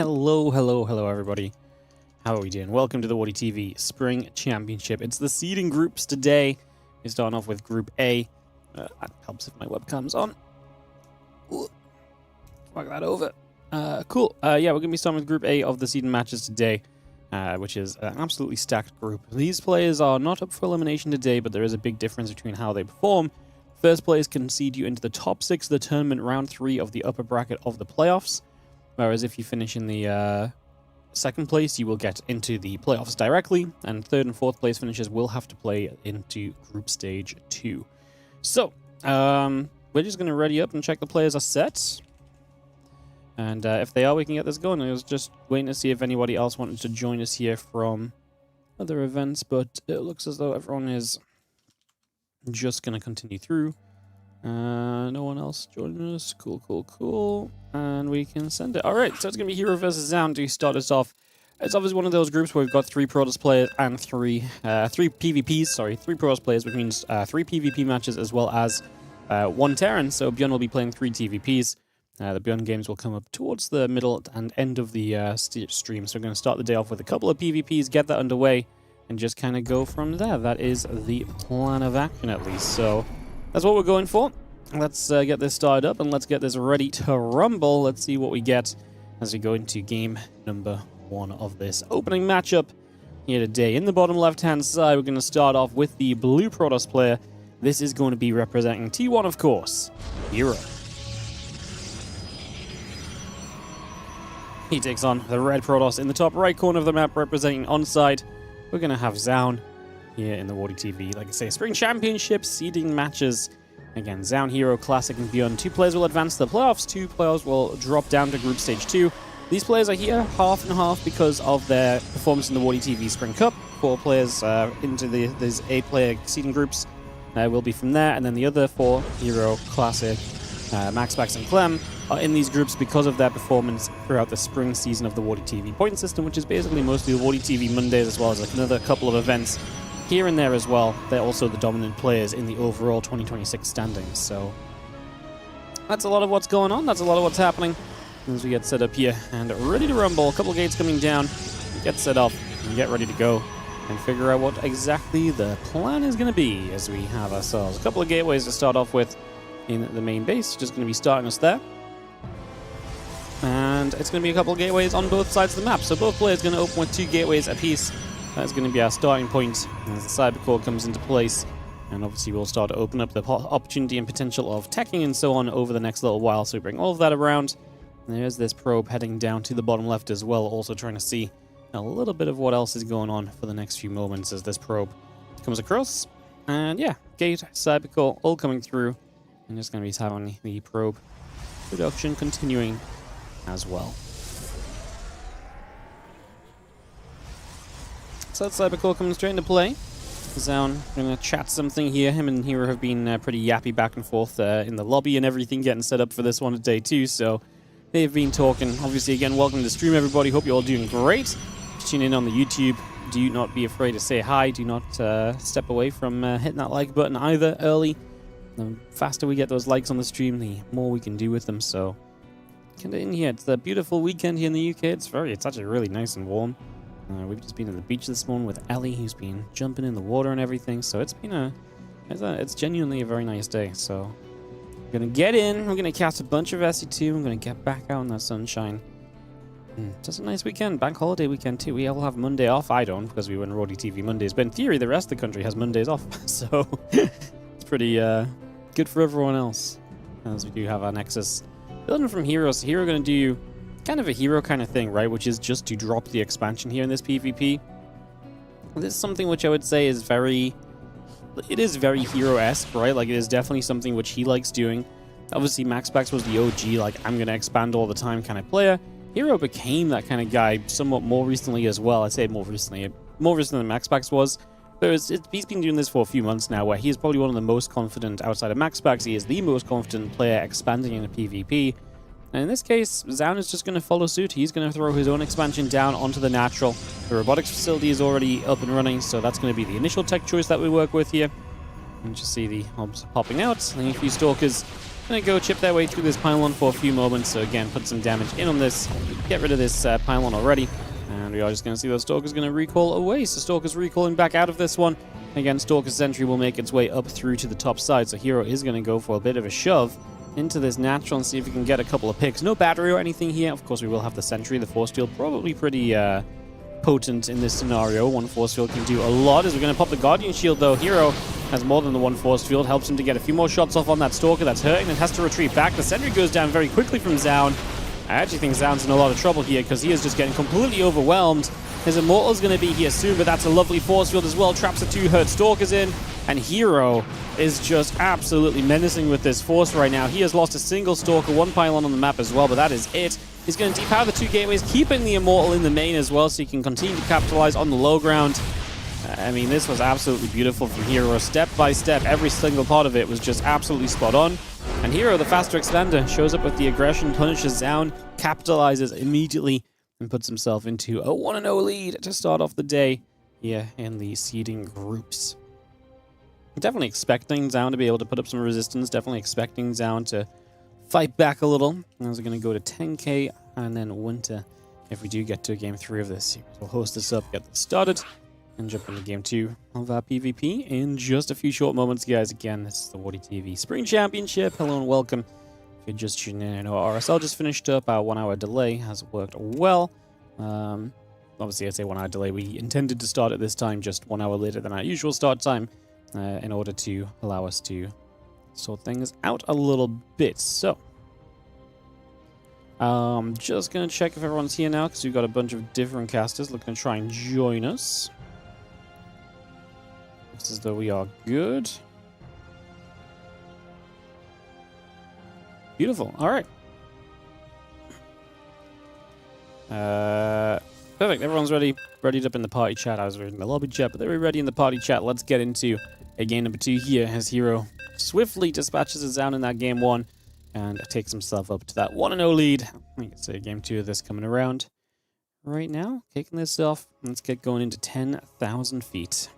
Hello, everybody. How are we doing? Welcome to the WardiTV Spring Championship. It's the seeding groups today. We're starting off with Group A. That helps if my webcam's on. Ooh. Fuck that over. Cool. Yeah, we're going to be starting with Group A of the seeding matches today, which is an absolutely stacked group. These players are not up for elimination today, but there is a big difference between how they perform. First players can seed you into the top 6 of the tournament, round 3 of the upper bracket of the playoffs. Whereas if you finish in the second place, you will get into the playoffs directly, and third and fourth place finishers will have to play into Group Stage 2. So, we're just going to ready up and check the players are set. And if they are, we can get this going. I was just waiting to see if anybody else wanted to join us here from other events, but it looks as though everyone is just going to continue through. No one else joining us. Cool. And we can send it. Alright, so it's going to be herO versus Zoun to start us off. It's obviously one of those groups where we've got 3 Protoss players and 3 PvPs. Sorry, 3 Protoss players, which means 3 PvP matches as well as 1 Terran. So ByuN will be playing 3 TVPs. The ByuN games will come up towards the middle and end of the stream. So we're going to start the day off with a couple of PvPs, get that underway, and just kind of go from there. That is the plan of action, at least. So that's what we're going for. Let's get this started up and let's get this ready to rumble. Let's see what we get as we go into game number 1 of this opening matchup here today. In the bottom left-hand side, we're going to start off with the blue Protoss player. This is going to be representing T1, of course, herO. He takes on the red Protoss in the top right corner of the map, representing Onside. We're going to have Zoun here in the WardiTV. Like I say, Spring Championship seeding matches. Again, Zoun, herO, Classic, and ByuN. 2 players will advance to the playoffs. 2 players will drop down to Group Stage 2. These players are here half and half because of their performance in the WardiTV Spring Cup. 4 players into these 8-player seeding groups will be from there. And then the other 4, herO, Classic, MaxPax, and Clem, are in these groups because of their performance throughout the spring season of the WardiTV point system, which is basically mostly the WardiTV Mondays, as well as like another couple of events here and there as well. They're also the dominant players in the overall 2026 standings. So that's a lot of what's going on. That's a lot of what's happening as we get set up here and ready to rumble. A couple gates coming down. Get set up and get ready to go and figure out what exactly the plan is going to be as we have ourselves a couple of gateways to start off with in the main base. Just going to be starting us there. And it's going to be a couple of gateways on both sides of the map. So both players are going to open with 2 gateways apiece. That's going to be our starting point as the cyber core comes into place. And obviously we'll start to open up the opportunity and potential of teching and so on over the next little while. So we bring all of that around. And there's this probe heading down to the bottom left as well, also trying to see a little bit of what else is going on for the next few moments as this probe comes across. And yeah, gate, cyber core, all coming through. And just going to be having the probe production continuing as well. So that cyber core coming straight into play. Zoun going to chat something here. Him and herO have been pretty yappy back and forth in the lobby and everything, getting set up for this one today too. So they've been talking. Obviously, again, welcome to the stream, everybody. Hope you're all doing great. Tune in on the YouTube. Do not be afraid to say hi. Do not step away from hitting that like button either early. The faster we get those likes on the stream, the more we can do with them. So get in here. It's a beautiful weekend here in the UK. It's actually really nice and warm. We've just been at the beach this morning with Ellie, who's been jumping in the water and everything. So it's been it's genuinely a very nice day. So we're gonna get in. We're gonna cast a bunch of SE2. I'm gonna get back out in the sunshine. Just a nice weekend, bank holiday weekend too. We all have Monday off. I don't, because we run WardiTV Mondays. But in theory, the rest of the country has Mondays off. So it's pretty good for everyone else, as we do have our Nexus building from herO. So herO going to do kind of a herO kind of thing, right? Which is just to drop the expansion here in this PvP. This is something which I would say is very herO-esque, right? Like, it is definitely something which he likes doing. Obviously, MaxPax was the OG, like, I'm going to expand all the time kind of player. herO became that kind of guy somewhat more recently as well. I'd say more recently than MaxPax was. But he's been doing this for a few months now, where he is probably one of the most confident outside of MaxPax. He is the most confident player expanding in a PvP. And in this case, Zoun is just going to follow suit. He's going to throw his own expansion down onto the natural. The robotics facility is already up and running, so that's going to be the initial tech choice that we work with here. And just see the hubs popping out. And a few stalkers Gonna go chip their way through this pylon for a few moments. So again, put some damage in on this. Get rid of this pylon already. And we are just going to see those Stalker's going to recall away. So Stalker's recalling back out of this one. Again, Stalker's Sentry will make its way up through to the top side. So herO is going to go for a bit of a shove into this natural and see if we can get a couple of picks. No battery or anything here. Of course, we will have the Sentry. The Force Field probably pretty potent in this scenario. One Force Field can do a lot. As we're going to pop the Guardian Shield, though, herO has more than the one Force Field. Helps him to get a few more shots off on that Stalker. That's hurting and has to retreat back. The Sentry goes down very quickly from Zoun. I actually think Zoun's in a lot of trouble here because he is just getting completely overwhelmed. His Immortal's going to be here soon, but that's a lovely Force Field as well. Traps the 2 hurt Stalkers in, and herO is just absolutely menacing with this Force right now. He has lost a single Stalker, 1 pylon on the map as well, but that is it. He's going to depower the 2 gateways, keeping the Immortal in the main as well, so he can continue to capitalize on the low ground. I mean, this was absolutely beautiful from herO. Step by step, every single part of it was just absolutely spot on. And herO, the faster expander, shows up with the aggression, punishes Zoun, capitalizes immediately, and puts himself into a 1-0 lead to start off the day here in the seeding groups. Definitely expecting Zoun to be able to put up some resistance. Definitely expecting Zoun to fight back a little. And we're going to go to 10k and then Winter if we do get to game 3 of this series. We'll host this up, get this started, and jump into game 2 of our PvP in just a few short moments, guys. Again, this is the WardiTV Spring Championship. Hello and welcome. If you're just tuning in, our RSL just finished up. Our 1-hour delay has worked well. Obviously, I say 1-hour delay. We intended to start at this time just 1 hour later than our usual start time in order to allow us to sort things out a little bit. So, just going to check if everyone's here now because we've got a bunch of different casters looking to try and join us. Looks as though we are good. Beautiful. All right. Perfect. Everyone's readied up in the party chat. I was reading the lobby chat, but they're ready in the party chat. Let's get into a game number 2 here as herO swiftly dispatches his Zoun in that game 1 and takes himself up to that 1-0 lead. I can say game 2 of this coming around right now. Kicking this off. Let's get going into 10,000 feet.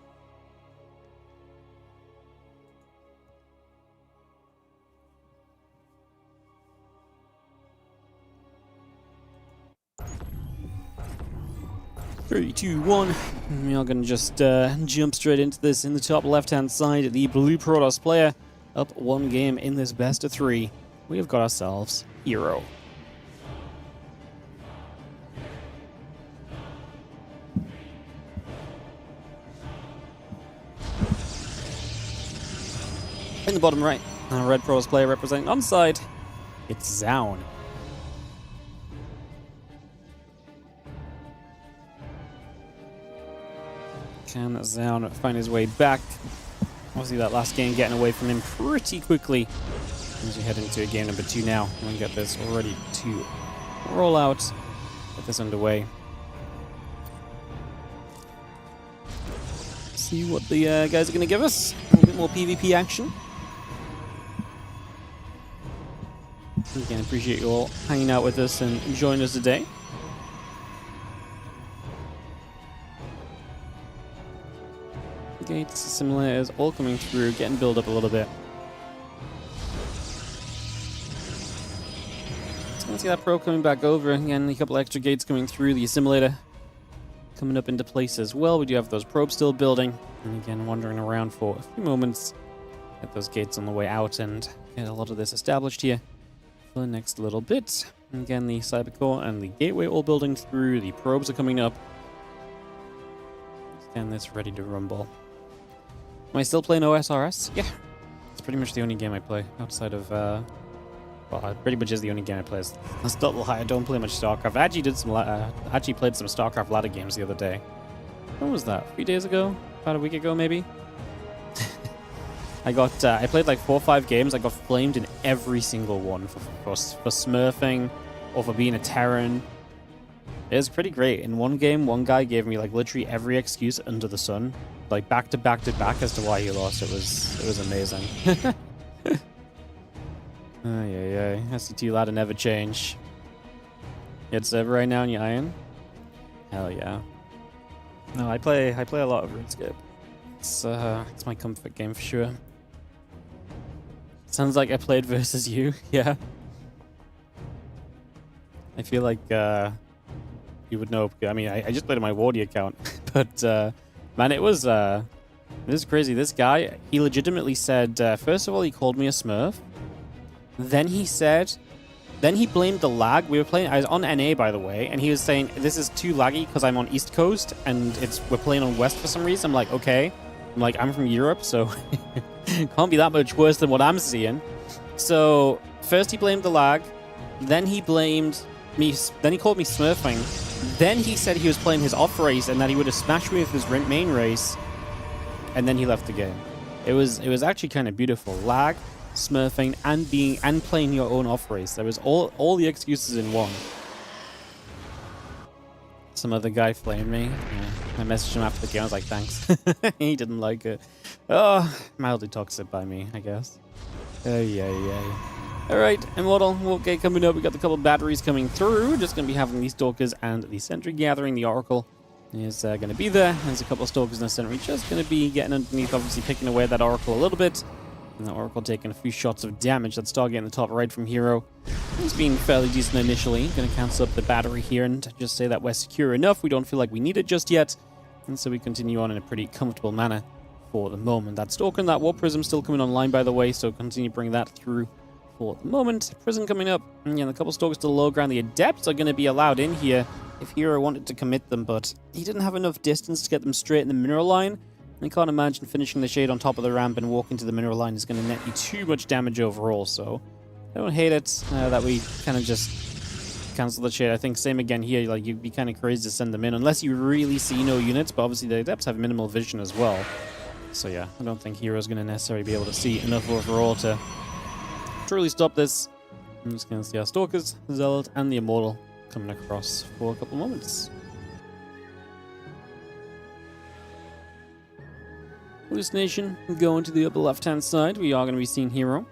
Three, two, one. We are going to just jump straight into this. In the top left-hand side, the blue Protoss player up 1 game in this best of 3. We have got ourselves herO. In the bottom right, our red Protoss player representing onside, it's Zoun. Can Zoun find his way back? Obviously, that last game getting away from him pretty quickly. As we head into game number 2 now, I'm going to get this ready to roll out. Get this underway. See what the guys are going to give us. A little bit more PvP action. Again, appreciate you all hanging out with us and joining us today. Gates, simulators, all coming through, getting built up a little bit. Just gonna see that probe coming back over. Again, a couple extra gates coming through. The assimilator coming up into place as well. We do have those probes still building. And again, wandering around for a few moments. Get those gates on the way out and get a lot of this established here for the next little bit. And again, the cybercore and the gateway all building through. The probes are coming up. Again, this ready to rumble. Am I still playing OSRS? Yeah. It's pretty much the only game I play outside of, well, it pretty much is the only game I play. That's not a lie, I don't play much StarCraft. I actually played some StarCraft ladder games the other day. When was that? A few days ago? About a week ago, maybe? I played like 4 or 5 games. I got flamed in every single one for smurfing or for being a Terran. It was pretty great. In one game, one guy gave me like literally every excuse under the sun, like back to back to back as to why he lost. It was amazing. Ay. SCT ladder never change. It's server right now in your iron? Hell yeah. No, I play a lot of RuneScape. It's my comfort game for sure. Sounds like I played versus you. Yeah. I feel like you would know. I mean, I just played on my Wardy account, but man, it was crazy. This guy, he legitimately said, first of all, he called me a Smurf. Then he blamed the lag. We were playing, I was on NA, by the way, and he was saying, this is too laggy because I'm on East Coast and we're playing on West for some reason. I'm like, okay. I'm from Europe, so can't be that much worse than what I'm seeing. So first he blamed the lag, then he blamed me, then he called me smurfing, then he said he was playing his off race and that he would have smashed me with his main race, and then he left the game. It was actually kind of beautiful. Lag, smurfing, and playing your own off race. There was all the excuses in one. Some other guy flamed me. Yeah. I messaged him after the game. I was like, thanks. He didn't like it. Oh, mildly toxic by me, I guess. Yeah. Alright, Immortal, okay, coming up. We got a couple of batteries coming through. Just going to be having these Stalkers and the Sentry gathering. The Oracle is going to be there. There's a couple of Stalkers and a Sentry just going to be getting underneath, obviously picking away at that Oracle a little bit. And the Oracle taking a few shots of damage. That's targeting the top right from herO. He's been fairly decent initially. Going to cancel up the battery here and just say that we're secure enough. We don't feel like we need it just yet. And so we continue on in a pretty comfortable manner for the moment. That Stalker and that Warp Prism still coming online, by the way, so continue to bring that through for the moment. Prison coming up. And yeah, a couple Stalkers to the low ground. The Adepts are going to be allowed in here if herO wanted to commit them, but he didn't have enough distance to get them straight in the mineral line. I can't imagine finishing the Shade on top of the ramp and walking to the mineral line is going to net you too much damage overall, so I don't hate it that we kind of just cancel the Shade. I think same again here, like you'd be kind of crazy to send them in unless you really see no units, but obviously the Adepts have minimal vision as well. So yeah, I don't think herO's going to necessarily be able to see enough overall to truly stop this. I'm just going to see our Stalkers, Zealot, and the Immortal coming across for a couple moments. Hallucination going to the upper left-hand side. We are going to be seeing herO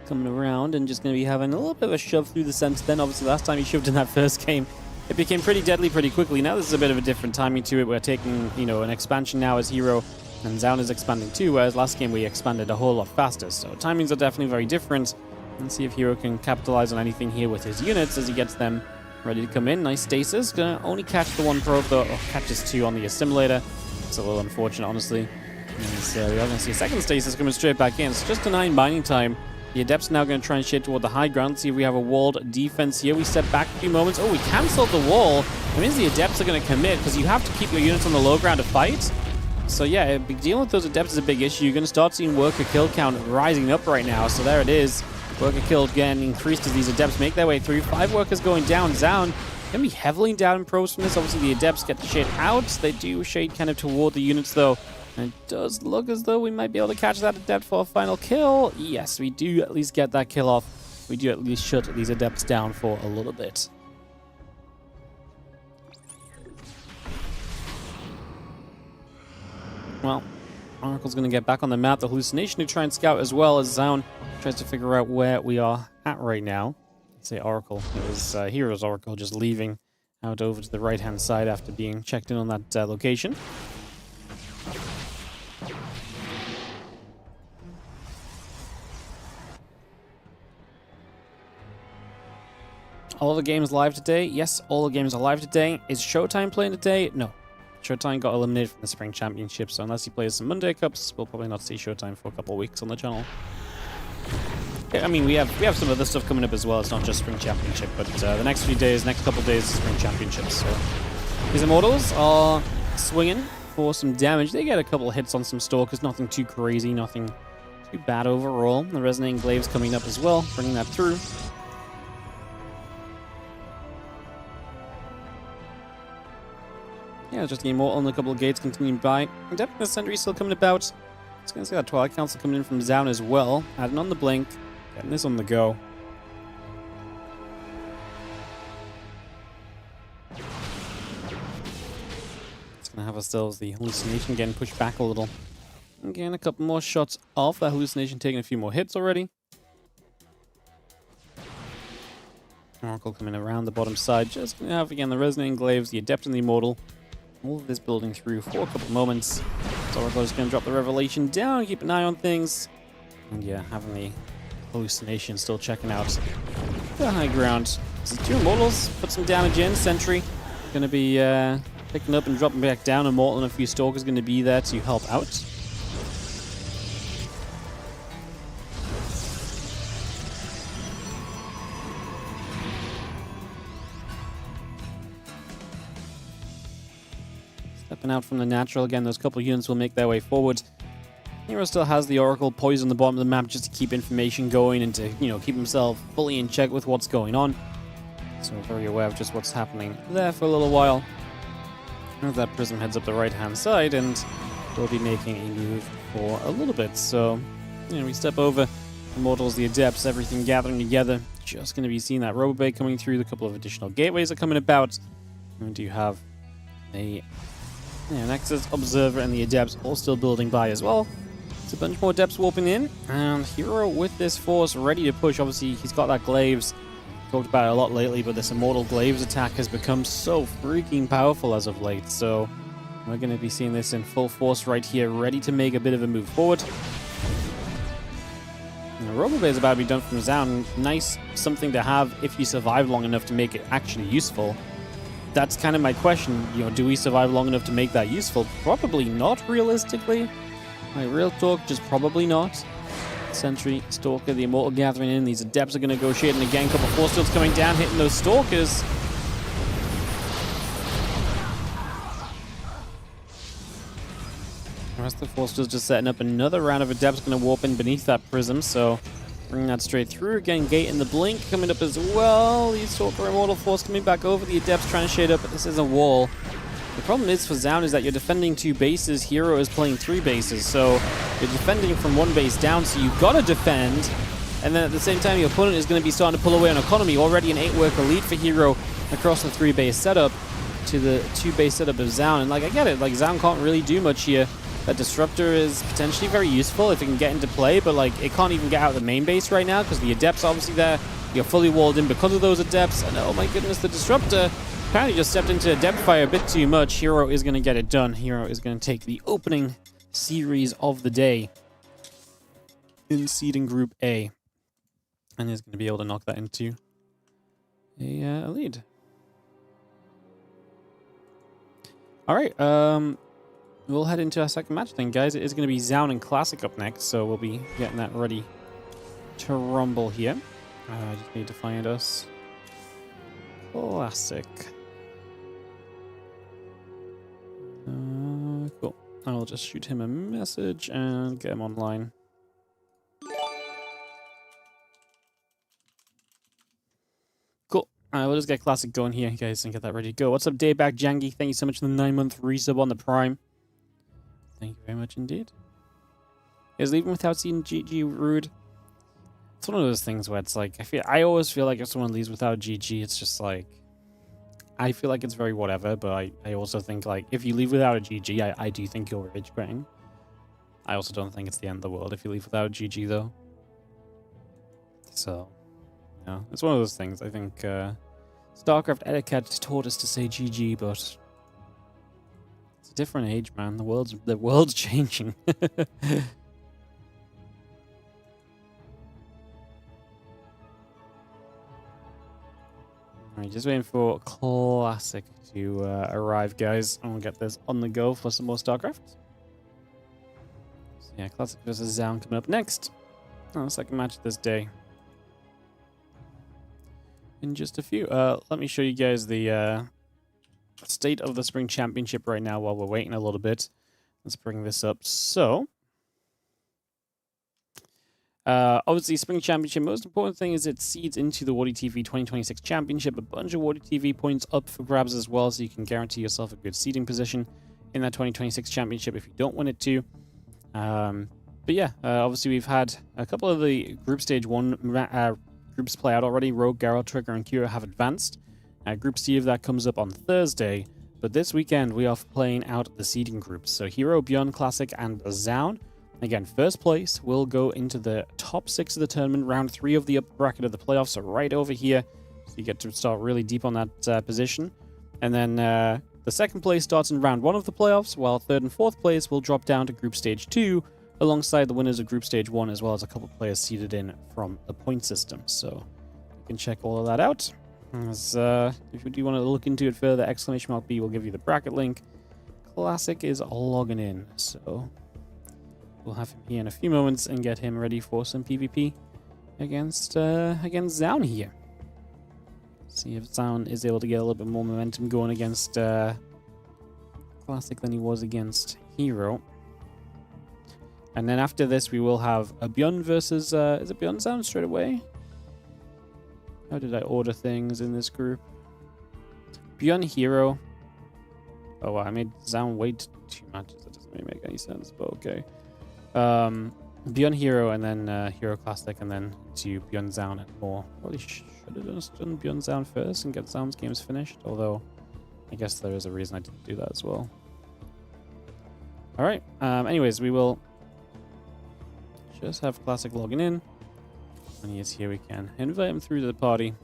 coming around and just going to be having a little bit of a shove through the center. Then obviously last time he shoved in that first game, it became pretty deadly pretty quickly. Now this is a bit of a different timing to it. We're taking, an expansion now as herO, and Zoun is expanding too, whereas last game we expanded a whole lot faster. So timings are definitely very different. Let's see if herO can capitalize on anything here with his units as he gets them ready to come in. Nice stasis. Gonna only catch the one probe though, or catches two on the assimilator. It's a little unfortunate, honestly. And so we are gonna see a second stasis coming straight back in. It's just a 9 binding time. The Adepts now gonna try and shade toward the high ground. Let's see if we have a walled defense here. We step back a few moments. Oh, we cancelled the wall. It means the Adepts are gonna commit because you have to keep your units on the low ground to fight. So yeah, dealing with those Adepts is a big issue. You're gonna start seeing worker kill count rising up right now. So there it is. Worker kill again increased as these Adepts make their way through. 5 workers going down. Zoun going to be heavily down in probes from this. Obviously, the Adepts get the Shade out. They do shade kind of toward the units, though. And it does look as though we might be able to catch that Adept for a final kill. Yes, we do at least get that kill off. We do at least shut these Adepts down for a little bit. Well, Oracle's going to get back on the map. The Hallucination to try and scout as well as Zoun tries to figure out where we are at right now. Let's say Oracle. It was herO's Oracle just leaving out over to the right-hand side after being checked in on that location. All the games live today? Yes, all the games are live today. Is Showtime playing today? No. Showtime got eliminated from the Spring Championship, so unless he plays some Monday Cups, we'll probably not see Showtime for a couple of weeks on the channel. Yeah, I mean, we have some other stuff coming up as well. It's not just Spring Championship, but the next few days, next couple of days, is Spring Championship. So these Immortals are swinging for some damage. They get a couple of hits on some Stalkers, nothing too crazy, nothing too bad overall. The Resonating Glaives coming up as well, bringing that through. Yeah, just getting more on a couple of gates continuing by. Definitely the Sentry still coming about. It's going to see that Twilight Council coming in from Zoun as well. Adding on the blink. Getting this on the go. It's going to have ourselves the Hallucination getting pushed back a little. Again, a couple more shots off. That Hallucination taking a few more hits already. Oracle coming around the bottom side. Just going to have, again, the Resonating Glaives, the Adept and the Immortal. All of this building through for a couple moments. Oracle is going to drop the Revelation down, keep an eye on things. And yeah, having the hallucination, still checking out the high ground. So 2 Immortals, put some damage in. Sentry going to be picking up and dropping back down. Immortal and a few Stalkers going to be there to help out. Stepping out from the natural again, those couple units will make their way forward. herO still has the Oracle poised on the bottom of the map just to keep information going and to, keep himself fully in check with what's going on. So very aware of just what's happening there for a little while. As that Prism heads up the right-hand side, and we'll be making a move for a little bit. So, we step over Immortals, the Adepts, everything gathering together. Just going to be seeing that Robo-Bay coming through. The couple of additional gateways are coming about. We do have a Nexus, Observer, and the Adepts all still building by as well. It's a bunch more Adepts warping in, and herO with this force ready to push. Obviously, he's got that Glaives. Talked about it a lot lately, but this Immortal Glaives attack has become so freaking powerful as of late. So we're going to be seeing this in full force right here, ready to make a bit of a move forward. And the Robo-Bay is about to be done from Zoun. Nice something to have if you survive long enough to make it actually useful. That's kind of my question. Do we survive long enough to make that useful? Probably not, realistically. My real talk, just probably not. Sentry, Stalker, the Immortal gathering in. These Adepts are going to go shading again. Couple Force Fields coming down, hitting those Stalkers. The rest of the Force Fields just setting up another round of Adepts going to warp in beneath that Prism. So bringing that straight through. Again, Gate in the Blink coming up as well. The Stalker Immortal Force coming back over. The Adepts trying to shade up, but this is a wall. The problem is for Zoun is that you're defending 2 bases. herO is playing 3 bases, so you're defending from 1 base down, so you've got to defend. And then at the same time, your opponent is going to be starting to pull away on economy. Already an 8-worker lead for herO across the 3-base setup to the 2-base setup of Zoun. And I get it, Zoun can't really do much here. That Disruptor is potentially very useful if it can get into play, but it can't even get out of the main base right now because the Adepts obviously there. You're fully walled in because of those Adepts, and oh my goodness, the Disruptor apparently just stepped into Adept Fire a bit too much. herO is going to get it done. herO is going to take the opening series of the day in seeding Group A, and is going to be able to knock that into a lead. All right, we'll head into our second match then, guys. It is going to be Zoun and Classic up next, so we'll be getting that ready to rumble here. I just need to find us Classic. Cool. I'll just shoot him a message and get him online. Cool. We'll just get Classic going here, guys, and get that ready to go. What's up, Dayback Jangy? Thank you so much for the 9-month resub on the Prime. Thank you very much indeed. Is leaving without seeing GG rude? It's one of those things where it's I always feel like if someone leaves without GG, it's just I feel like it's very whatever, but I also think if you leave without a GG, I do think you're rage quitting. I also don't think it's the end of the world if you leave without a GG though. So, it's one of those things. I think StarCraft etiquette taught us to say GG, but it's a different age, man. The world's changing. Alright, just waiting for Classic to arrive, guys. And we'll get this on the go for some more StarCraft. So yeah, Classic versus Zoun coming up next. Second match of this day. In just a few. Let me show you guys the state of the Spring Championship right now while we're waiting a little bit. Let's bring this up. So, obviously, Spring Championship, most important thing is it seeds into the WardiTV 2026 Championship. A bunch of WardiTV points up for grabs as well, so you can guarantee yourself a good seeding position in that 2026 Championship if you don't win it too. But yeah, obviously we've had a couple of the Group Stage 1 groups play out already. Rogue, Garrow, Trigger, and Kira have advanced. Group C of that comes up on Thursday, but this weekend we are playing out the seeding groups. So herO, ByuN, Classic, and Zoun. Again, first place will go into the top 6 of the tournament, round 3 of the upper bracket of the playoffs, so right over here. So you get to start really deep on that position. And then The second place starts in round 1 of the playoffs, while third and fourth place will drop down to Group Stage 2, alongside the winners of Group Stage 1, as well as a couple players seeded in from the point system. So you can check all of that out. As, if you do want to look into it further, !B will give you the bracket link. Classic is logging in, so we'll have him here in a few moments and get him ready for some PvP against Zoun here. See if Zoun is able to get a little bit more momentum going against Classic than he was against herO. And then after this, we will have a ByuN versus... is it ByuN Zoun straight away? How did I order things in this group? ByuN herO. Oh, wow, I made Zoun wait 2 matches. That doesn't really make any sense, but okay. ByuN herO and then herO Classic, and then to ByuN Zoun and more. Probably should have just done ByuN Zoun first and get Zoun's games finished, although I guess there is a reason I didn't do that as well. Alright, anyways, we will just have Classic logging in. When he is here, we can invite him through to the party.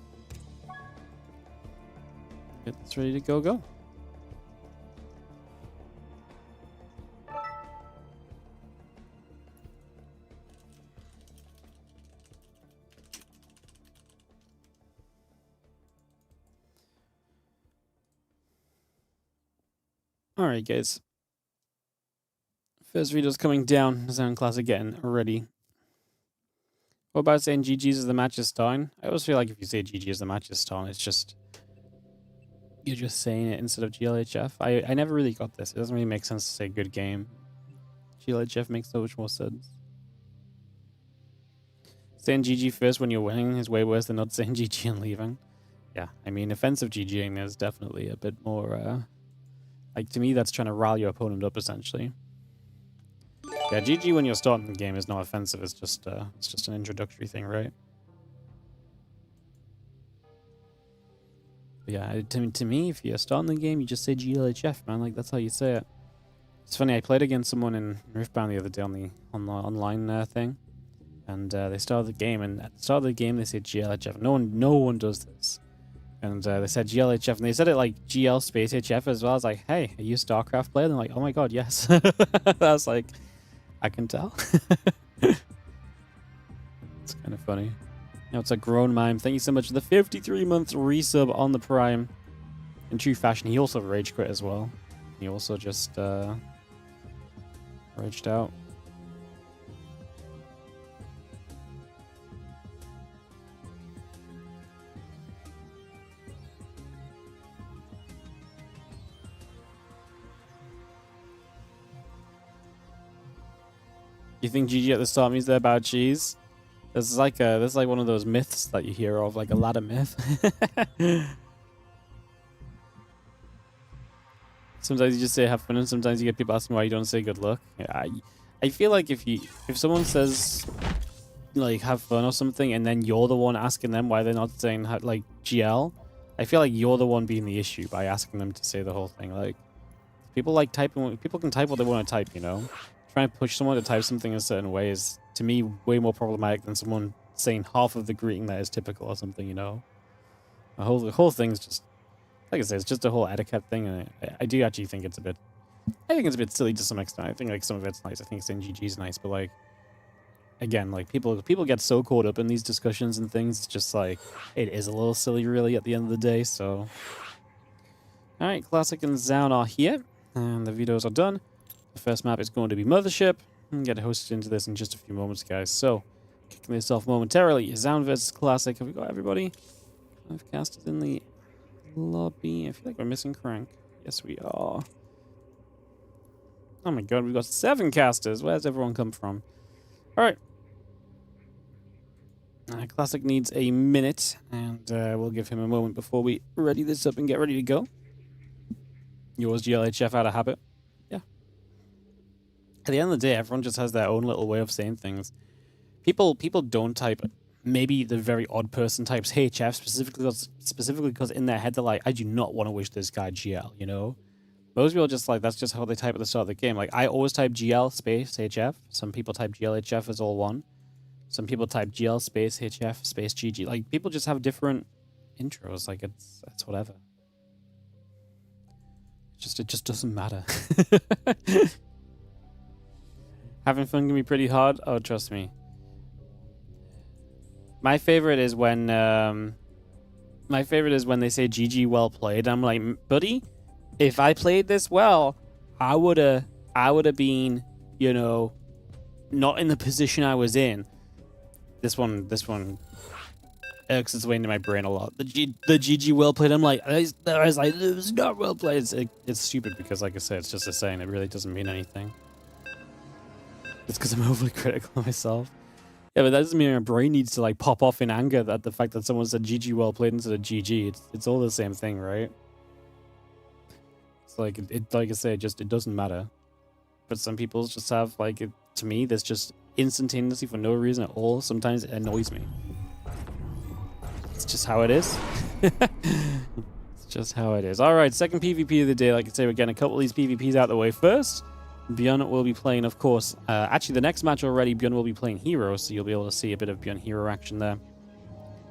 Get this ready to go. Alright, guys. First video's coming down. Zoun Classic getting ready. What about saying GG's as the match is starting? I always feel like if you say GG as the match is starting, it's just... you're just saying it instead of GLHF. I never really got this. It doesn't really make sense to say good game. GLHF makes so much more sense. Saying GG first when you're winning is way worse than not saying GG and leaving. Yeah, I mean, offensive GGing is definitely a bit more... like, to me, that's trying to rile your opponent up, essentially. Yeah, GG when you're starting the game is not offensive. It's just an introductory thing, right? But yeah, to me, if you're starting the game, you just say GLHF, man. Like, that's how you say it. It's funny, I played against someone in Riftbound the other day on the online thing, and they started the game, and at the start of the game, they said GLHF. No one does this. And they said GLHF, and they said it like GL space HF as well. I was like, hey, are you a StarCraft player? And they're like, oh my god, yes. I was like, I can tell. It's kind of funny. Now it's a grown mime. Thank you so much for the 53-month resub on the Prime. In true fashion, he also rage quit as well. He also just raged out. You think GG at the start means they're bad cheese? There's like one of those myths that you hear of, like a ladder myth. Sometimes you just say have fun, and sometimes you get people asking why you don't say good luck. Yeah, I feel like if someone says like have fun or something, and then you're the one asking them why they're not saying like GL, I feel like you're the one being the issue by asking them to say the whole thing. Like people like typing, people can type what they want to type, you know. Trying to push someone to type something in a certain way is, to me, way more problematic than someone saying half of the greeting that is typical or something, you know? The whole thing's just, like I said, it's just a whole etiquette thing, and I do actually think it's a bit... I think it's a bit silly to some extent. I think, like, some of it's nice. I think saying GG is nice, but, like, again, like, people get so caught up in these discussions and things, it's just, like, it is a little silly, really, at the end of the day, so... Alright, Classic and Zoun are here, and the videos are done. The first map is going to be Mothership. I'm going to host into this in just a few moments, guys. So, kicking this off momentarily. Zoun versus Classic. Have we got everybody? 5 casters in the lobby. I feel like we're missing Crank. Yes, we are. Oh my god, we've got 7 casters. Where's everyone come from? Alright. Classic needs a minute, and we'll give him a moment before we ready this up and get ready to go. Yours GLHF out of habit. At the end of the day, everyone just has their own little way of saying things. People don't type. Maybe the very odd person types HF specifically because in their head they're like, I do not want to wish this guy GL, you know? Most people just like, that's just how they type at the start of the game. Like, I always type GL space HF. Some people type GLHF as all one. Some people type GL space HF space GG. Like, people just have different intros. Like, it's whatever. It just doesn't matter. Having fun can be pretty hard. Oh, trust me. My favorite is when they say GG well played. I'm like, buddy, if I played this well, I would have been, you know, not in the position I was in. This one irks its way into my brain a lot. The GG well played. I'm like, I was like, it was not well played. It's stupid because, like I said, it's just a saying. It really doesn't mean anything. It's because I'm overly critical of myself. Yeah, but that doesn't mean my brain needs to like pop off in anger at the fact that someone said GG well played instead of GG. It's all the same thing, right? It's like like I say, it doesn't matter. But some people just have like to me, there's just instantaneously for no reason at all. Sometimes it annoys me. It's just how it is. It's just how it is. All right, second PvP of the day. Like I say, we're getting a couple of these PvPs out of the way first. ByuN will be playing, of course. Actually, the next match already, ByuN will be playing herO, so you'll be able to see a bit of ByuN herO action there.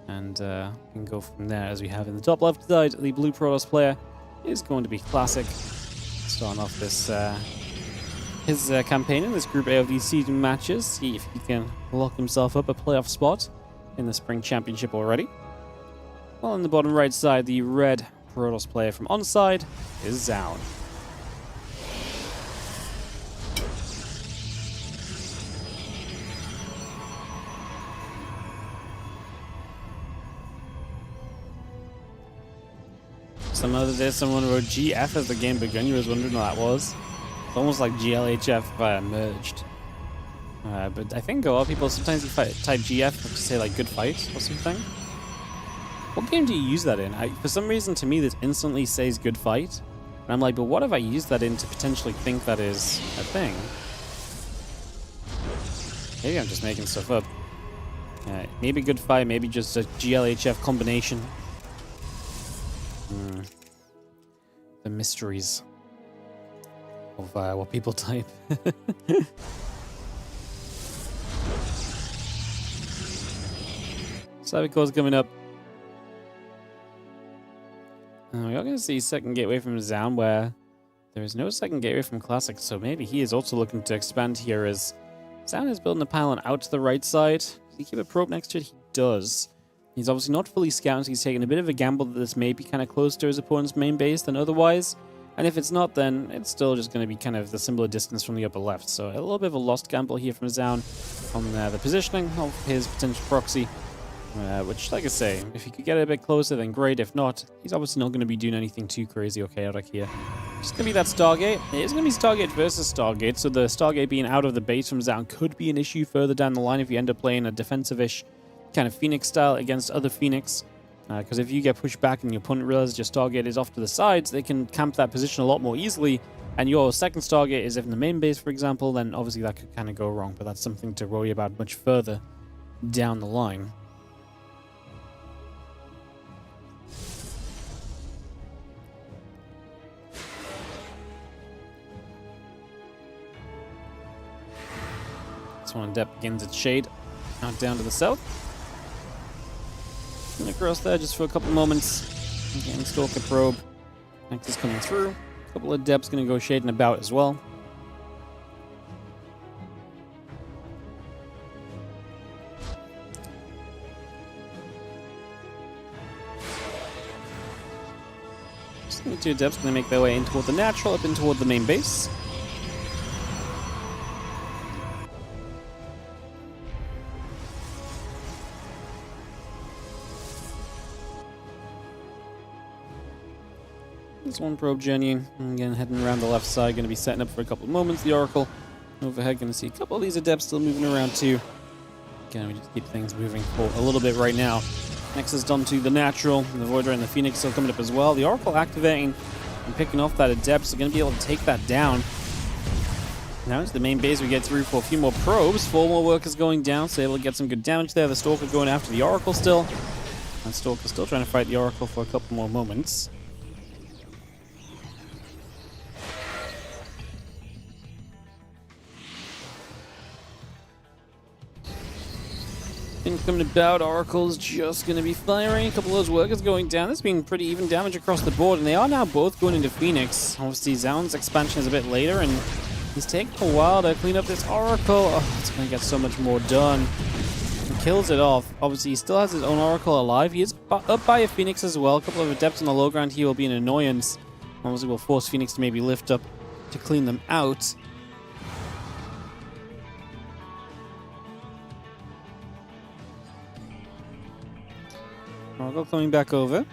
And we can go from there. As we have in the top left side, the blue Protoss player is going to be Classic. Starting off this his campaign in this Group A of these season matches. See if he can lock himself up a playoff spot in the Spring Championship already. While on the bottom right side, the red Protoss player from onside is Zoun. Some other day, someone wrote GF as the game begun. You was wondering what that was. It's almost like GLHF merged. But I think a lot of people sometimes type GF to say like good fight or something. What game do you use that in? For some reason, to me, this instantly says good fight. And I'm like, but what if I use that in to potentially think that is a thing? Maybe I'm just making stuff up. Maybe good fight, maybe just a GLHF combination. The mysteries of what people type. Cybercore's coming up. We are going to see second gateway from Zoun, where there is no second gateway from Classic, so maybe he is also looking to expand here as Zoun is building a pylon out to the right side. Does he keep a probe next to it? He does. He's obviously not fully scouted, so he's taking a bit of a gamble that this may be kind of closer to his opponent's main base than otherwise. And if it's not, then it's still just going to be kind of the similar distance from the upper left. So a little bit of a lost gamble here from Zoun on the positioning of his potential proxy. Which, like I say, if he could get it a bit closer, then great. If not, he's obviously not going to be doing anything too crazy or chaotic here. It's going to be that Stargate. It is going to be Stargate versus Stargate, so the Stargate being out of the base from Zoun could be an issue further down the line if you end up playing a defensive-ish kind of Phoenix style against other Phoenix. Because if you get pushed back and your opponent realizes your Stargate is off to the sides, they can camp that position a lot more easily. And your second Stargate is in the main base, for example, then obviously that could kind of go wrong. But that's something to worry about much further down the line. This one depth begins its shade out down to the south. And across there just for a couple moments. Again, Stalker probe. Nexus coming through. A couple of depths going to go shading about as well. Just the two depths going to make their way in toward the natural, up in toward the main base. This one probe journeying, again heading around the left side, going to be setting up for a couple of moments. The Oracle overhead, going to see a couple of these adepts still moving around too. Again, we just keep things moving for a little bit right now. Next is done to the natural, and the Voidra and the Phoenix still coming up as well. The Oracle activating and picking off that adept, so going to be able to take that down. Now it's the main base we get through for a few more probes. 4 more workers going down, so able to get some good damage there. The Stalker going after the Oracle still. And Stalker still trying to fight the Oracle for a couple more moments. Incoming about, Oracle's just going to be firing. A couple of those workers going down. There's been pretty even damage across the board, and they are now both going into Phoenix. Obviously, Zoun's expansion is a bit later, and he's taking a while to clean up this Oracle. Oh, it's going to get so much more done. He kills it off. Obviously, he still has his own Oracle alive. He is up by a Phoenix as well. A couple of Adepts on the low ground here will be an annoyance. Obviously, will force Phoenix to maybe lift up to clean them out. Oracle coming back over.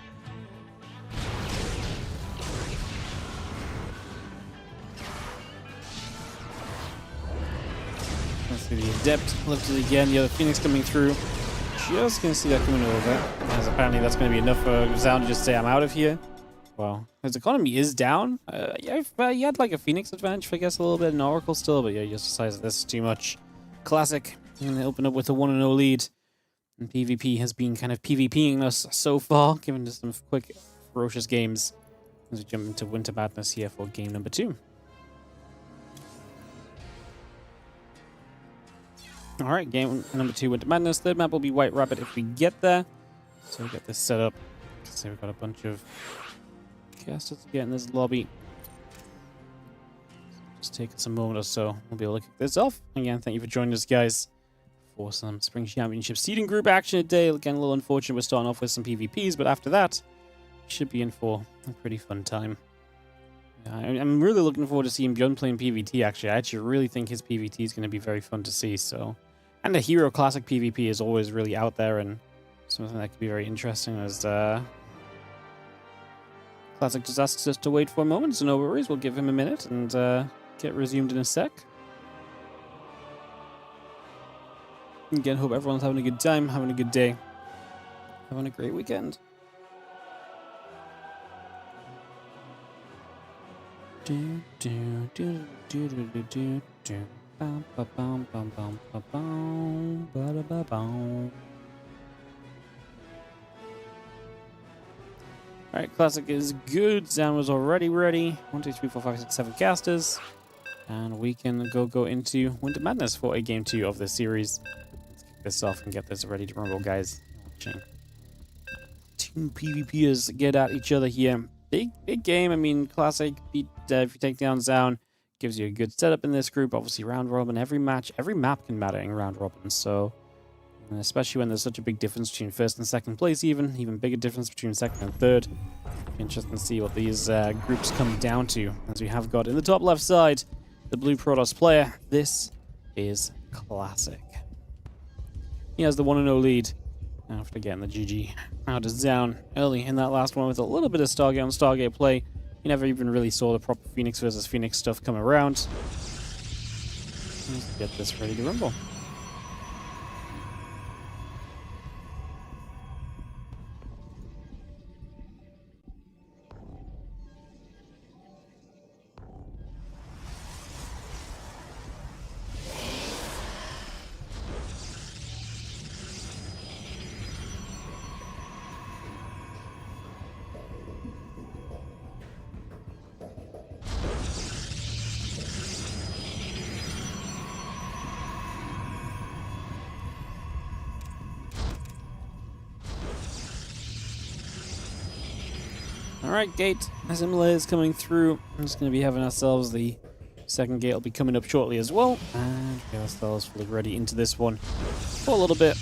Let's see the Adept lifted again. The other Phoenix coming through. Just gonna see that coming over. As apparently that's gonna be enough for Zoun to just say I'm out of here. Well, his economy is down. Yeah, he had like a Phoenix advantage, I guess, a little bit in Oracle still, but yeah, he just decides that this is too much. Classic. And they open up with a 1-0 lead. And PvP has been kind of PvPing us so far, giving us some quick, ferocious games as we jump into Winter Madness here for game number 2. Alright, game number 2, Winter Madness. Third map will be White Rabbit if we get there. So we get this set up. So we've got a bunch of casters to get in this lobby. Just take us a moment or so. We'll be able to kick this off. Again, thank you for joining us, guys, for some Spring Championship seeding group action today. Again, a little unfortunate we're starting off with some PvPs, but after that, we should be in for a pretty fun time. Yeah, I'm really looking forward to seeing ByuN playing PvT, actually. I actually really think his PvT is going to be very fun to see, so... And the herO Classic PvP is always really out there, and something that could be very interesting as... Classic just asks us to wait for a moment, so no worries. We'll give him a minute and get resumed in a sec. Again, hope everyone's having a good time, having a good day, having a great weekend. Alright, Classic is good. Zoun was already ready. 1, 2, 3, 4, 5, 6, 7 casters. And we can go into Winter Madness for a game 2 of this series. This off and get this ready to rumble, guys. Watching 2 PvPers get at each other here. Big game. I mean, Classic beat if you take down Zoun, gives you a good setup in this group. Obviously, round robin. Every map can matter in round robin. So, especially when there's such a big difference between first and second place, even bigger difference between second and third. Interesting to see what these groups come down to. As we have got in the top left side, the blue Protoss player. This is Classic. He has the 1-0 lead after getting the GG out of Zoun early in that last one with a little bit of Stargate on Stargate play. You never even really saw the proper Phoenix versus Phoenix stuff come around. Let's get this ready to rumble. Alright, gate assembly is coming through. I'm just going to be having ourselves the second gate will be coming up shortly as well. And get ourselves fully ready into this one for a little bit.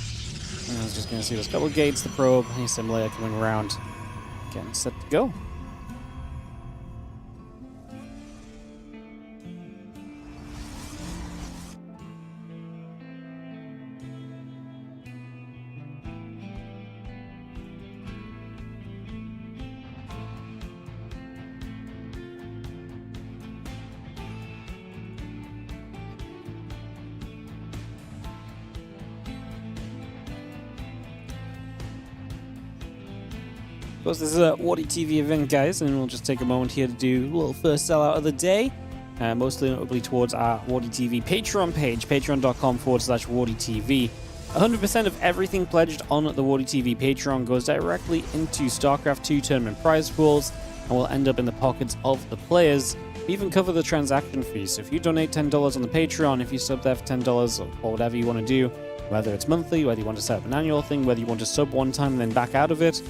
And I was just going to see those couple of gates, the probe, and the assembly coming around. Getting set to go. Of course, this is a WardiTV event, guys, and we'll just take a moment here to do a little first sellout of the day. Mostly notably towards our WardiTV Patreon page, patreon.com/WardiTV. 100% of everything pledged on the WardiTV Patreon goes directly into StarCraft 2 tournament prize pools and will end up in the pockets of the players. We even cover the transaction fees. So if you donate $10 on the Patreon, if you sub there for $10 or whatever you want to do, Whether it's monthly, whether you want to set up an annual thing, whether you want to sub one time and then back out of it,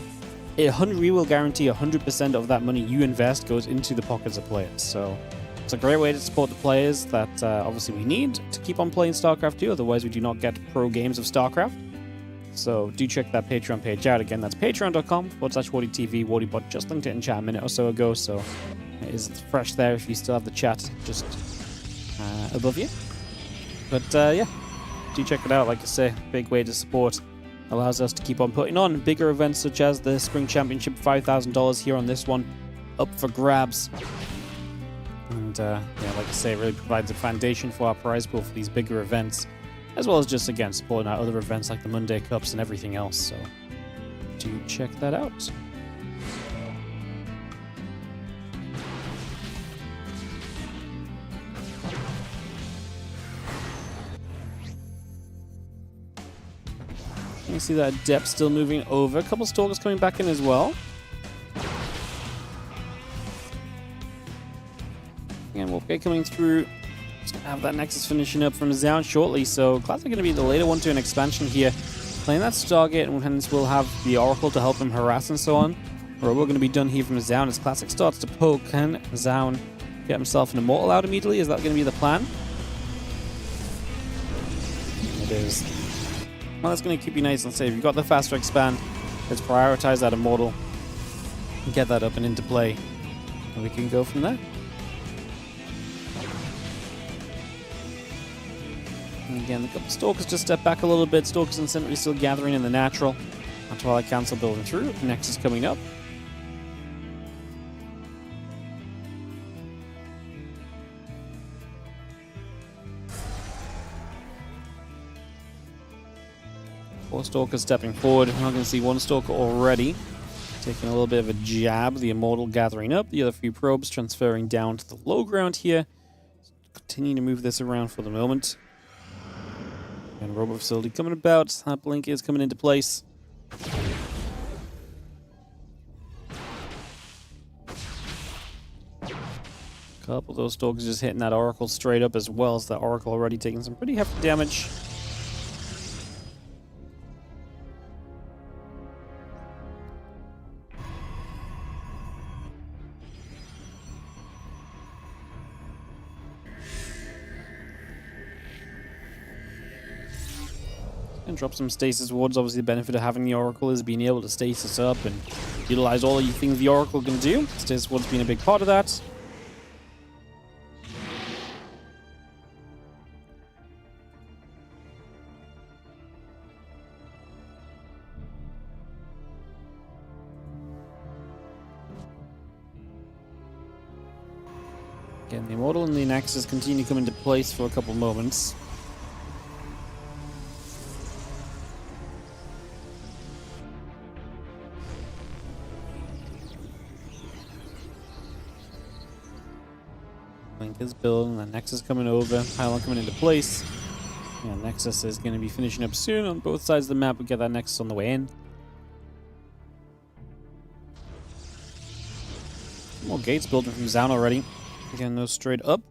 we will guarantee 100% of that money you invest goes into the pockets of players. So it's a great way to support the players that obviously we need to keep on playing StarCraft 2, otherwise we do not get pro games of StarCraft. So do check that Patreon page out. Again, that's patreon.com/WardiTV. WardiBot just linked it in chat a minute or so ago, so it is fresh there if you still have the chat just above you. But yeah, do check it out. Like I say, big way to support. Allows us to keep on putting on bigger events such as the Spring Championship, $5,000 here on this one, up for grabs. And yeah, like I say, it really provides a foundation for our prize pool for these bigger events, as well as just, again, supporting our other events like the Monday Cups and everything else. So do check that out. You see that depth still moving over. A couple stalkers coming back in as well. Again, Wolfgate coming through. Just gonna have that Nexus finishing up from Zoun shortly. So Classic going to be the later one to an expansion here. Playing that Stargate, and hence we'll have the Oracle to help him harass and so on. We're going to be done here from Zoun as Classic starts to poke. Can Zoun get himself an Immortal out immediately? Is that going to be the plan? It is. Well, that's going to keep you nice and safe. You've got the faster expand. Let's prioritize that Immortal and get that up and into play. And we can go from there. And again, the couple Stalkers just step back a little bit. Stalkers and Sentry still gathering in the natural. Twilight Council building through. Nexus coming up. Four Stalkers stepping forward. We're not going to see one Stalker already. Taking a little bit of a jab. The Immortal gathering up. The other few probes transferring down to the low ground here. Continuing to move this around for the moment. And Robo Facility coming about. That blink is coming into place. A couple of those Stalkers just hitting that Oracle straight up, as well as that Oracle already taking some pretty hefty damage. And drop some stasis wards. Obviously, the benefit of having the Oracle is being able to stasis up and utilize all the things the Oracle can do. Stasis wards being a big part of that. Again, the Immortal and the Nexus continue to come into place for a couple moments. Link is building, the Nexus coming over, pylon coming into place. Yeah, Nexus is going to be finishing up soon on both sides of the map. We get that Nexus on the way in. More gates building from Zoun already. Again, those straight up.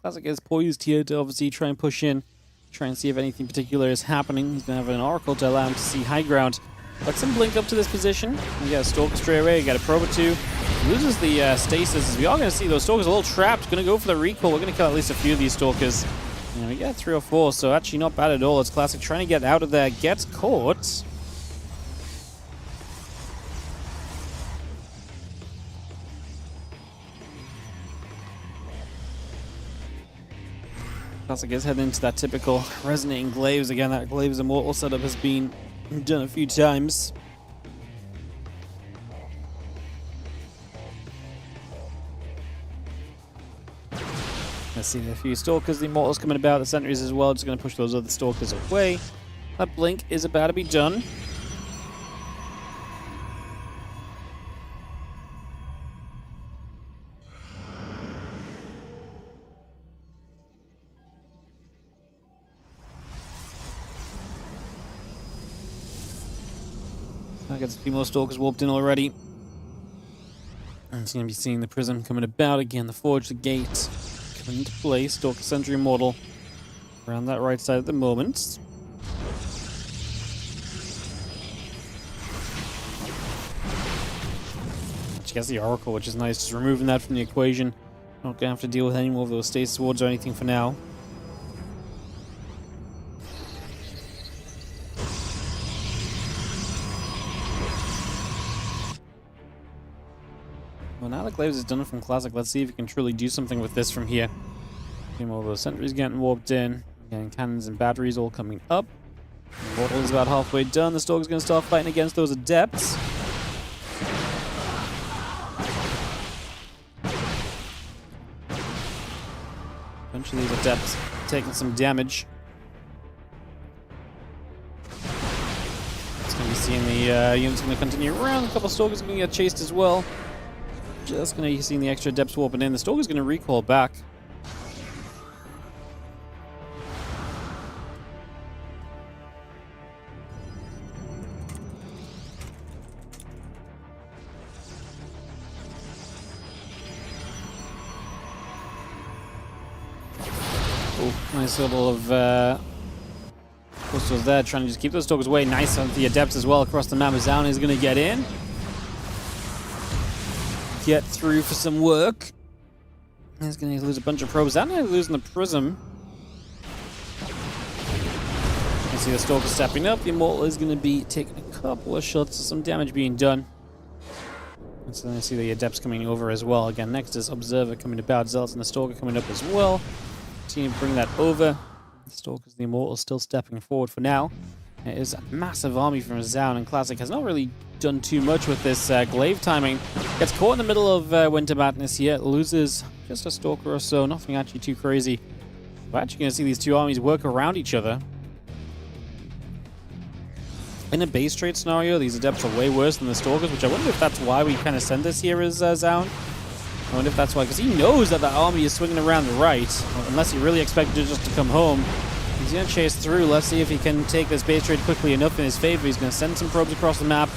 Classic is poised here to obviously try and push in, try and see if anything particular is happening. He's going to have an Oracle to allow him to see high ground. Lets him blink up to this position. You got a Stalker straight away, you got a Probe or two. Loses the stasis. We are going to see those Stalkers a little trapped. Going to go for the recall. We're going to kill at least a few of these Stalkers. And we get 3 or 4, so actually not bad at all. It's Classic trying to get out of there. Gets caught. Classic is heading into that typical resonating glaives again. That glaives Immortal setup has been done a few times. Let's see a few Stalkers. The Immortals coming about. The Sentries as well. Just going to push those other Stalkers away. That blink is about to be done. I guess a few more Stalkers warped in already. And it's going to be seeing the Prism coming about again. The Forge, the Gate coming into play. Stalker Sentry Immortal around that right side at the moment. I guess the Oracle, which is nice, just removing that from the equation. Not gonna have to deal with any more of those Stasis Wards or anything for now. Well, now that Glaves is done from Classic, let's see if we can truly do something with this from here. Okay, all those sentries getting warped in. Getting cannons and batteries all coming up. Immortal is about halfway done. The Stalker's gonna start fighting against those Adepts. Eventually the Adepts taking some damage. It's going to be seeing the units going to continue around. A couple of Stalkers are going to get chased as well. Just going to be seeing the extra Adepts warping in. The Stalker's going to recall back. Nice level of Coastals there, trying to just keep those Stalkers away. Nice on the Adepts as well across the map. Zoun is going to get in. Get through for some work. He's going to lose a bunch of probes. Zoun is losing the Prism. You see the Stalker stepping up. The Immortal is going to be taking a couple of shots, some damage being done. And so then I see the Adepts coming over as well. Again, next is Observer coming about. Zealots and the Stalker coming up as well. Continue to bring that over. The Stalkers, the Immortal, still stepping forward for now. It is a massive army from Zoun, and Classic has not really done too much with this glaive timing. Gets caught in the middle of Winter Madness here. Loses just a Stalker or so. Nothing actually too crazy. We're actually going to see these two armies work around each other. In a base trade scenario, these Adepts are way worse than the Stalkers, which I wonder if that's why we kind of send this here as Zoun. I wonder if that's why, because he knows that the army is swinging around the right, unless he really expected it just to come home. He's going to chase through. Let's see if he can take this base trade quickly enough in his favor. He's going to send some probes across the map.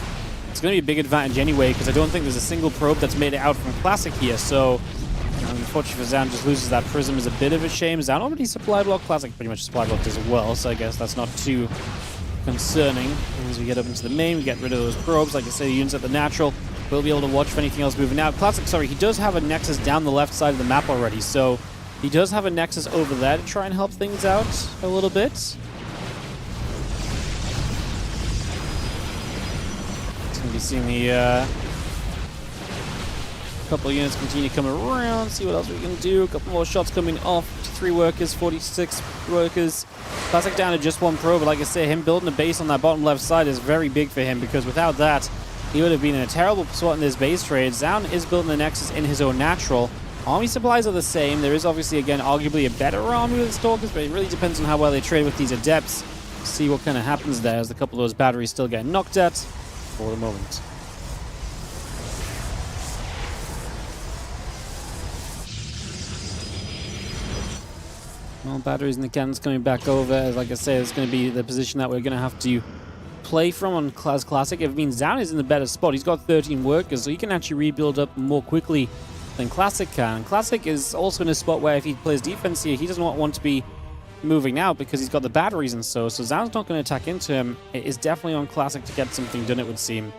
It's going to be a big advantage anyway, because I don't think there's a single probe that's made it out from Classic here, so unfortunately for Zoun, just loses that Prism is a bit of a shame. Zoun already supply block. Classic pretty much supply blocked as well, so I guess that's not too concerning. As we get up into the main, we get rid of those probes. Like I say, the units at the natural. We'll be able to watch for anything else moving out. Classic, sorry, he does have a Nexus down the left side of the map already, so he does have a Nexus over there to try and help things out a little bit. It's going to be seeing the couple of units continue to come around, see what else we can do. A couple more shots coming off. 3 workers, 46 workers. Classic down to just 1 probe, but like I say, him building a base on that bottom left side is very big for him, because without that, he would have been in a terrible spot in this base trade. Zoun is building the Nexus in his own natural. Army supplies are the same. There is obviously, again, arguably a better army with Stalkers, but it really depends on how well they trade with these Adepts. See what kind of happens there, as a couple of those batteries still get knocked at for the moment. Well, batteries and the cannons coming back over. Like I say, it's going to be the position that we're going to have to play from on Classic. It means Zoun is in the better spot. He's got 13 workers, so he can actually rebuild up more quickly than Classic can. Classic is also in a spot where if he plays defense here, he does not want to be moving out because he's got the batteries and so Zoun's not going to attack into him. It is definitely on Classic to get something done, it would seem.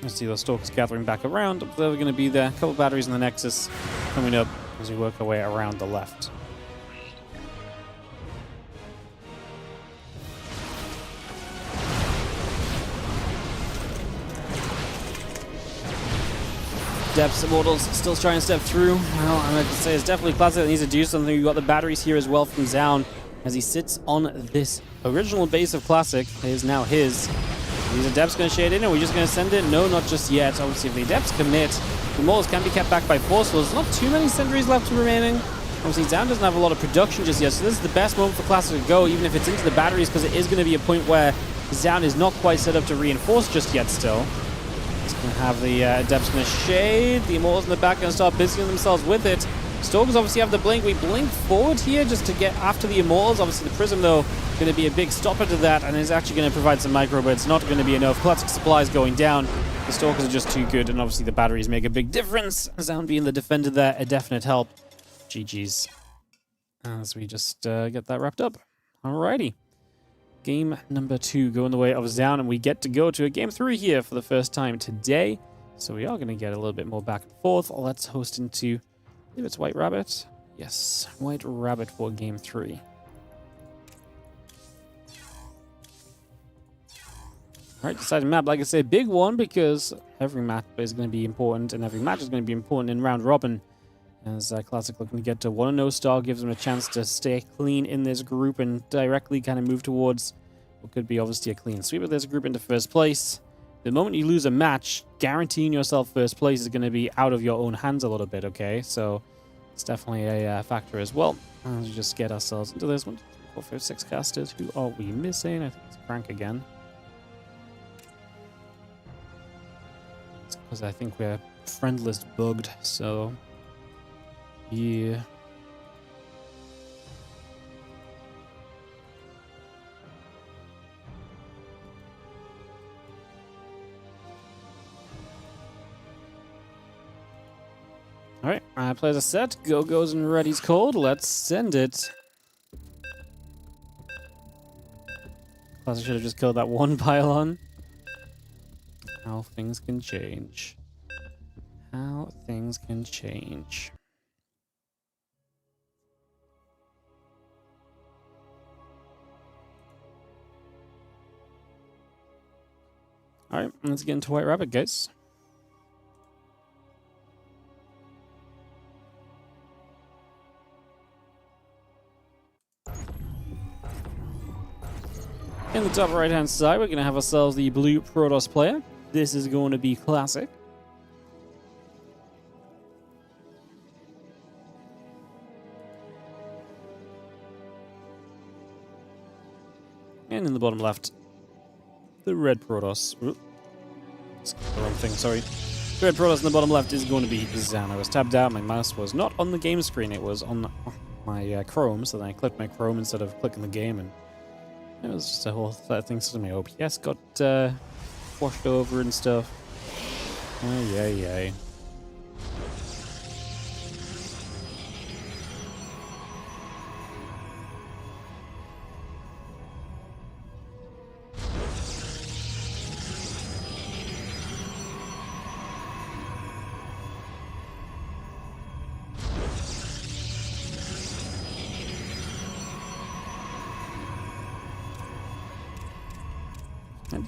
Let's see those Stalkers gathering back around. They're going to be there. A couple batteries in the Nexus coming up as we work our way around the left. Depths Immortals still trying to step through. Well, I'm going to say it's definitely Classic that needs to do something. We've got the batteries here as well from Zoun as he sits on this original base of Classic. It is now his. These Adepts going to shade in, or are we just going to send it? No, not just yet. Obviously, if the Adepts commit, the Immortals can be kept back by force. So there's not too many sentries left remaining. Obviously, Zoun doesn't have a lot of production just yet, so this is the best moment for Classic to go, even if it's into the batteries, because it is going to be a point where Zoun is not quite set up to reinforce just yet still. It's going to have the Adepts going to shade. The Immortals in the back going to start busying themselves with it. Stalkers obviously have the blink. We blink forward here just to get after the Immortals. Obviously the Prism, though, going to be a big stopper to that, and is actually going to provide some micro, but it's not going to be enough. Classic supplies going down. The Stalkers are just too good, and obviously the batteries make a big difference. Zoun being the defender there, a definite help. GG's. As we just get that wrapped up. Alrighty. Game number 2 going the way of Zoun, and we get to go to a game 3 here for the first time today. So we are going to get a little bit more back and forth. Let's host into, I believe it's White Rabbit. Yes, White Rabbit for game 3. Alright, decided map, like I said, big one, because every map is going to be important, and every match is going to be important in round robin. As Classic looking to get to 1-0 star, gives them a chance to stay clean in this group and directly kind of move towards what could be obviously a clean sweep of this group into first place. The moment you lose a match, guaranteeing yourself first place is going to be out of your own hands a little bit, okay? So it's definitely a factor as well. Let's just get ourselves into this. 1, 2, 3, 4, 5, 6 casters. Who are we missing? I think it's Crank again. It's because I think we're friend list bugged, so yeah. Alright, players are set. Go goes and ready's cold. Let's send it. Plus, I should have just killed that one pylon. How things can change. How things can change. Alright, let's get into White Rabbit, guys. In the top right-hand side, we're going to have ourselves the blue Protoss player. This is going to be Classic. And in the bottom left, the red Protoss. Oops. That's the wrong thing, sorry. The red Protoss in the bottom left is going to be Zoun. I was tabbed out. My mouse was not on the game screen. It was on my Chrome, so then I clicked my Chrome instead of clicking the game, and it was just a whole thing. So my OPS got washed over and stuff. Ay, ay, ay.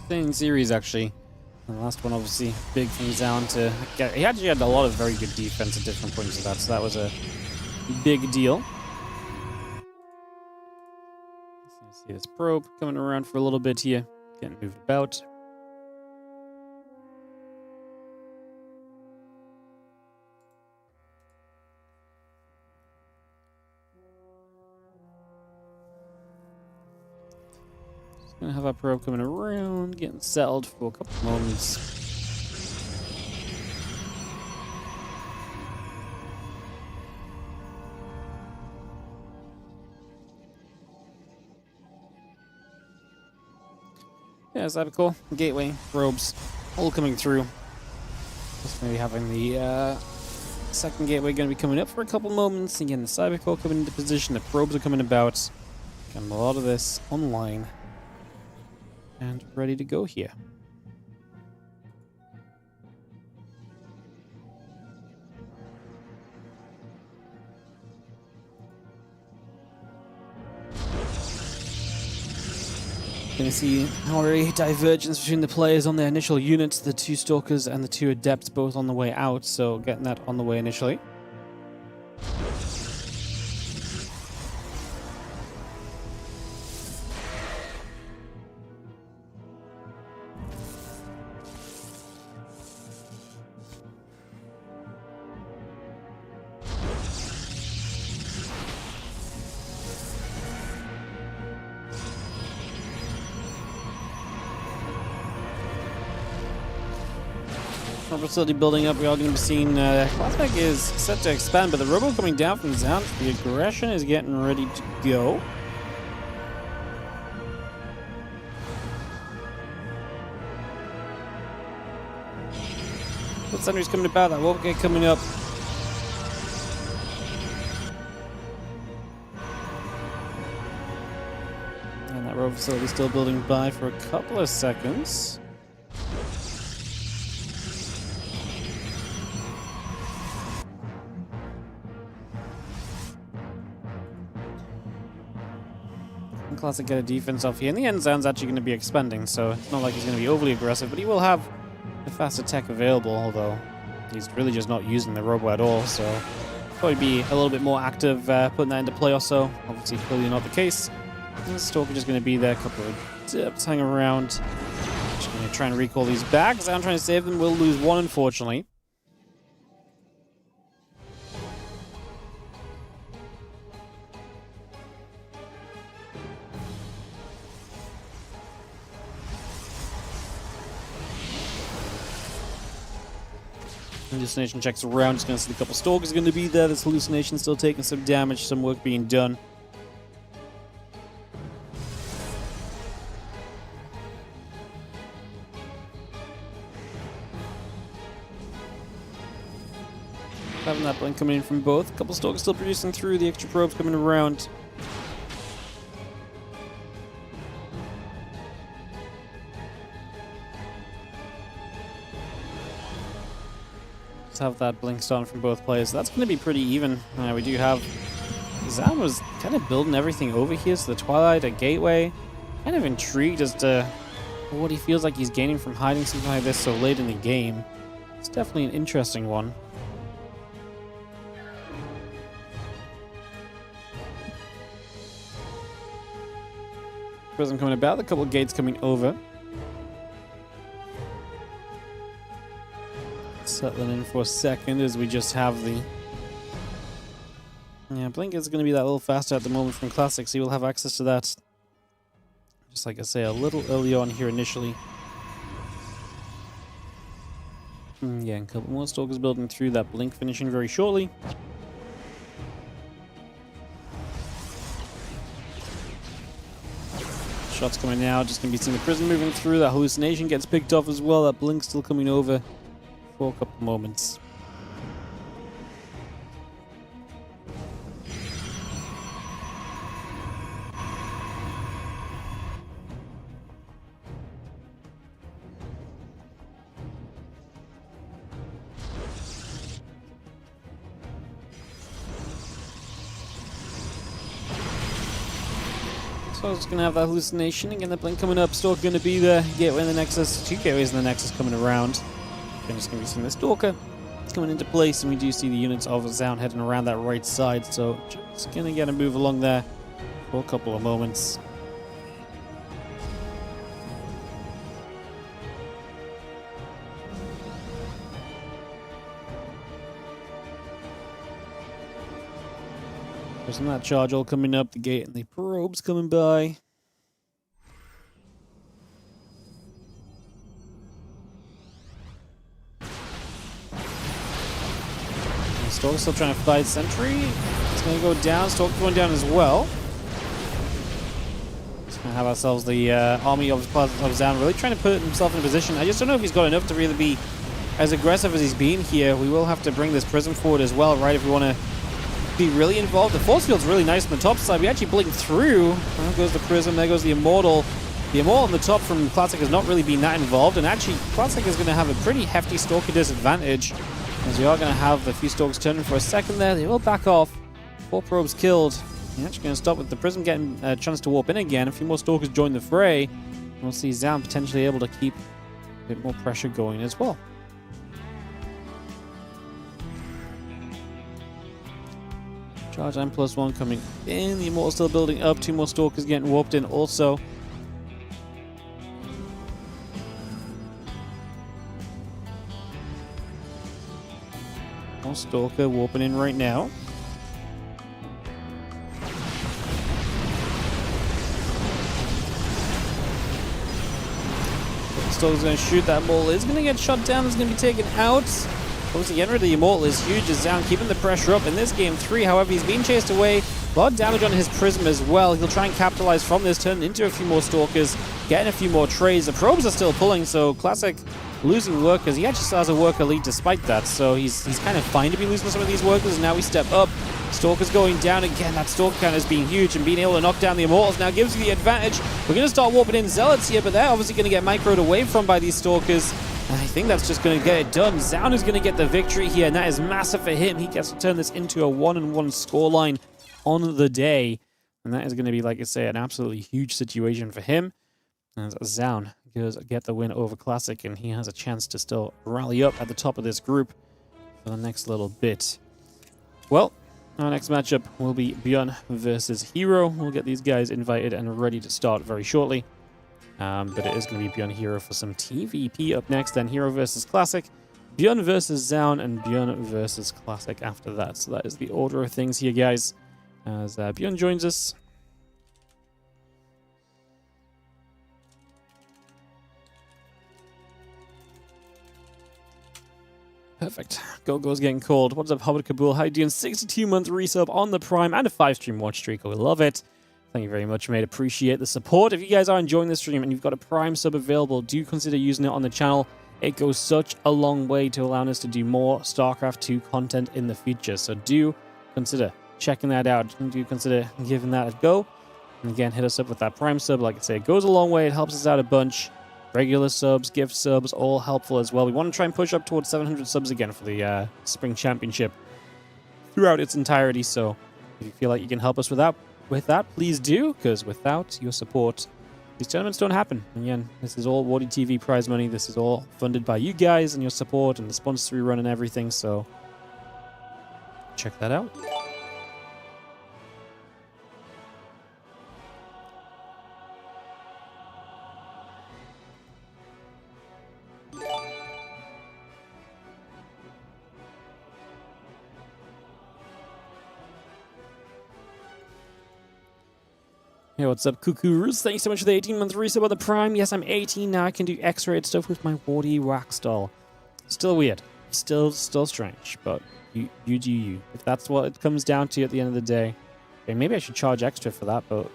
Thing series actually. The last one obviously big from Zoun to get. He actually had a lot of very good defense at different points of that, so that was a big deal. Let's see this probe coming around for a little bit here, getting moved about. Gonna have our probe coming around, getting settled for a couple of moments. Yeah, is that cool? Gateway, probes, all coming through. Just maybe having the second gateway going to be coming up for a couple moments. Again, the Cybercore coming into position, the probes are coming about. Getting a lot of this online. And ready to go here. Going to see already divergence between the players on their initial units, the 2 Stalkers and the 2 Adepts both on the way out, so getting that on the way initially. Our facility building up. We are going to be seeing Classic is set to expand, but the robo coming down from Zoun. The aggression is getting ready to go. The sentry's coming about. That won't get coming up. And that robo facility still building by for a couple of seconds. Classic get a defense off here. In the end, Zoun's actually going to be expanding, so it's not like he's going to be overly aggressive, but he will have the faster tech available, although he's really just not using the robo at all, so probably be a little bit more active putting that into play or so. Obviously, clearly not the case. And Stalker just going to be there, a couple of dips, hang around. Just going to try and recall these back. Zoun trying to save them, will lose one, unfortunately. Hallucination checks around, just going to see a couple Stalkers going to be there. This hallucination still taking some damage, some work being done. Having that blink coming in from both. A couple Stalkers still producing through, the extra probes coming around. Have that blink starting from both players. That's going to be pretty even. We do have Zoun was kind of building everything over here, so the Twilight, a gateway. Kind of intrigued as to what he feels like he's gaining from hiding something like this so late in the game. It's definitely an interesting one. Prism coming about, a couple of gates coming over. Settling in for a second as we just have the... Yeah, Blink is going to be that little faster at the moment from Classic, so he will have access to that. Just like I say, a little early on here initially. Yeah, and a couple more Stalkers building through, that Blink finishing very shortly. Shots coming now, just going to be seeing the Prism moving through, that Hallucination gets picked off as well, that Blink still coming over for a couple moments. So it's going to have that hallucination. Again, the Blink coming up, Stalker going to be there. Gateway in the Nexus, two gateways in the Nexus coming around. We're just going to be seeing the Stalker coming into place, and we do see the units of Zoun heading around that right side, so just going to get a move along there for a couple of moments. There's that charge all coming up, the gate and the probes coming by. Stalker still trying to fight Sentry. It's going to go down. Stalker going down as well. Just going to have ourselves the army of Zoun really trying to put himself in a position. I just don't know if he's got enough to really be as aggressive as he's been here. We will have to bring this Prism forward as well, right, if we want to be really involved. The force field's really nice on the top side. We actually blink through. There goes the Prism. There goes the Immortal. The Immortal on the top from Classic has not really been that involved, and actually Classic is going to have a pretty hefty Stalker disadvantage, as we are going to have the few Stalkers turning for a second there. They will back off. 4 probes killed. They're actually going to stop with the Prism getting a chance to warp in again. A few more Stalkers join the fray. We'll see Zoun potentially able to keep a bit more pressure going as well. Charge and +1 coming in. The Immortal still building up. 2 more Stalkers getting warped in also. More Stalker warping in right now. Stalker's going to shoot that Immortal. Is going to get shot down. Is going to be taken out. Obviously, getting rid of the Immortal is huge as Zoun keeping the pressure up in this game 3. However, he's being chased away. A lot of damage on his Prism as well. He'll try and capitalize from this turn into a few more Stalkers, getting a few more trades. The probes are still pulling, so Classic losing workers. He actually still has a worker lead despite that, so he's kind of fine to be losing some of these workers. And now we step up. Stalker's going down again. That Stalker count is being huge, and being able to knock down the Immortals now gives you the advantage. We're going to start warping in Zealots here, but they're obviously going to get microed away from by these Stalkers. And I think that's just going to get it done. Zoun is going to get the victory here, and that is massive for him. He gets to turn this into a 1-1 scoreline on the day. And that is going to be, like I say, an absolutely huge situation for him. As Zoun goes get the win over Classic, and he has a chance to still rally up at the top of this group for the next little bit. Well, our next matchup will be ByuN versus herO. We'll get these guys invited and ready to start very shortly. But it is going to be ByuN herO for some TVP up next, then herO versus Classic, ByuN versus Zoun, and ByuN versus Classic after that. So that is the order of things here, guys, as ByuN joins us. Perfect. Go-Go's getting called. What's up, Hobbit Kabul? How you doing? 62-month resub on the Prime and a 5-stream watch streak. We love it. Thank you very much, mate. Appreciate the support. If you guys are enjoying this stream and you've got a Prime sub available, do consider using it on the channel. It goes such a long way to allowing us to do more StarCraft 2 content in the future. So do consider checking that out. Do consider giving that a go. And again, hit us up with that Prime sub. Like I say, it goes a long way. It helps us out a bunch. Regular subs, gift subs, all helpful as well. We want to try and push up towards 700 subs again for the Spring Championship throughout its entirety. So if you feel like you can help us with that, please do, because without your support, these tournaments don't happen. And again, this is all WardiTV prize money. This is all funded by you guys and your support and the sponsors we run and everything. So check that out. Hey, what's up, Cuckoos? Thank you so much for the 18-month resub on the Prime. Yes, I'm 18 now. I can do X-rated stuff with my Wardy wax doll. Still weird. Still strange. But you do you. If that's what it comes down to at the end of the day. Okay, maybe I should charge extra for that, but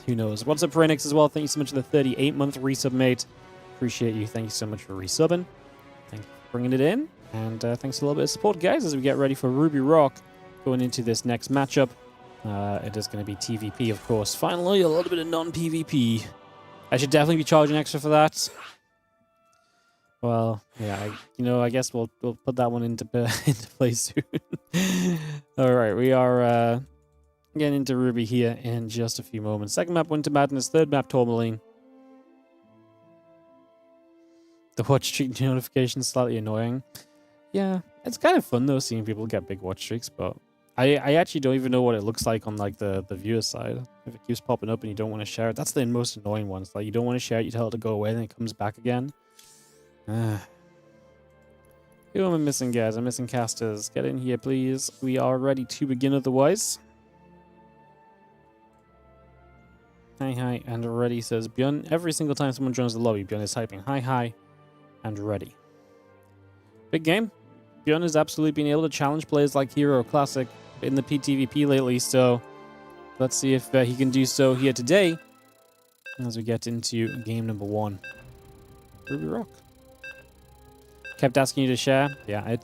who knows. What's up, Prenix, as well? Thank you so much for the 38-month resub, mate. Appreciate you. Thank you so much for resubbing. Thank you for bringing it in. And thanks for a little bit of support, guys, as we get ready for Ruby Rock going into this next matchup. It is going to be TVP, of course. Finally, a little bit of non-PvP. I should definitely be charging extra for that. Well, yeah, I guess we'll put that one into play soon. All right, we are getting into Ruby here in just a few moments. Second map, Winter Madness. Third map, Tourmaline. The watch streak notification is slightly annoying. Yeah, it's kind of fun though, seeing people get big watch streaks, but I actually don't even know what it looks like on like the viewer side. If it keeps popping up and you don't want to share it, that's the most annoying one. It's like you don't want to share it, you tell it to go away, then it comes back again. Who am I missing, guys? I'm missing casters. Get in here, please. We are ready to begin otherwise. Hi, and ready, says ByuN. Every single time someone joins the lobby, ByuN is typing hi, and ready. Big game. ByuN has absolutely been able to challenge players like herO Classic in the PTVP lately, so let's see if he can do so here today as we get into game number 1. Ruby Rock. Kept asking you to share. Yeah,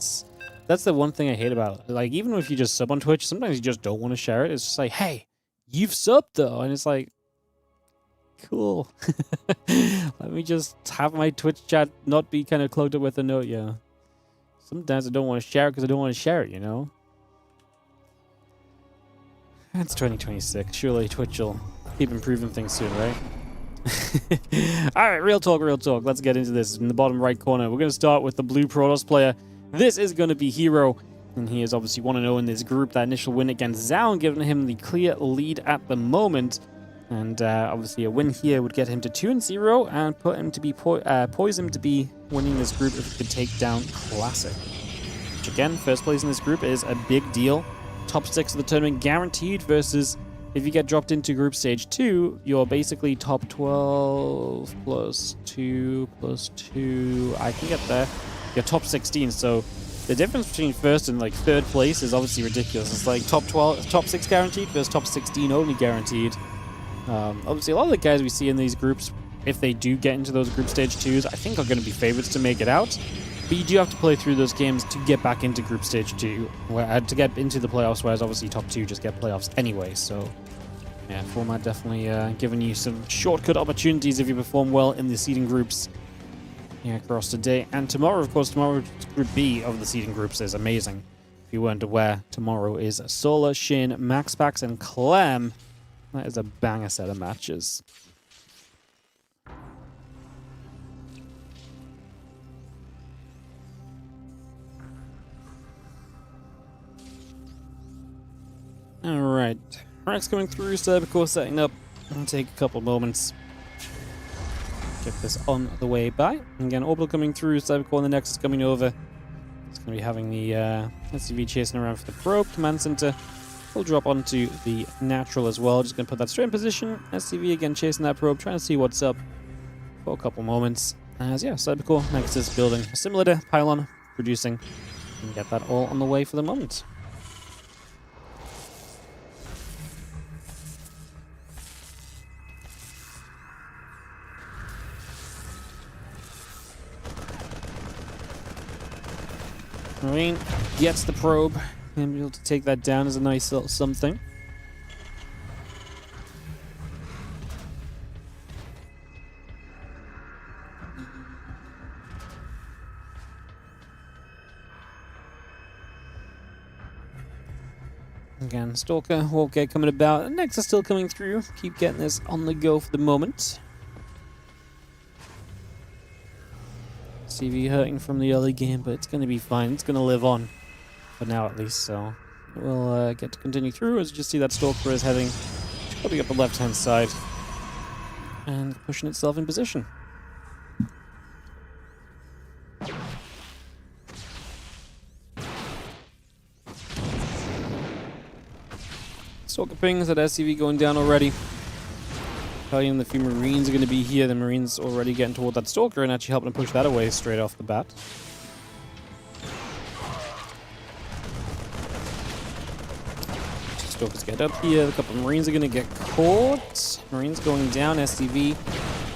that's the one thing I hate about it. Like, even if you just sub on Twitch, sometimes you just don't want to share it. It's just like, hey, you've subbed though, and it's like, cool. Let me just have my Twitch chat not be kind of clogged up with a note, yeah. Sometimes I don't want to share it because I don't want to share it, you know? It's 2026. Surely Twitch will keep improving things soon, right? Alright, real talk. Let's get into this. In the bottom right corner, we're going to start with the blue Protoss player. This is going to be herO, and he is obviously 1-0 in this group. That initial win against Zoun, giving him the clear lead at the moment. And obviously a win here would get him to 2-0 and put him to be poise him to be winning this group if he could take down Classic. Which again, first place in this group is a big deal. Top 6 of the tournament guaranteed versus if you get dropped into group stage 2, you're basically top 12 plus 2 plus 2. I can get there. You're top 16. So the difference between first and like third place is obviously ridiculous. It's like top 12, top 6 guaranteed versus top 16 only guaranteed. Obviously, a lot of the guys we see in these groups, if they do get into those group stage 2s, I think are going to be favorites to make it out. But you do have to play through those games to get back into group stage 2, to get into the playoffs, whereas obviously top 2 just get playoffs anyway. So, yeah, format definitely giving you some shortcut opportunities if you perform well in the seeding groups across today. And tomorrow, of course, tomorrow Group B of the seeding groups is amazing. If you weren't aware, tomorrow is Solar, Shin, MaxPax, and Clem. That is a banger set of matches. Alright, Rex coming through, Cervicore setting up. It'll take a couple moments. Get this on the way by. Again, Orbital coming through, Cervicore and the Nexus coming over. It's going to be having the SCV chasing around for the probe. Command Center will drop onto the natural as well. Just going to put that straight in position. SCV again chasing that probe, trying to see what's up for a couple moments. As yeah, Cervicore, Nexus building a simulator, pylon producing, and get that all on the way for the moment. Marine gets the probe and be able to take that down as a nice little something. Again, Stalker, Warp Gate coming about. Nexus still coming through. Keep getting this on the go for the moment. CV hurting from the early game, but it's going to be fine. It's going to live on, for now at least, so we'll get to continue through. As you just see, that Stalker is heading probably up the left-hand side and pushing itself in position. Stalker pings at SCV going down already. Telling the few Marines are going to be here. The Marines already getting toward that Stalker and actually helping to push that away straight off the bat. Stalkers get up here. A couple of Marines are going to get caught. Marines going down. SCV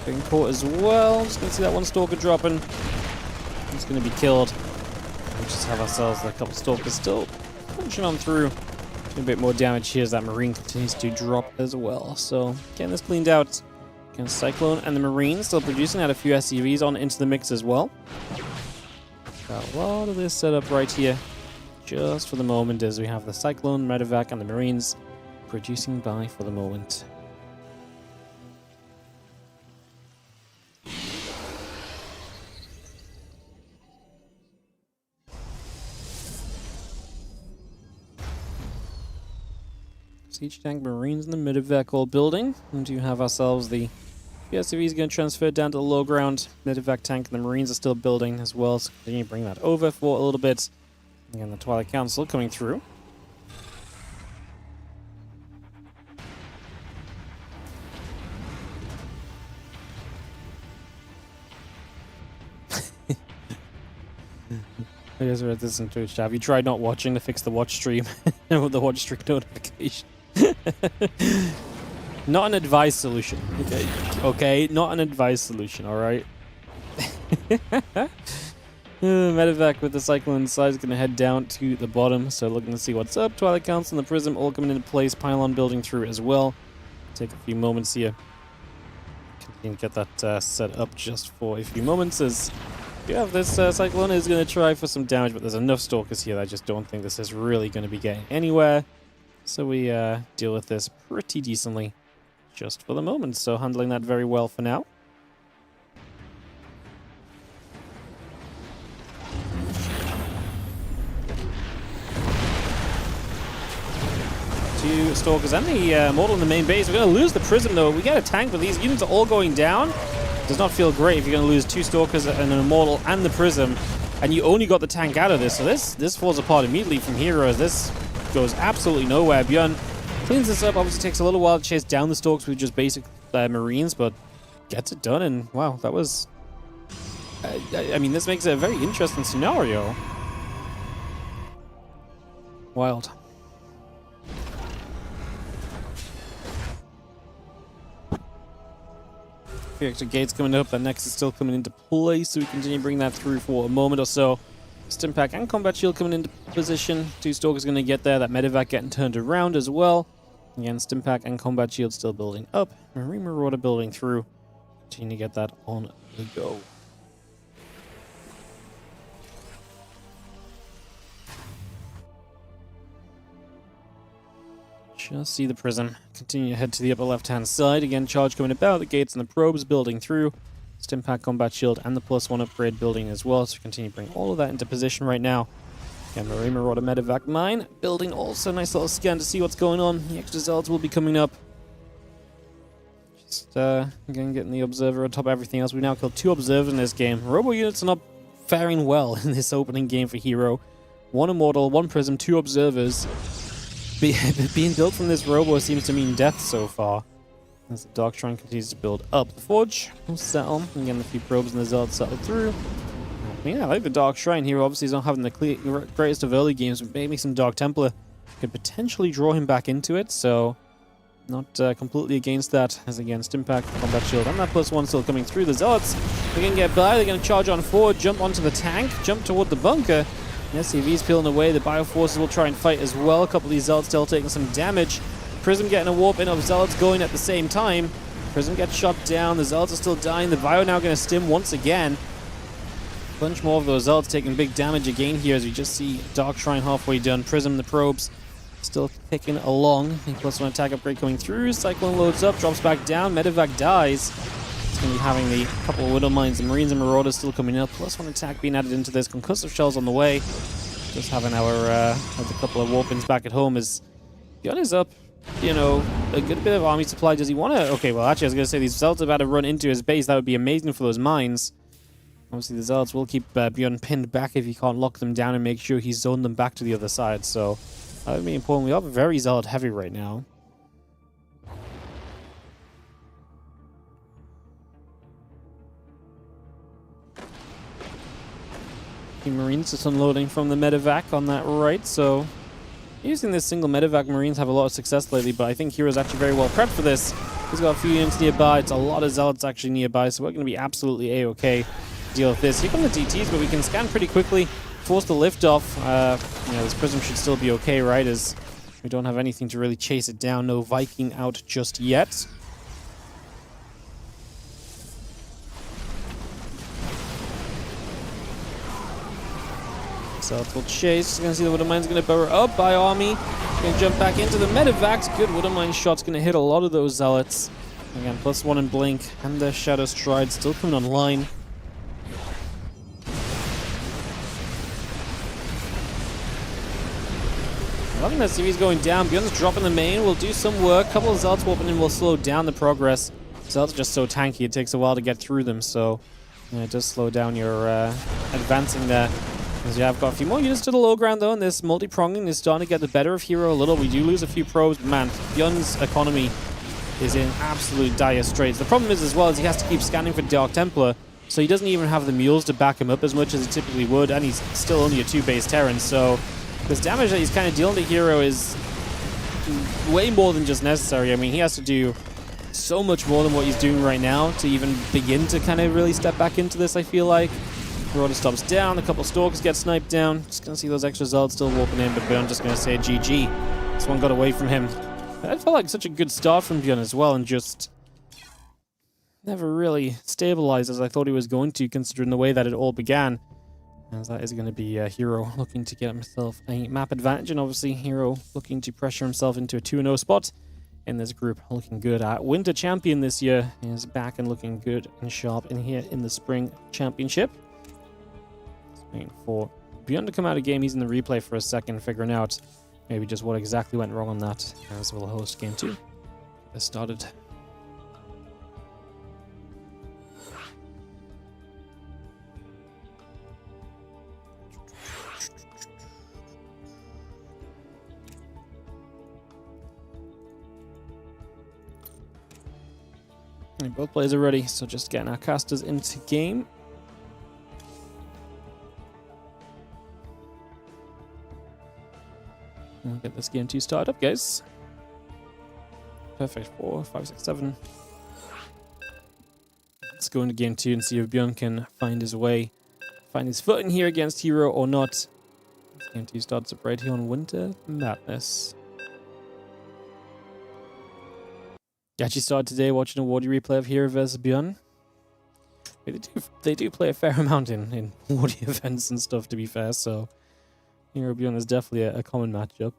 getting caught as well. Just going to see that one Stalker dropping. He's going to be killed. We just have ourselves a couple Stalkers still punching on through. A bit more damage here as that Marine continues to drop as well. So getting this cleaned out. Again, Cyclone and the Marine still producing. Add a few SCVs on into the mix as well. Got a lot of this set up right here. Just for the moment as we have the Cyclone, Medevac, and the Marines producing by for the moment. Siege Tank, Marines, and the Medevac all building. And you have ourselves the SCV is going to transfer down to the low ground. Medevac tank and the Marines are still building as well. So continue to bring that over for a little bit. Again, the Twilight Council coming through. I guess read this in Twitch chat. Have you tried not watching to fix the watch stream with the watch stream notification? Not an advice solution. Okay, not an advice solution, alright? Medevac with the Cyclone side is going to head down to the bottom, so looking to see what's up. Twilight Council and the Prism all coming into place. Pylon building through as well. Take a few moments here. Continue to get that set up just for a few moments as yeah, this Cyclone is going to try for some damage, but there's enough Stalkers here that I just don't think this is really going to be getting anywhere. So we deal with this pretty decently just for the moment. So handling that very well for now. Two Stalkers and the Mortal in the main base. We're going to lose the Prism though. We get a tank, but these units are all going down. Does not feel great if you're going to lose two Stalkers and an Immortal and the Prism, and you only got the tank out of this. So this falls apart immediately from herO as this goes absolutely nowhere. ByuN Cleans this up. Obviously takes a little while to chase down the Stalks with just basic Marines, but gets it done. And wow, that was... I mean, this makes it a very interesting scenario. Wild. The extra gates coming up. That next is still coming into play, so we continue to bring that through for a moment or so. Stimpack and Combat Shield coming into position. 2 Stalkers going to get there. That Medevac getting turned around as well. Again, Stimpack and Combat Shield still building up. Marine Marauder building through. Continue to get that on the go. Just see the Prism. Continue to head to the upper left-hand side. Again, charge coming about. The gates and the probes building through. Stimpack, Combat Shield, and the +1 upgrade building as well. So continue to bring all of that into position right now. Again, Marine Marauder Medevac Mine building also. Nice little scan to see what's going on. The extra Zealots will be coming up. Just, again, getting the Observer on top of everything else. We've now killed 2 Observers in this game. Robo units are not faring well in this opening game for herO. 1 Immortal, 1 Prism, 2 Observers. Being built from this Robo seems to mean death so far. As the Dark Shrine continues to build up. The Forge will settle. Again, a few probes and the Zealots settle through. Yeah, I like the Dark Shrine here. Obviously, he's not having the greatest of early games, but maybe some Dark Templar could potentially draw him back into it. So, not completely against that. As again, Stimpack, Combat Shield, and that +1 still coming through. The Zealots, they're going to get by. They're going to charge on forward, jump onto the tank, jump toward the bunker. The SCV's peeling away. The Bioforces will try and fight as well. A couple of these Zealots still taking some damage. Prism getting a warp in of Zealots going at the same time. Prism gets shot down. The Zealots are still dying. The Bio now going to stim once again. A bunch more of those Zealots taking big damage again here as we just see Dark Shrine halfway done. Prism, the probes, still ticking along. The +1 attack upgrade coming through. Cyclone loads up, drops back down. Medevac dies. It's going to be having the couple of Widow Mines. The Marines and Marauders still coming up. +1 attack being added into this. Concussive Shells on the way. Just having our a couple of warpings back at home as ByuN is up. You know, a good bit of army supply. Does he want to? Okay, well, actually, I was going to say these Zealots have had to run into his base. That would be amazing for those mines. Obviously, the Zealots will keep ByuN pinned back if he can't lock them down and make sure he's zoned them back to the other side. So, that would be important. We are very Zealot heavy right now. The Marines just unloading from the Medevac on that right, so... Using this single Medevac, Marines have a lot of success lately, but I think hero's actually very well prepped for this. He's got a few units nearby. It's a lot of Zealots actually nearby, so we're going to be absolutely A-okay to deal with this. Here come the DTs, but we can scan pretty quickly, force the liftoff. You know, this Prism should still be okay, right, as we don't have anything to really chase it down. No Viking out just yet. Zealots will chase. You're going to see the Widow Mine's going to burrow up by army. Going to jump back into the Medevacs. Good Widow Mine shot's going to hit a lot of those Zealots. Again, +1 in Blink, and the Shadow Stride still coming online. Loving that CV's going down. ByuN's dropping the main. Will do some work. Couple of Zealots warping in will slow down the progress. Zealots are just so tanky. It takes a while to get through them, so it does slow down your advancing there. As you have got a few more units to the low ground though, and this multi-pronging is starting to get the better of herO a little. We do lose a few probes, but man, ByuN's economy is in absolute dire straits. The problem is as well is he has to keep scanning for Dark Templar, so he doesn't even have the mules to back him up as much as he typically would, and he's still only a 2-base Terran, so this damage that he's kind of dealing to herO is way more than just necessary. I mean, he has to do so much more than what he's doing right now to even begin to kind of really step back into this, I feel like. Marauder stops down, a couple Stalkers get sniped down. Just gonna see those extra Zealots still warping in, but ByuN just gonna say GG. This one got away from him. That felt like such a good start from ByuN as well, and just never really stabilized as I thought he was going to, considering the way that it all began. As that is going to be herO looking to get himself a map advantage, and obviously herO looking to pressure himself into a 2-0 spot in this group. Looking good at Winter Champion this year. He is back and looking good and sharp in here in the Spring Championship. Waiting for ByuN to come out of game. He's in the replay for a second, figuring out maybe just what exactly went wrong on that, as we'll host game 2. This started. And both players are ready, so just getting our casters into game. We'll get this game 2 started up, guys. Perfect. 4, 5, 6, 7. Let's go into game 2 and see if ByuN can find his way, find his footing here against herO or not. Game 2 starts up right here on Winter Madness. You actually started today watching a WardiTV replay of herO versus ByuN. They do play a fair amount in WardiTV events and stuff, to be fair, so herO ByuN is definitely a common matchup.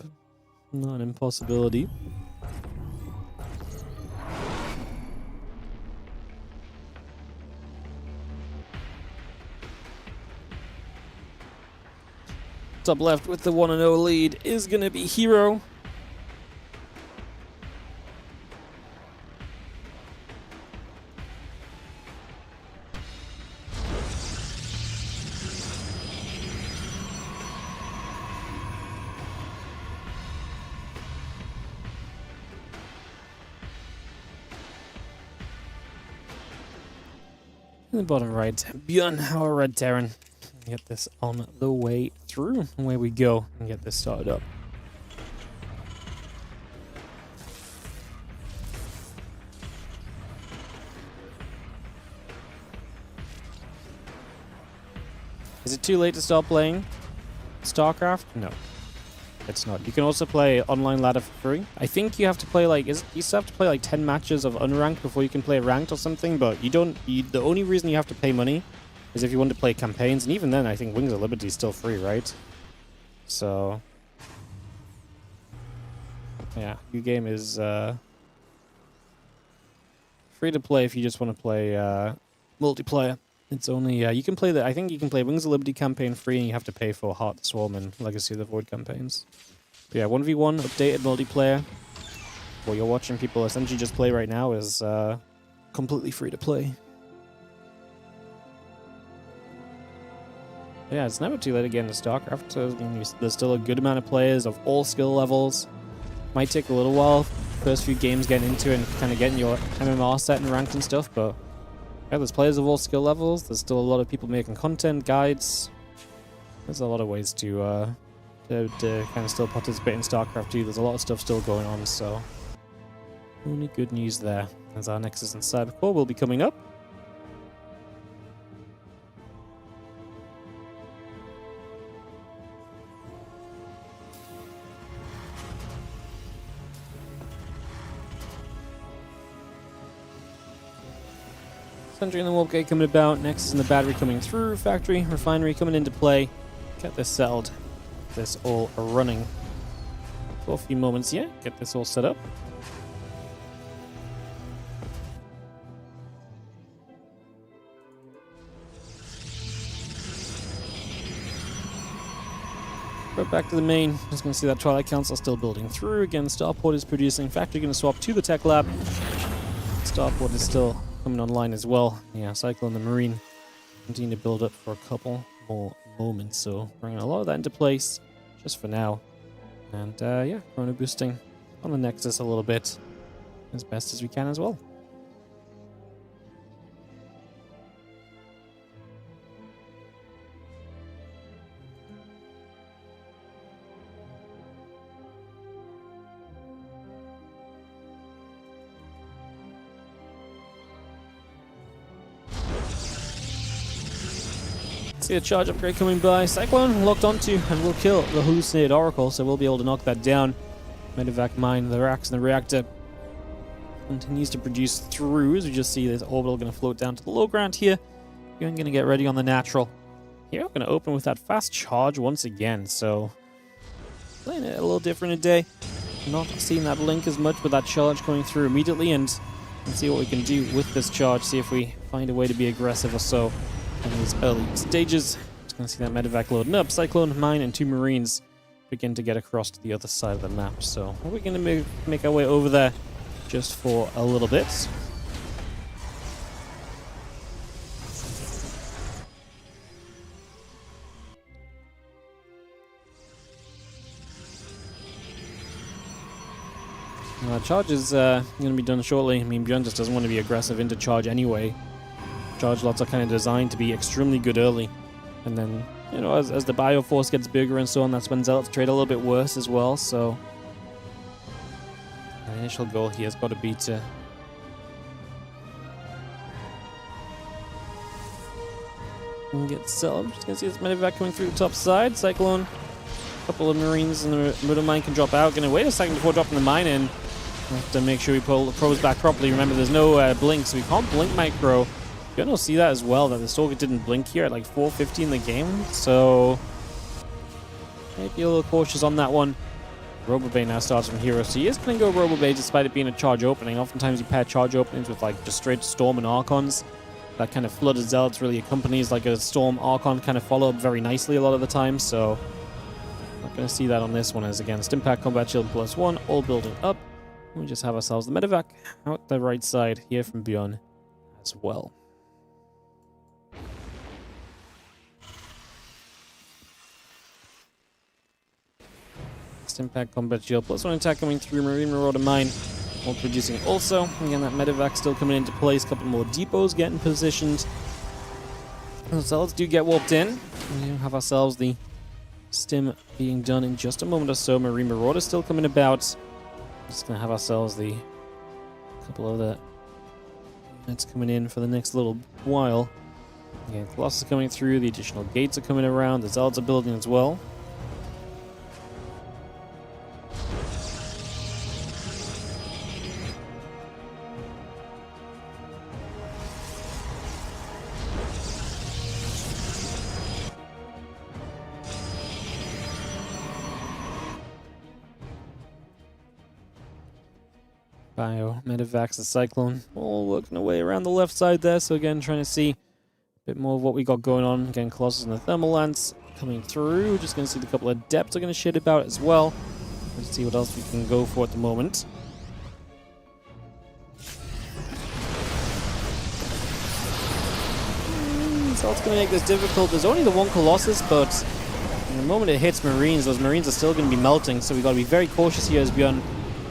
Not an impossibility. Top left with the 1-0 lead is going to be herO. In the bottom right, ByuN, our red Terran. Get this on the way through. Away we go and get this started up. Is it too late to start playing StarCraft? No, it's not. You can also play online ladder for free. I think you have to play like, you still have to play like 10 matches of unranked before you can play ranked or something, but you don't, the only reason you have to pay money is if you want to play campaigns, and even then I think Wings of Liberty is still free, right? So yeah, your game is free to play if you just want to play multiplayer. It's only you can play I think you can play Wings of Liberty campaign free, and you have to pay for Heart the Swarm and Legacy of the Void campaigns. But yeah, 1v1 updated multiplayer. What you're watching people essentially just play right now is completely free to play. Yeah, it's never too late again to StarCraft. So there's still a good amount of players of all skill levels. Might take a little while, first few games getting into it and kind of getting your MMR set and ranked and stuff, but yeah, there's players of all skill levels. There's still a lot of people making content, guides. There's a lot of ways to kind of still participate in StarCraft 2. There's a lot of stuff still going on, so only good news there. As our Nexus and Cybercore will be coming up. Sentry and the Warp Gate coming about, Nexus and the battery coming through, Factory, Refinery coming into play. Get this settled, this all running for a few moments here, get this all set up. Right back to the main, just going to see that Twilight Council still building through. Again, Starport is producing, Factory going to swap to the Tech Lab. Starport is still coming online as well. Yeah, Cyclone and the Marine continue to build up for a couple more moments, so bringing a lot of that into place just for now. And yeah, chrono boosting on the Nexus a little bit as best as we can as well. See a charge upgrade coming by. Cyclone locked onto and will kill the hallucinated Oracle, so we'll be able to knock that down. Medevac mine, the racks and the reactor continues to produce through, as we just see this orbital going to float down to the low ground here. You're going to get ready on the natural. Here, we're going to open with that fast charge once again, so playing it a little different today. Not seeing that blink as much with that charge going through immediately, and see what we can do with this charge, see if we find a way to be aggressive or so in these early stages. Just going to see that medevac loading up. Cyclone, mine, and 2 Marines begin to get across to the other side of the map. So we're going to make our way over there just for a little bit. Charge is going to be done shortly. I mean, ByuN just doesn't want to be aggressive into charge anyway. Charge lots are kind of designed to be extremely good early. And then, you know, as the bio force gets bigger and so on, that's when Zealots trade a little bit worse as well. So, the initial goal here has got to be to get Zealot. Just going to see this medevac coming through the top side. Cyclone, a couple of Marines in the middle mine can drop out. Going to wait a second before dropping the mine in. Have to make sure we pull the probes back properly. Remember, there's no blink, so we can't blink micro. You're going to see that as well, that the Stalker didn't blink here at like 4:50 in the game, so maybe a little cautious on that one. RoboBay now starts from herO, so he is going to go RoboBay despite it being a charge opening. Oftentimes you pair charge openings with like just straight Storm and Archons. That kind of flooded Zealots really accompanies like a Storm Archon kind of follow-up very nicely a lot of the time, so not going to see that on this one as against Impact Combat Shield +1, all building up. We just have ourselves the medevac out the right side here from ByuN as well. Impact Combat Shield +1 attack coming through. Marine Marauder Mine all producing also. Again, that medevac still coming into place. A couple more depots getting positioned. The Zealots do get warped in. We have ourselves the stim being done in just a moment or so. Marine Marauder still coming about. Just going to have ourselves the couple of the units coming in for the next little while. Again, Colossus coming through. The additional gates are coming around. The Zealots are building as well. Bio, medevacs, the Cyclone, all working away around the left side there. So again, trying to see a bit more of what we got going on. Again, Colossus and the Thermal Lance coming through. Just going to see the couple of depths are going to shit about as well. Let's see what else we can go for at the moment. So it's going to make this difficult. There's only the one Colossus, but in the moment it hits Marines, those Marines are still going to be melting. So we've got to be very cautious here as ByuN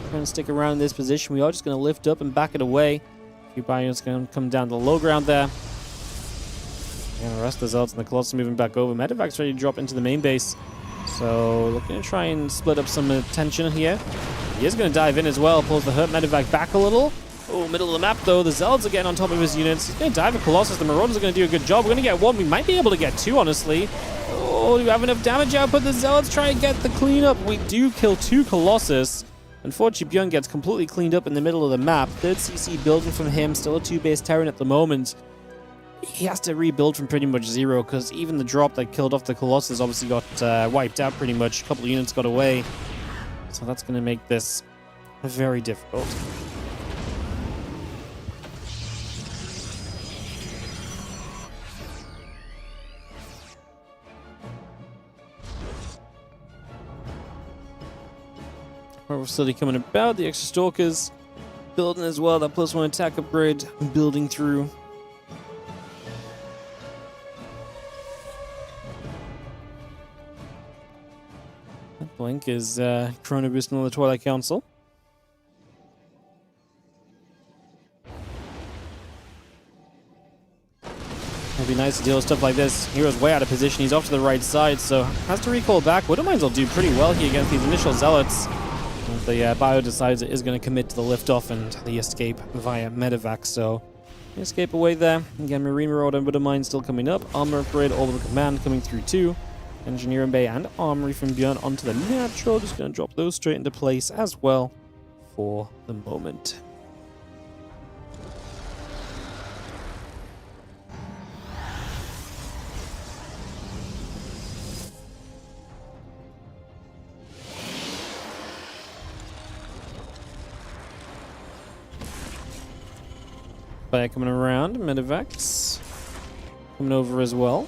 trying to stick around in this position. We are just going to lift up and back it away. A few ByuN's going to come down to the low ground there. And the rest of the Zealots and the Colossus moving back over. Medevac's ready to drop into the main base. So looking to try and split up some attention here. He is going to dive in as well. Pulls the hurt Medevac back a little. Oh, middle of the map though. The Zealots are getting on top of his units. He's going to dive a Colossus. The Marauders are going to do a good job. We're going to get one. We might be able to get two, honestly. Oh, do we have enough damage output? The Zealots try and get the cleanup. We do kill two Colossus. Unfortunately, ByuN gets completely cleaned up in the middle of the map. Third CC building from him, still a 2-base Terran at the moment. He has to rebuild from pretty much zero, because even the drop that killed off the Colossus obviously got wiped out pretty much. A couple of units got away. So that's going to make this very difficult. We're slowly coming about. The extra Stalkers building as well. That +1 attack upgrade building through. That blink is Chrono boosting on the Twilight Council. It'd be nice to deal with stuff like this. hero's way out of position. He's off to the right side, so has to recall back. Widowmines will do pretty well here against these initial Zealots. The Bio decides it is going to commit to the liftoff and the escape via medevac, so escape away there. Again, Marine Marauder and Widowmine still coming up. Armor upgrade, all of the command coming through too. Engineering Bay and Armory from ByuN onto the natural. Just going to drop those straight into place as well for the moment. Back coming around, medevacs coming over as well.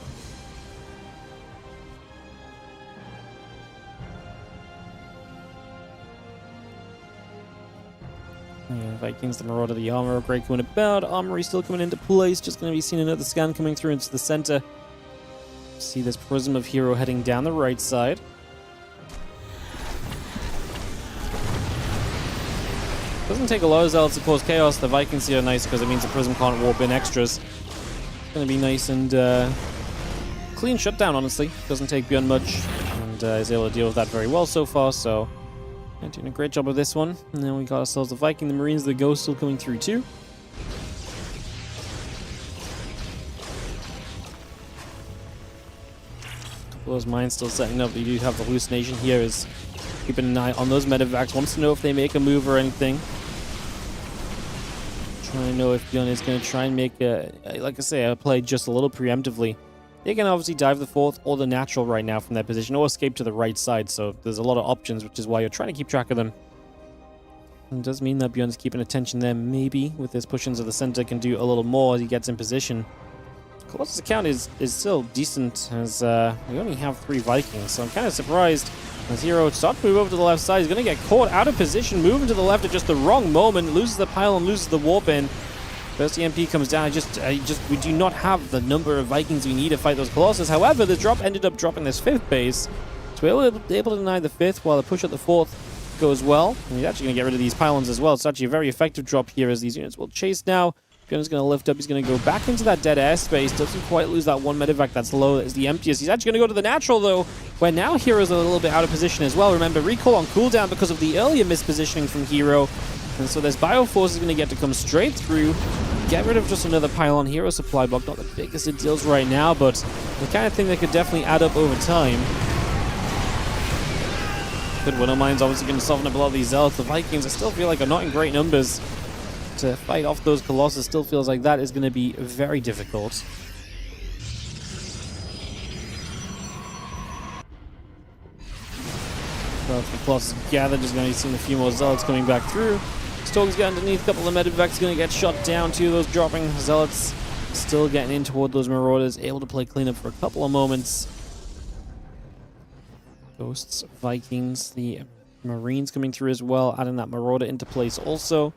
Yeah, Vikings, the Marauder, the Armor upgrade coming about. Armory still coming into place. Just going to be seeing another scan coming through into the center. See this prism of herO heading down the right side. Doesn't take a lot of zealots to cause chaos. The Vikings here are nice because it means the Prism can't warp in extras. It's going to be nice and clean shutdown, honestly. Doesn't take ByuN much, and is able to deal with that very well so far, so yeah, doing a great job of this one. And then we got ourselves the Viking, the Marines, the Ghost still coming through too. Those mines still setting up. You do have the hallucination here, is keeping an eye on those medevacs. Wants to know if they make a move or anything. Trying to know if ByuN is going to try and make a, like I say, a play just a little preemptively. They can obviously dive the fourth or the natural right now from that position, or escape to the right side. So there's a lot of options, which is why you're trying to keep track of them. It does mean that ByuN is keeping attention there. Maybe with his push into the center can do a little more as he gets in position. Colossus' account is still decent, as we only have 3 Vikings, so I'm kind of surprised as herO starts to move over to the left side. He's going to get caught out of position, moving to the left at just the wrong moment, loses the pylon, loses the warp in. First EMP comes down. We do not have the number of Vikings we need to fight those Colossus. However, the drop ended up dropping this 5th base, so we're able to deny the 5th while the push at the 4th goes well. And he's actually going to get rid of these pylons as well. It's actually a very effective drop here, as these units will chase now. ByuN is going to lift up. He's going to go back into that dead airspace. Doesn't quite lose that one medevac that's low. That is the emptiest. He's actually going to go to the natural, though, where now herO's a little bit out of position as well. Remember, recall on cooldown because of the earlier mispositioning from herO. And so this Bioforce is going to get to come straight through, get rid of just another pylon. herO supply block, not the biggest it deals right now, but the kind of thing that could definitely add up over time. Good Widow Mine's obviously going to soften up a lot of these zealots. The Vikings, I still feel like, are not in great numbers. To fight off those Colossus still feels like that is going to be very difficult. Well, if the Colossus gathered, just going to be seeing a few more Zealots coming back through. Storm's getting underneath, a couple of medevacs going to get shot down too. Those dropping Zealots still getting in toward those Marauders, able to play cleanup for a couple of moments. Ghosts, Vikings, the Marines coming through as well, adding that Marauder into place also.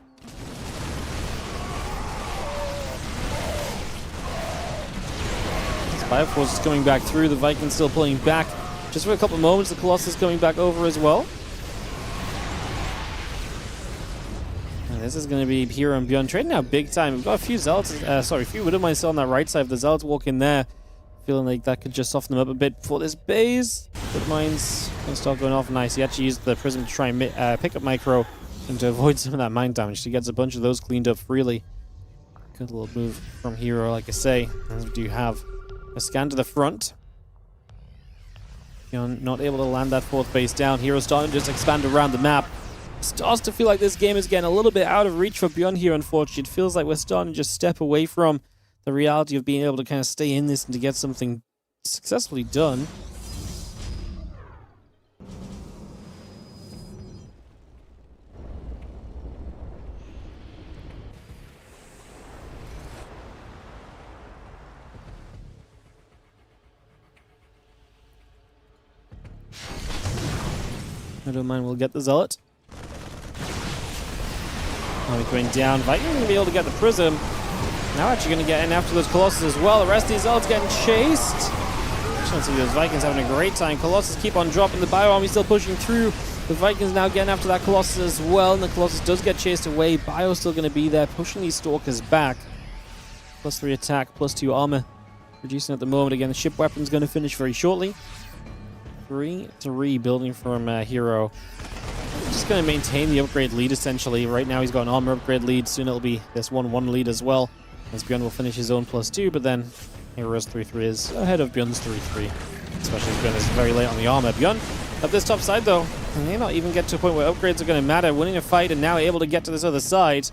Bioforce is coming back through, the Vikings still pulling back. Just for a couple of moments, the Colossus coming back over as well. And this is going to be herO and ByuN trading out big time. We've got a few Zealots, a few Widow Mines still on that right side. If the Zealots walk in there, feeling like that could just soften them up a bit before this base. Widow Mines going to start going off. Nice. He actually used the Prism to try and pick up micro and to avoid some of that mine damage. He gets a bunch of those cleaned up freely. Good little move from herO, like I say. As we do have a scan to the front. ByuN not able to land that 4th base down. herO starting to just expand around the map. Starts to feel like this game is getting a little bit out of reach for ByuN here, unfortunately. It feels like we're starting to just step away from the reality of being able to kind of stay in this and to get something successfully done. I don't mind, we'll get the Zealot. Army going down. Viking going to be able to get the Prism. Now actually going to get in after those Colossus as well. The rest of these Zealots getting chased. I don't see those Vikings having a great time. Colossus keep on dropping. The Bio Army still pushing through. The Vikings now getting after that Colossus as well. And the Colossus does get chased away. Bio still going to be there, pushing these Stalkers back. +3 attack, +2 armor. Reducing at the moment. Again, the ship weapon's going to finish very shortly. 3-3 building from herO. Just going to maintain the upgrade lead, essentially. Right now he's got an armor upgrade lead. Soon it'll be this 1-1 lead as well. As ByuN will finish his own +2, but then herO's 3-3 is ahead of ByuN's 3-3. Especially as ByuN is very late on the armor. ByuN up this top side, though. And may not even get to a point where upgrades are going to matter. Winning a fight and now able to get to this other side.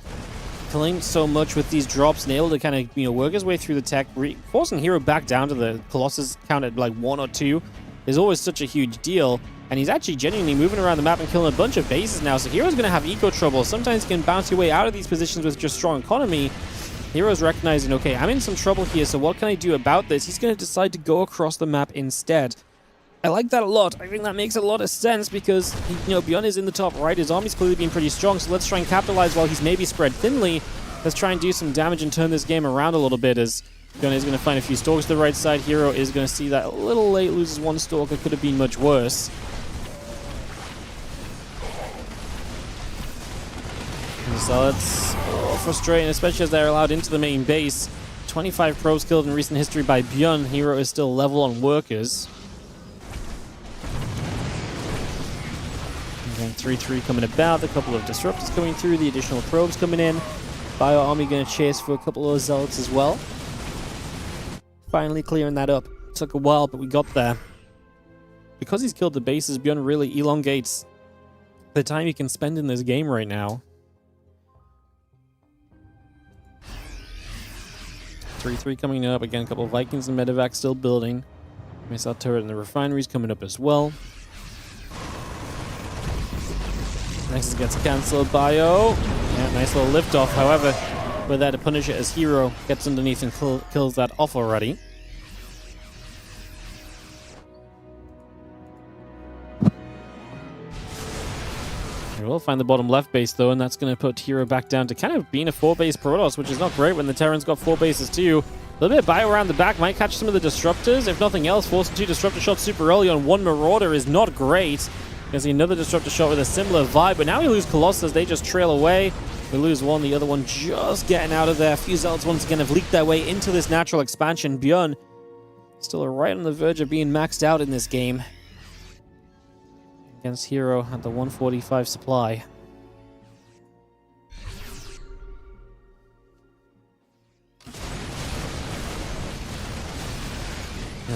Killing so much with these drops and able to kind of, work his way through the tech. Forcing herO back down to the Colossus count at like 1 or 2. Is always such a huge deal, and he's actually genuinely moving around the map and killing a bunch of bases now, so herO's going to have eco trouble. Sometimes he can bounce your way out of these positions with just strong economy. herO's recognizing, okay, I'm in some trouble here, so what can I do about this? He's going to decide to go across the map instead. I like that a lot. I think that makes a lot of sense because, ByuN is in the top right. His army's clearly been pretty strong, so let's try and capitalize while he's maybe spread thinly. Let's try and do some damage and turn this game around a little bit as ByuN is going to find a few Stalkers to the right side. herO is going to see that a little late, loses one Stalker. Could have been much worse. Zealots, frustrating, especially as they're allowed into the main base. 25 probes killed in recent history by ByuN. herO is still level on workers. Again, 3-3 coming about, a couple of disruptors coming through, the additional probes coming in. Bio Army going to chase for a couple of Zealots as well. Finally clearing that up. Took a while, but we got there. Because he's killed the bases, ByuN really elongates the time he can spend in this game right now. 3-3 coming up. Again, a couple of Vikings and medevac still building. Missile turret and the refineries coming up as well. Nexus gets cancelled. Bio. Yeah, nice little liftoff. However, we're there to punish it as herO gets underneath and kills that off already. We will find the bottom left base though, and that's going to put herO back down to kind of being a 4-base Protoss, which is not great when the Terran's got 4 bases too. A little bit of bio around the back might catch some of the disruptors. If nothing else, forcing 2 disruptor shots super early on 1 Marauder is not great. You can see another disruptor shot with a similar vibe, but now we lose Colossus. They just trail away. We lose one, the other one just getting out of there. A few Zealots once again have leaked their way into this natural expansion. ByuN still right on the verge of being maxed out in this game. Against herO at the 145 supply.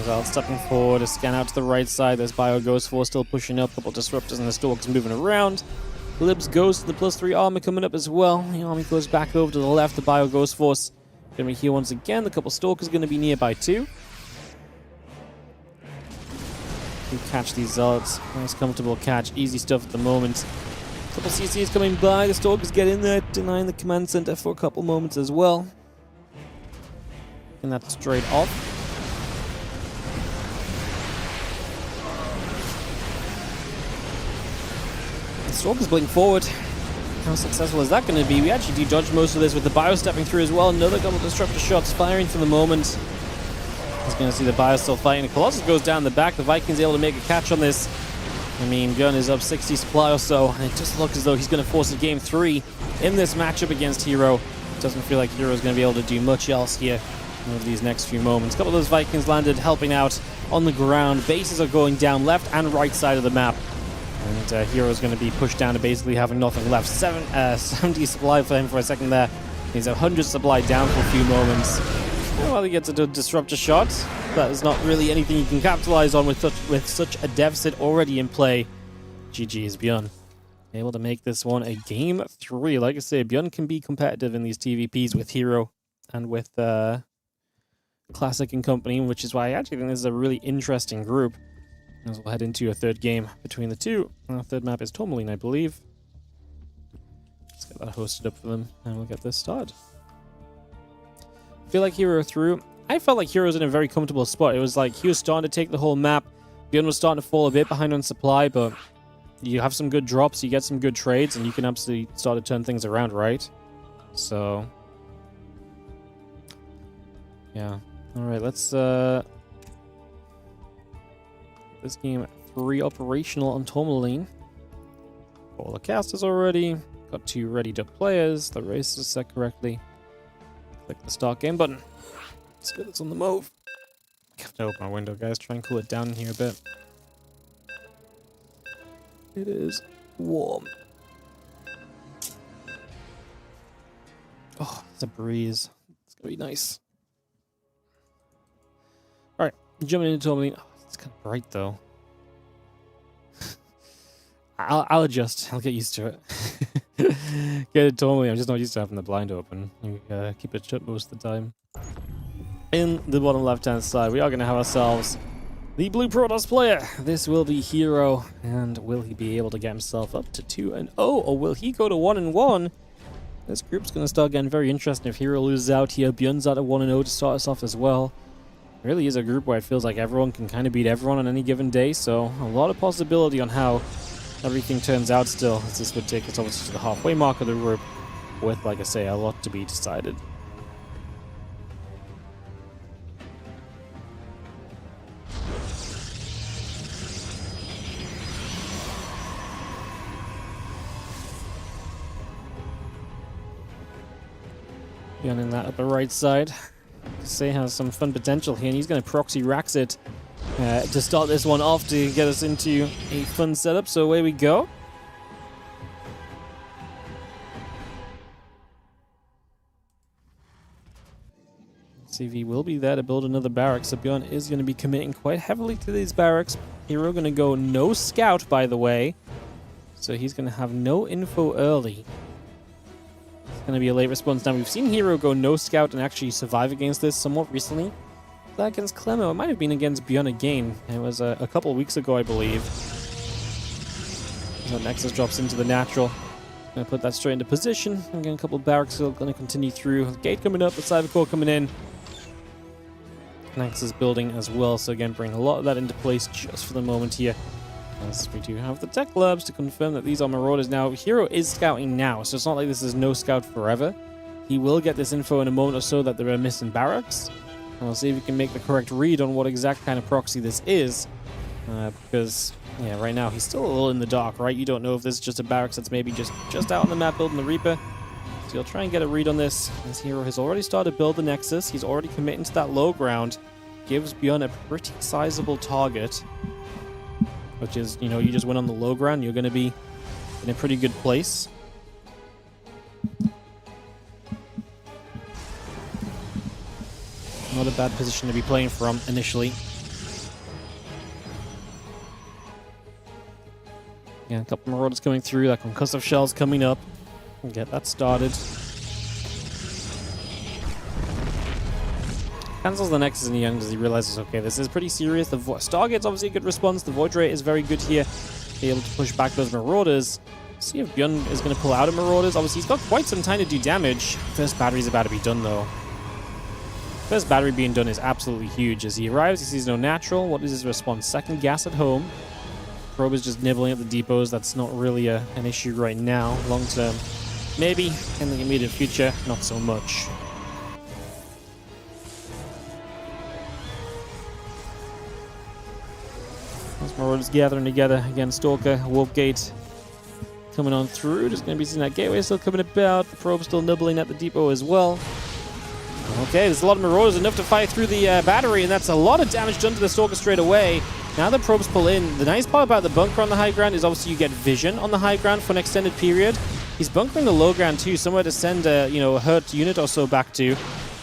Zealot stepping forward to scan out to the right side. There's Bio Ghost Force still pushing up. Couple disruptors and the Stalkers moving around. Libs goes to the +3 armor coming up as well. The army goes back over to the left. The Bio Ghost Force going to be here once again. The couple Stalkers going to be nearby too. We catch these Zealots. Nice comfortable catch. Easy stuff at the moment. Couple CCs coming by. The Stalkers get in there, denying the command center for a couple moments as well. And that's straight off. The Stalkers blink forward. How successful is that going to be? We actually do dodge most of this with the Bio stepping through as well. Another couple of disruptor shots firing for the moment. He's going to see the Bio still fighting. The Colossus goes down the back. The Vikings able to make a catch on this. I mean, ByuN is up 60 supply or so, and it just looks as though he's going to force a game 3 in this matchup against herO. Doesn't feel like herO is going to be able to do much else here over these next few moments. A couple of those Vikings landed, helping out on the ground. Bases are going down left and right side of the map. And herO is going to be pushed down to basically having nothing left. 70 supply for him for a second there. He's 100 supply down for a few moments. Well, he gets a disruptor shot. That is not really anything you can capitalize on with such a deficit already in play. GG's ByuN. Able to make this one a game 3. Like I say, ByuN can be competitive in these TVPs with herO and with Classic and company, which is why I actually think this is a really interesting group. As we'll head into a third game between the two. Our third map is Tourmaline, I believe. Let's get that hosted up for them, and we'll get this started. I feel like herO through. I felt like herO was in a very comfortable spot. It was like he was starting to take the whole map. ByuN was starting to fall a bit behind on supply, but you have some good drops, you get some good trades, and you can absolutely start to turn things around, right? So, yeah. All right, let's this game 3 operational on Tourmaline. All the casters already. Got 2 ready to players. The race is set correctly. Click the start game button. Let's get this on the move. I have to open my window, guys. Try and cool it down in here a bit. It is warm. Oh, it's a breeze. It's gonna be nice. Alright, jumping into Tourmaline. Oh, it's kind of bright though. I'll adjust. I'll get used to it. Get it Tourmaline. I'm just not used to having the blind open. You keep it shut most of the time. In the bottom left-hand side, we are going to have ourselves the Blue Protoss player. This will be herO, and will he be able to get himself up to 2-0, or will he go to 1-1? This group's going to start getting very interesting. If herO loses out here, ByuN's out at 1-0 to start us off as well. It really is a group where it feels like everyone can kind of beat everyone on any given day, so a lot of possibility on how everything turns out still, as this would take us obviously to the halfway mark of the group, with, like I say, a lot to be decided. ByuN in that upper right side. Say has some fun potential here, and he's going to proxy racks it to start this one off to get us into a fun setup. So away we go. CV will be there to build another barracks, so ByuN is going to be committing quite heavily to these barracks. herO going to go no scout, by the way, so he's going to have no info early. It's going to be a late response. Now, we've seen herO go no scout and actually survive against this somewhat recently. Was that against Clemo? It might have been against ByuN again. It was a couple of weeks ago, I believe. So Nexus drops into the natural. Going to put that straight into position. Again, a couple of barracks are going to continue through. The gate coming up, the cyber core coming in. Nexus building as well, so again, bring a lot of that into place just for the moment here. As we do have the tech labs to confirm that these are marauders. Now, herO is scouting now, so it's not like this is no scout forever. He will get this info in a moment or so that there are missing barracks. And we'll see if he can make the correct read on what exact kind of proxy this is. Because, yeah, right now he's still a little in the dark, right? You don't know if this is just a barracks that's maybe just out on the map building the Reaper. So you'll try and get a read on this, as herO has already started to build the Nexus. He's already committing to that low ground. Gives ByuN a pretty sizable target, which is, you know, you just win on the low ground, you're going to be in a pretty good place. Not a bad position to be playing from initially. Yeah, a couple marauders coming through, that concussive shell's coming up. We'll get that started. Cancels the Nexus in the young as he realizes, okay, this is pretty serious. The Stargate's obviously a good response. The Void Ray is very good here. Be able to push back those Marauders. See if ByuN is going to pull out of Marauders. Obviously, he's got quite some time to do damage. First battery's about to be done, though. First battery being done is absolutely huge. As he arrives, he sees no natural. What is his response? Second gas at home. Probe is just nibbling at the depots. That's not really an issue right now. Long term, maybe. In the immediate future, not so much. Those Marauders gathering together. Again, Stalker, Wolfgate coming on through. Just going to be seeing that gateway still coming about. The Probe still nibbling at the depot as well. Okay, there's a lot of Marauders, enough to fire through the battery, and that's a lot of damage done to the Stalker straight away. Now the Probes pull in. The nice part about the bunker on the high ground is obviously you get vision on the high ground for an extended period. He's bunkering the low ground too, somewhere to send a hurt unit or so back to.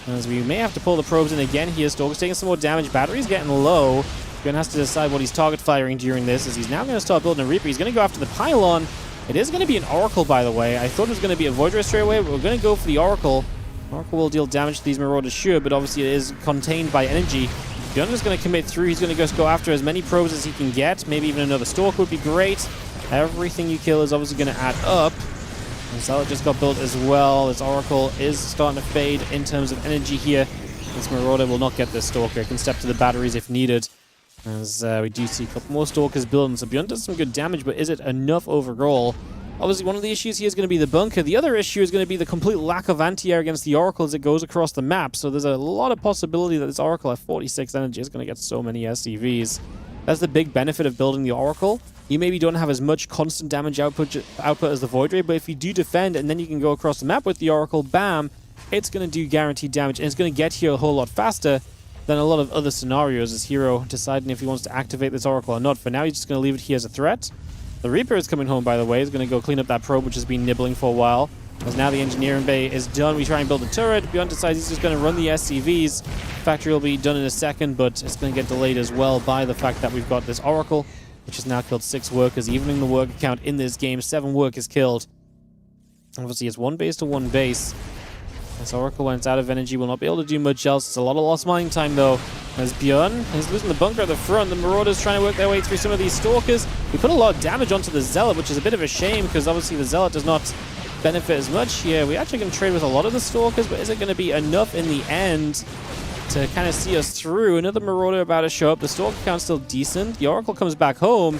As we may have to pull the Probes in again here. Stalker's taking some more damage. Battery's getting low. ByuN has to decide what he's target firing during this, as he's now going to start building a Reaper. He's going to go after the pylon. It is going to be an Oracle, by the way. I thought it was going to be a Void Ray straight away, but we're going to go for the Oracle. Oracle will deal damage to these Marauders, sure, but obviously it is contained by energy. ByuN is going to commit through. He's going to just go after as many probes as he can get. Maybe even another Stalker would be great. Everything you kill is obviously going to add up. And Zealot just got built as well. This Oracle is starting to fade in terms of energy here. This Marauder will not get this Stalker. It can step to the batteries if needed. As we do see a couple more Stalkers building. So ByuN does some good damage, but is it enough overall? Obviously, one of the issues here is going to be the bunker. The other issue is going to be the complete lack of anti-air against the Oracle as it goes across the map. So there's a lot of possibility that this Oracle at 46 energy is going to get so many SCVs. That's the big benefit of building the Oracle. You maybe don't have as much constant damage output as the Void Ray, but if you do defend and then you can go across the map with the Oracle, bam, it's going to do guaranteed damage, and it's going to get here a whole lot faster than a lot of other scenarios, as herO deciding if he wants to activate this Oracle or not. For now, he's just going to leave it here as a threat. The Reaper is coming home, by the way. He's going to go clean up that probe, which has been nibbling for a while. As now the engineering bay is done, we try and build a turret. ByuN decides he's just going to run the SCVs. Factory will be done in a second, but it's going to get delayed as well by the fact that we've got this Oracle, which has now killed 6 workers, evening the worker count in this game. 7 workers killed. Obviously, it's 1 base to 1 base. This Oracle, when it's out of energy, will not be able to do much else. It's a lot of lost mining time, though. As ByuN is losing the bunker at the front. The Marauders trying to work their way through some of these Stalkers. We put a lot of damage onto the Zealot, which is a bit of a shame, because obviously the Zealot does not benefit as much here. We actually can trade with a lot of the Stalkers, but is it going to be enough in the end to kind of see us through? Another Marauder about to show up. The Stalker count's still decent. The Oracle comes back home.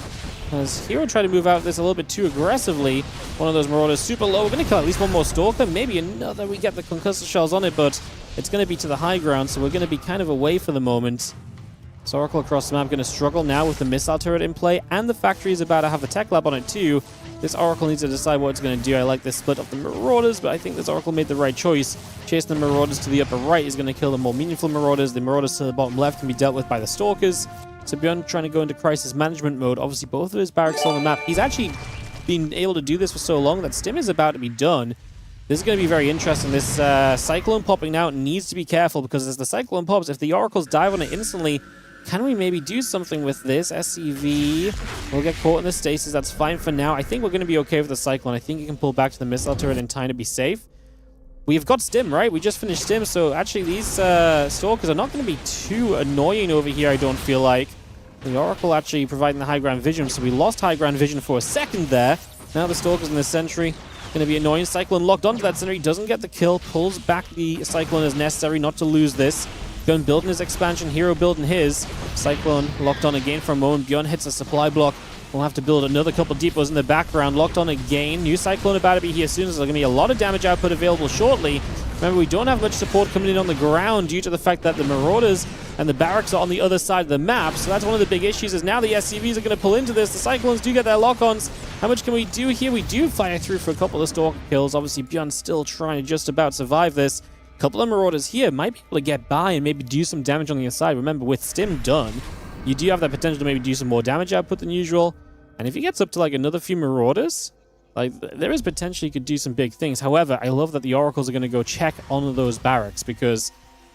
As herO tried to move out this a little bit too aggressively. One of those Marauders super low. We're going to kill at least 1 more Stalker. Maybe another. We get the concussive shells on it, but it's going to be to the high ground, so we're going to be kind of away for the moment. So Oracle across the map going to struggle now with the missile turret in play, and the factory is about to have a tech lab on it too. This Oracle needs to decide what it's going to do. I like this split of the Marauders, but I think this Oracle made the right choice. Chasing the Marauders to the upper right is going to kill the more meaningful Marauders. The Marauders to the bottom left can be dealt with by the Stalkers. So ByuN trying to go into crisis management mode. Obviously, both of his barracks are on the map. He's actually been able to do this for so long that Stim is about to be done. This is going to be very interesting. This Cyclone popping out needs to be careful, because as the Cyclone pops, if the Oracles dive on it instantly, can we maybe do something with this? SCV will get caught in the stasis. That's fine for now. I think we're going to be okay with the Cyclone. I think you can pull back to the missile turret in time to be safe. We've got Stim, right? We just finished Stim, so actually these Stalkers are not going to be too annoying over here, I don't feel like. The Oracle actually providing the high ground vision, so we lost high ground vision for a second there. Now the Stalkers in the sentry. Going to be annoying. Cyclone locked onto that sentry. Doesn't get the kill. Pulls back the Cyclone as necessary not to lose this. ByuN building his expansion. herO building his. Cyclone locked on again for a moment. ByuN hits a supply block. We'll have to build another couple depots in the background. Locked on again. New Cyclone about to be here soon. So there's going to be a lot of damage output available shortly. Remember, we don't have much support coming in on the ground due to the fact that the Marauders and the barracks are on the other side of the map. So that's one of the big issues, is now the SCVs are going to pull into this. The Cyclones do get their lock-ons. How much can we do here? We do fire through for a couple of Stalker kills. Obviously, ByuN still trying to just about survive this. A couple of Marauders here might be able to get by and maybe do some damage on the other side. Remember, with Stim done, you do have that potential to maybe do some more damage output than usual. And if he gets up to like another few Marauders, like, there is potential he could do some big things. However, I love that the Oracles are going to go check on those barracks, because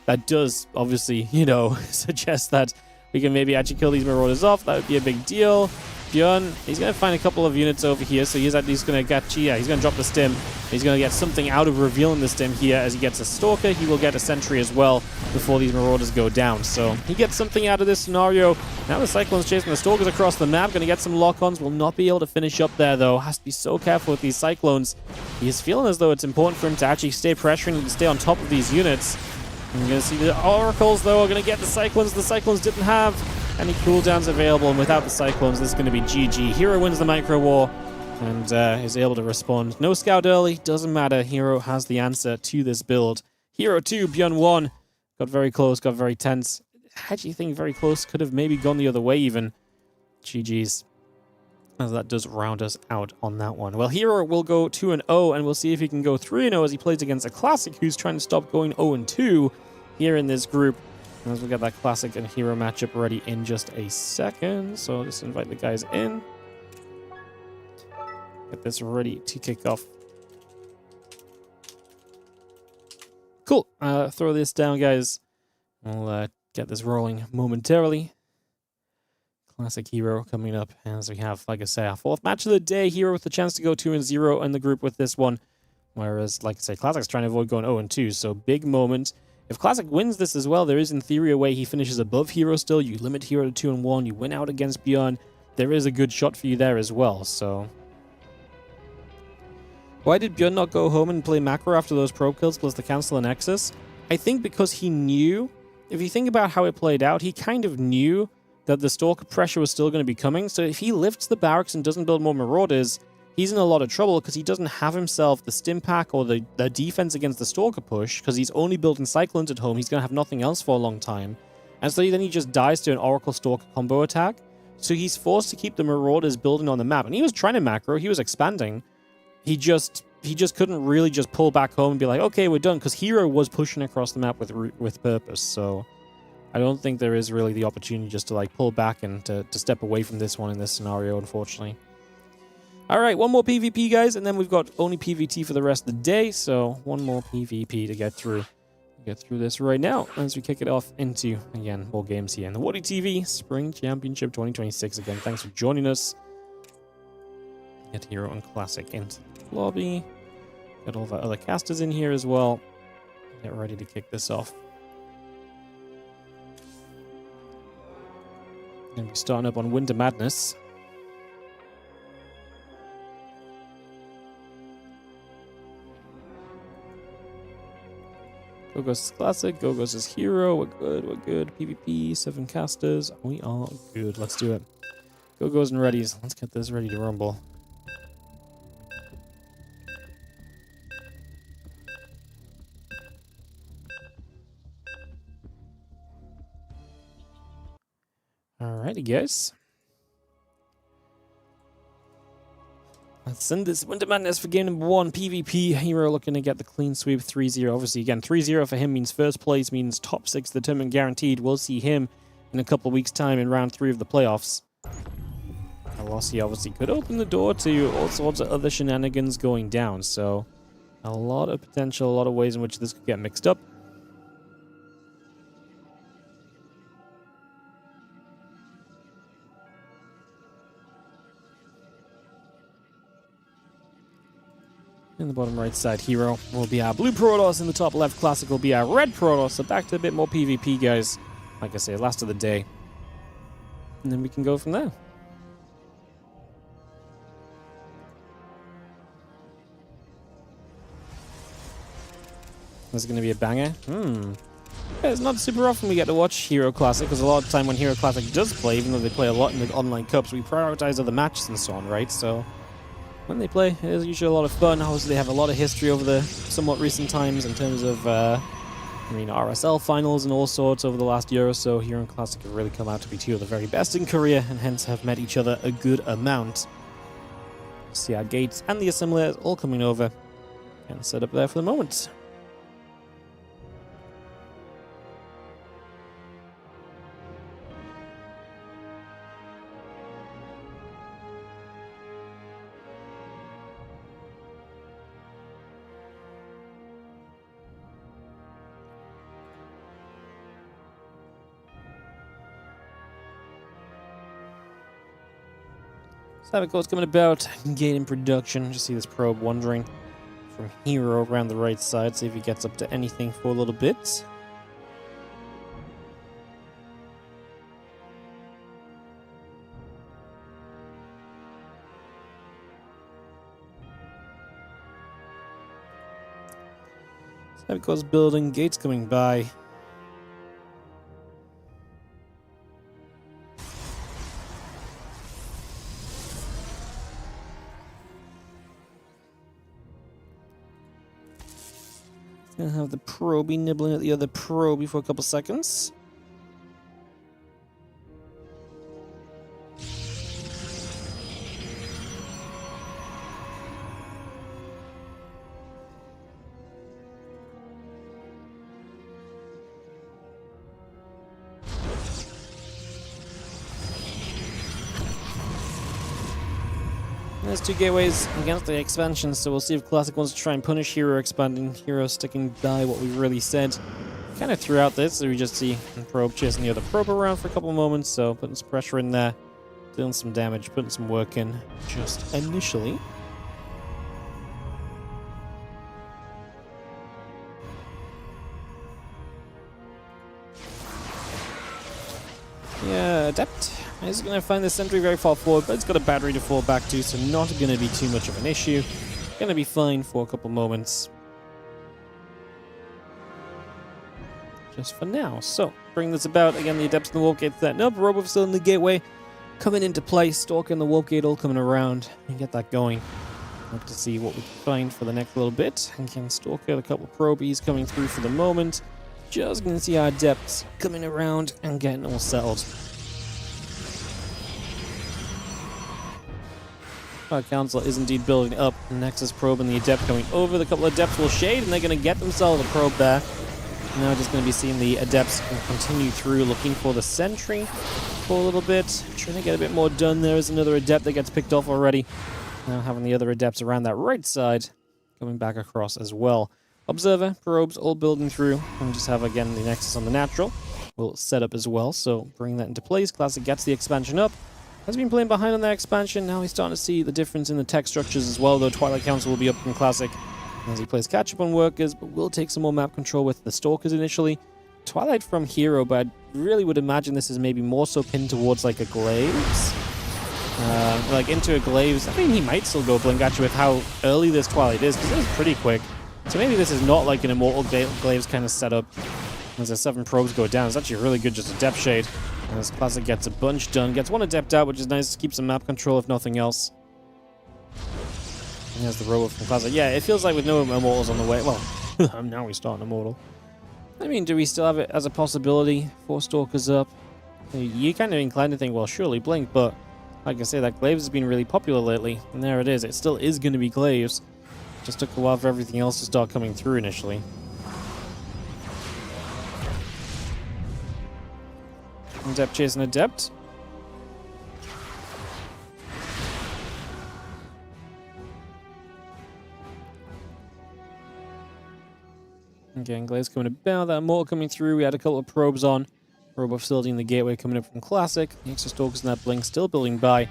that does obviously, you know, suggest that we can maybe actually kill these Marauders off. That would be a big deal. ByuN, he's going to find a couple of units over here, so he's going to get, yeah, he's going to drop the Stim. He's going to get something out of revealing the Stim here. As he gets a Stalker, he will get a Sentry as well before these Marauders go down. So he gets something out of this scenario. Now the Cyclone's chasing the Stalkers across the map. Going to get some lock-ons. Will not be able to finish up there, though. Has to be so careful with these Cyclones. He's feeling as though it's important for him to actually stay pressuring and stay on top of these units. You're going to see the Oracles, though, are going to get the Cyclones. The Cyclones didn't have any cooldowns available, and without the Cyclones, this is going to be GG. herO wins the micro war and is able to respond. No scout early, doesn't matter. herO has the answer to this build. herO 2, ByuN 1. Got very close, got very tense. I actually think very close. Could have maybe gone the other way even. GG's. As that does round us out on that one. Well, herO will go 2-0, and we'll see if he can go 3-0 as he plays against a Classic who's trying to stop going 0-2 here in this group. As we get that Classic and herO matchup ready in just a second. So I'll just invite the guys in. Get this ready to kick off. Cool. Throw this down, guys. We'll get this rolling momentarily. Classic herO coming up as we have, like I say, our fourth match of the day. herO with the chance to go 2-0 in the group with this one. Whereas, like I say, Classic's trying to avoid going 0-2. So big moment. If Classic wins this as well, there is in theory a way he finishes above herO still. You limit herO to 2-1. You win out against ByuN. There is a good shot for you there as well. So why did ByuN not go home and play macro after those probe kills plus the cancel and Nexus? I think because he knew, if you think about how it played out, he kind of knew that the Stalker pressure was still going to be coming. So if he lifts the barracks and doesn't build more Marauders, he's in a lot of trouble because he doesn't have himself the Stim Pack or the defense against the Stalker push, because he's only building Cyclones at home. He's going to have nothing else for a long time. And so then he just dies to an Oracle Stalker combo attack. So he's forced to keep the Marauders building on the map. And he was trying to macro. He was expanding. He just couldn't really just pull back home and be like, okay, we're done. Because herO was pushing across the map with purpose. So I don't think there is really the opportunity just to like pull back and to step away from this one in this scenario, unfortunately. All right, one more PvP, guys, and then we've got only PvT for the rest of the day. So one more PvP to get through. Get through this right now as we kick it off into, again, more games here in the WardiTV Spring Championship 2026. Again, thanks for joining us. Get herO and Classic into the lobby. Get all the other casters in here as well. Get ready to kick this off. Gonna be starting up on Winter Madness. Gogos is Classic, Gogos is herO. We're good, we're good. PvP, 7 casters. We are good. Let's do it. Gogos and readies. Let's get this ready to rumble. Alrighty, guys. Let's send this Winter Madness for game number 1. PvP. herO looking to get the clean sweep 3-0. Obviously, again, 3-0 for him means first place, means top 6 determined guaranteed. We'll see him in a couple of weeks' time in round 3 of the playoffs. A loss he obviously could open the door to all sorts of other shenanigans going down. So, a lot of potential, a lot of ways in which this could get mixed up. In the bottom right side, herO will be our blue Protoss. In the top left, Classic will be our red Protoss. So back to a bit more PvP, guys. Like I say, last of the day. And then we can go from there. This is going to be a banger. Yeah, it's not super often we get to watch herO Classic, because a lot of the time when herO Classic does play, even though they play a lot in the online cups, we prioritize other matches and so on, right? So when they play, it is usually a lot of fun. Obviously, they have a lot of history over the somewhat recent times in terms of, RSL finals and all sorts over the last year or so. herO and Classic have really come out to be two of the very best in Korea, and hence have met each other a good amount. See our gates and the assimilators all coming over and set up there for the moment. Savic's coming about, gate in production. Just see this probe wandering from herO around the right side. See if he gets up to anything for a little bit. Savic's building, gates coming by. Gonna have the probe nibbling at the other probe for a couple seconds. There's 2 gateways against the expansion, so we'll see if Classic wants to try and punish herO expanding. herO sticking by what we really said kind of throughout this, so we just see the probe chasing the other probe around for a couple of moments, so putting some pressure in there, doing some damage, putting some work in just initially. Yeah, Adept is going to find the sentry very far forward, but it's got a battery to fall back to, so not going to be too much of an issue. Going to be fine for a couple moments. Just for now. So, bring this about. Again, the Adepts in the warp gate setting up. Robo still in the gateway. Coming into play. Stalker and the warp gate all coming around. And get that going. Look to see what we can find for the next little bit. And can Stalker, a couple of probies coming through for the moment. Just going to see our Adepts coming around and getting all settled. Our Council is indeed building up. Nexus probe and the Adept coming over. The couple of Adepts will shade, and they're going to get themselves a probe there. Now just going to be seeing the Adepts continue through, looking for the sentry for a little bit. Trying to get a bit more done. There is another Adept that gets picked off already. Now having the other Adepts around that right side coming back across as well. Observer, probes, all building through. And just have, again, the Nexus on the natural. We'll set up as well, so bring that into place. Classic gets the expansion up. Has been playing behind on that expansion. Now he's starting to see the difference in the tech structures as well, though Twilight Council will be up in Classic as he plays catch-up on workers, but will take some more map control with the Stalkers initially. Twilight from herO, but I really would imagine this is maybe more so pinned towards like a Glaives. Like into a Glaives. I mean, he might still go Blink actually with how early this Twilight is, because it is pretty quick. So maybe this is not like an Immortal Glaives kind of setup. As the 7 probes go down, it's actually really good just a Depth Shade. And as Classic gets a bunch done, gets one Adept out, which is nice to keep some map control if nothing else. And there's the robot from Classic. Yeah, it feels like with no Immortals on the way. Well, now we start an Immortal. I mean, do we still have it as a possibility? 4 Stalkers up. You kind of inclined to think, well, surely Blink, but like I say, that Glaives has been really popular lately, and there it is. It still is going to be Glaives. Just took a while for everything else to start coming through initially. Adept chasing Adept. Again, Glaives coming about, that Immortal coming through. We had a couple of probes on. Robot facility in the gateway coming up from Classic. The extra Stalkers and that Blink still building by.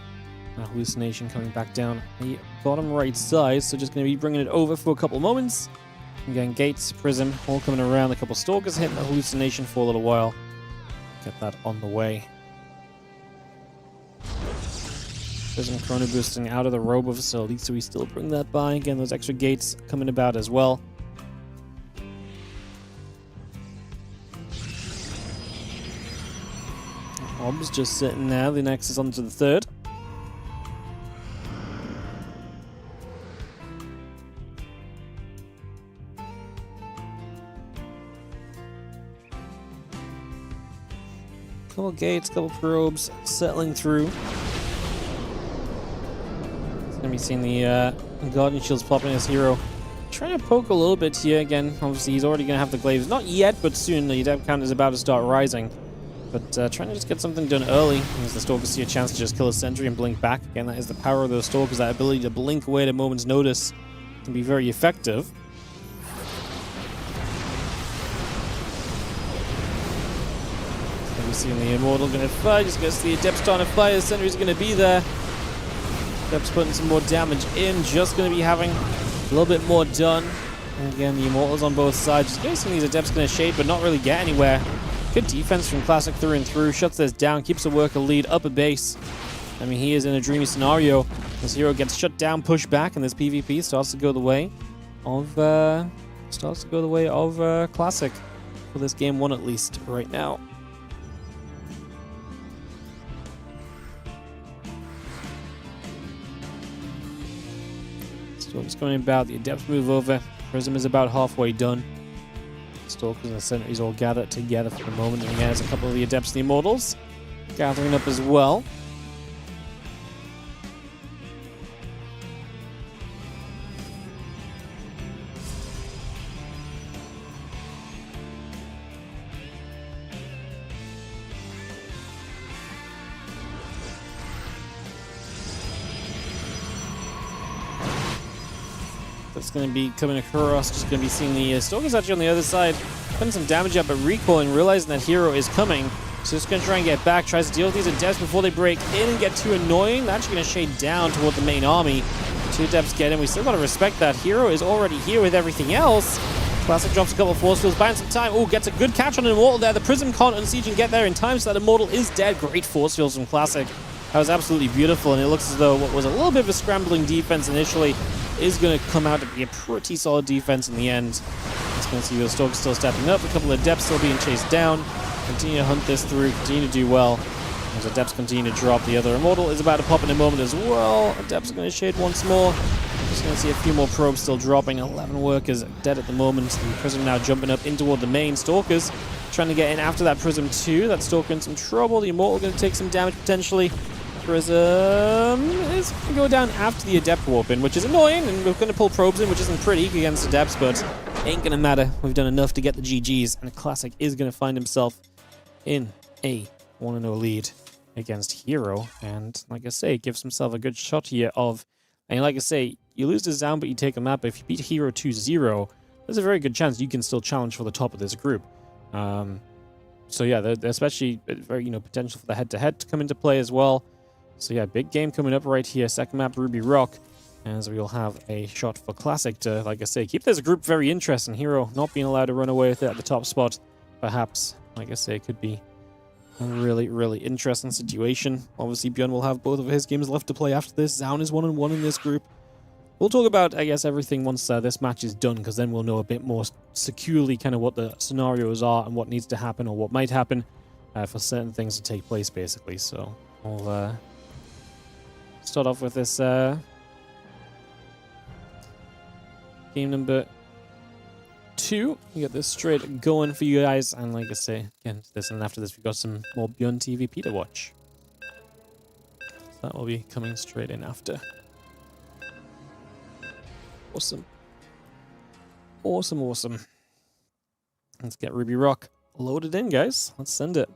Hallucination coming back down the bottom right side, so just going to be bringing it over for a couple of moments. Again, Gates, Prism, all coming around. A couple of Stalkers hitting the Hallucination for a little while. Get that on the way. Prism Chrono boosting out of the Robo facility, so we still bring that by. Again, those extra Gates coming about as well. Hobbs just sitting there. The Nexus onto the third. Couple gates, couple probes settling through. It's gonna be seeing the Guardian Shields popping as herO. Trying to poke a little bit here again. Obviously, he's already gonna have the Glaives. Not yet, but soon. The Adept count is about to start rising. But trying to just get something done early. As the Stalkers see a chance to just kill a sentry and blink back. Again, that is the power of those Stalkers. That ability to blink away at a moment's notice can be very effective. We're seeing the Immortal going to fire. Just gets the Adept starting to fire. The sentry's going to be there. Adept's putting some more damage in. Just going to be having a little bit more done. And again, the Immortals on both sides. Just getting some of these Adepts going to shade, but not really get anywhere. Good defense from Classic through and through. Shuts this down, keeps the worker lead up a base. I mean, he is in a dreamy scenario. This herO gets shut down, pushed back, and this PvP starts to go the way of Classic for this game one at least right now. Storm's going about. The Adepts move over. Prism is about halfway done. Stalkers and the sentries all gathered together for the moment. And again, there's a couple of the Adepts and the Immortals gathering up as well. That's going to be coming across. Just going to be seeing the Stalkers actually on the other side. Putting some damage up, but recoiling, realizing that herO is coming. So just going to try and get back. Tries to deal with these Adepts before they break in and get too annoying. They're actually going to shade down toward the main army. Two Adepts get in. We still got to respect that. herO is already here with everything else. Classic drops a couple of force fields, buying some time. Oh, gets a good catch on an Immortal there. The Prism can't unsiege and get there in time, so that Immortal is dead. Great force fields from Classic. That was absolutely beautiful, and it looks as though what was a little bit of a scrambling defense initially is going to come out to be a pretty solid defense in the end. Just going to see those Stalkers still stepping up, a couple of Adepts still being chased down. Continue to hunt this through, continue to do well. As Adepts continue to drop, the other Immortal is about to pop in a moment as well. Adepts are going to shade once more. Just going to see a few more probes still dropping. 11 workers dead at the moment. The Prism now jumping up in toward the main. Stalkers trying to get in after that Prism too. That Stalker in some trouble. The Immortal going to take some damage potentially. Prism is going to go down after the Adept warp in, which is annoying, and we're going to pull probes in, which isn't pretty against Adepts, but ain't going to matter. We've done enough to get the GGs, and Classic is going to find himself in a 1-0 lead against herO, and like I say, gives himself a good shot here of, and like I say, you lose to Zoun, but you take a map, but if you beat herO 2-0, there's a very good chance you can still challenge for the top of this group. So yeah, there's especially very, potential for the head-to-head to come into play as well. So yeah, big game coming up right here. Second map, Ruby Rock. As we'll have a shot for Classic to, like I say, keep this group very interesting. herO not being allowed to run away with it at the top spot. Perhaps, like I say, it could be a really, really interesting situation. Obviously, ByuN will have both of his games left to play after this. Zoun is 1-1 in this group. We'll talk about, I guess, everything once this match is done, because then we'll know a bit more securely kind of what the scenarios are and what needs to happen or what might happen for certain things to take place, basically. So, we'll start off with this game number 2 2. We get this straight going for you guys. And like I say, again, this and after this, we've got some more ByuN TVP to watch. So that will be coming straight in after. Awesome. Awesome, awesome. Let's get Ruby Rock loaded in, guys. Let's send it.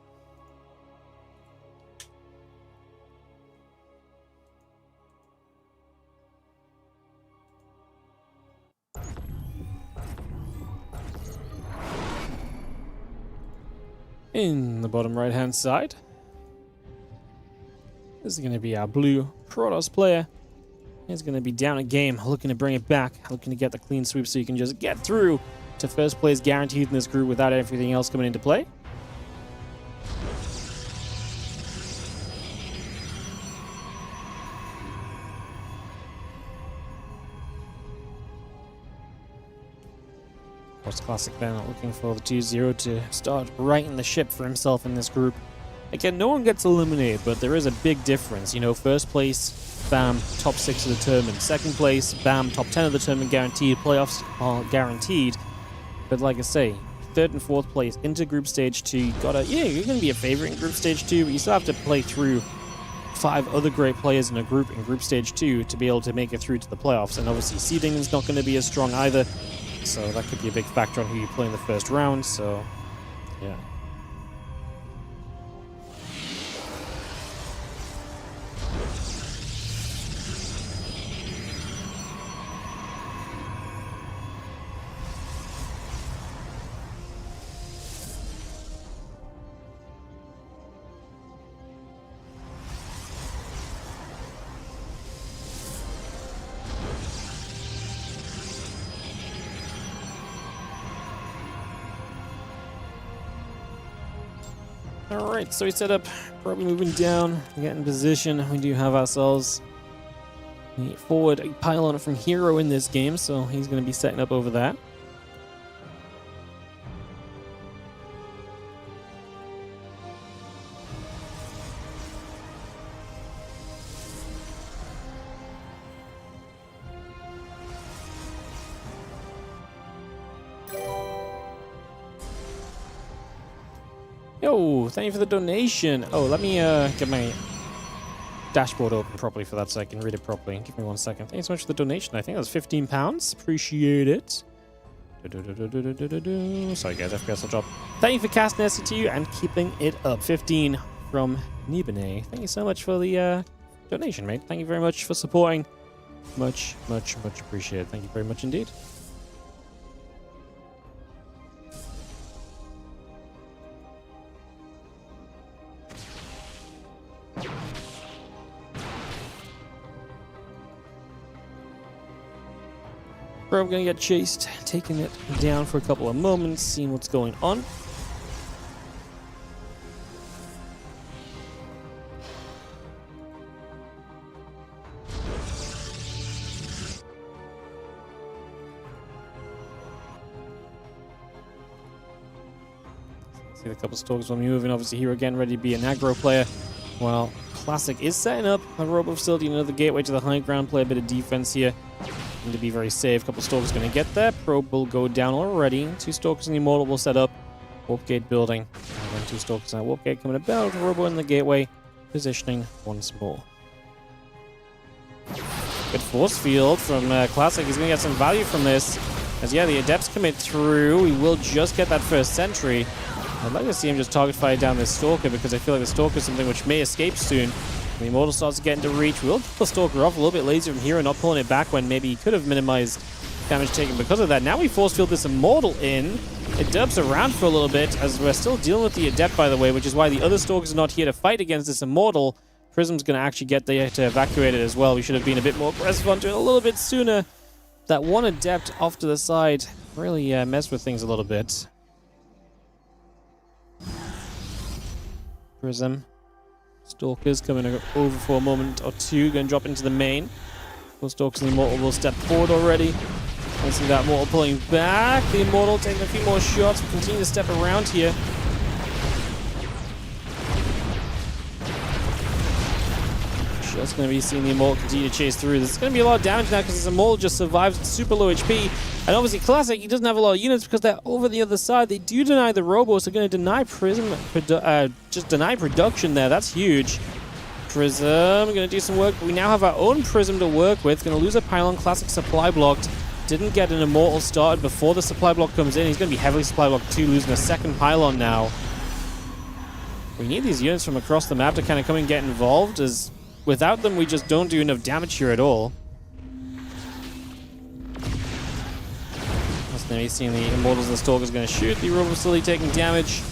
In the bottom right-hand side, this is going to be our blue Protoss player. He's going to be down a game, looking to bring it back, looking to get the clean sweep so you can just get through to first place guaranteed in this group without everything else coming into play. Classic then looking for the 2-0 to start righting the ship for himself in this group. Again, no one gets eliminated, but there is a big difference. You know, first place, bam, top 6 of the tournament. Second place, bam, top 10 of the tournament guaranteed. Playoffs are guaranteed. But like I say, third and fourth place into group stage 2. You're going to be a favorite in group stage 2, but you still have to play through 5 other great players in a group in group stage 2 to be able to make it through to the playoffs. And obviously seeding is not going to be as strong either. So that could be a big factor on who you play in the first round, so yeah. Alright, so we set up, probably moving down, get in position. We do have ourselves the forward pylon from herO in this game, so he's going to be setting up over that. Yo, thank you for the donation. Oh, let me get my dashboard open properly for that so I can read it properly. Give me 1 second. Thank you so much for the donation. I think that was £15. Appreciate it. Sorry guys, I forgot to drop. Thank you for casting SCTU and keeping it up. 15 from Nibane. Thank you so much for the donation, mate. Thank you very much for supporting. Much, much, much appreciated. Thank you very much indeed. I'm going to get chased, taking it down for a couple of moments, seeing what's going on. See the couple stalkers when we moving. Obviously, here again, ready to be an aggro player. While Classic is setting up a robo facility, another gateway to the high ground, play a bit of defense here. To be very safe. A couple stalkers going to get there. Probe will go down already. 2 stalkers in the Immortal will set up. Warp gate building. And then 2 stalkers in the warp gate coming about. Robo in the gateway. Positioning once more. Good force field from Classic. He's going to get some value from this. As yeah, the Adepts commit through. He will just get that first sentry. I'd like to see him just target fire down this Stalker because I feel like the Stalker is something which may escape soon. The Immortal starts to get into reach. We'll pull the Stalker off a little bit later from here and not pulling it back when maybe he could have minimized damage taken because of that. Now we force field this Immortal in. It dubs around for a little bit as we're still dealing with the Adept, by the way, which is why the other Stalkers are not here to fight against this Immortal. Prism's going to actually get there to evacuate it as well. We should have been a bit more aggressive onto it a little bit sooner. That one Adept off to the side really messed with things a little bit. Prism. Stalkers coming over for a moment or two, going to drop into the main. Those Stalkers and the Immortal will step forward already. I see that Immortal pulling back. The Immortal taking a few more shots. We'll continue to step around here. Just going to be seeing the Immortal continue to chase through. This is going to be a lot of damage now because this Immortal just survives at super low HP. And obviously Classic, he doesn't have a lot of units because they're over the other side. They do deny the Robo, so going to deny Prism, just deny production there. That's huge. Prism, going to do some work. We now have our own Prism to work with. Going to lose a pylon. Classic supply blocked. Didn't get an Immortal started before the supply block comes in. He's going to be heavily supply blocked too, losing a second pylon now. We need these units from across the map to kind of come and get involved, as without them we just don't do enough damage here at all. Now he's seeing the Immortals, the Stalker's going to shoot. The Robo slowly taking damage.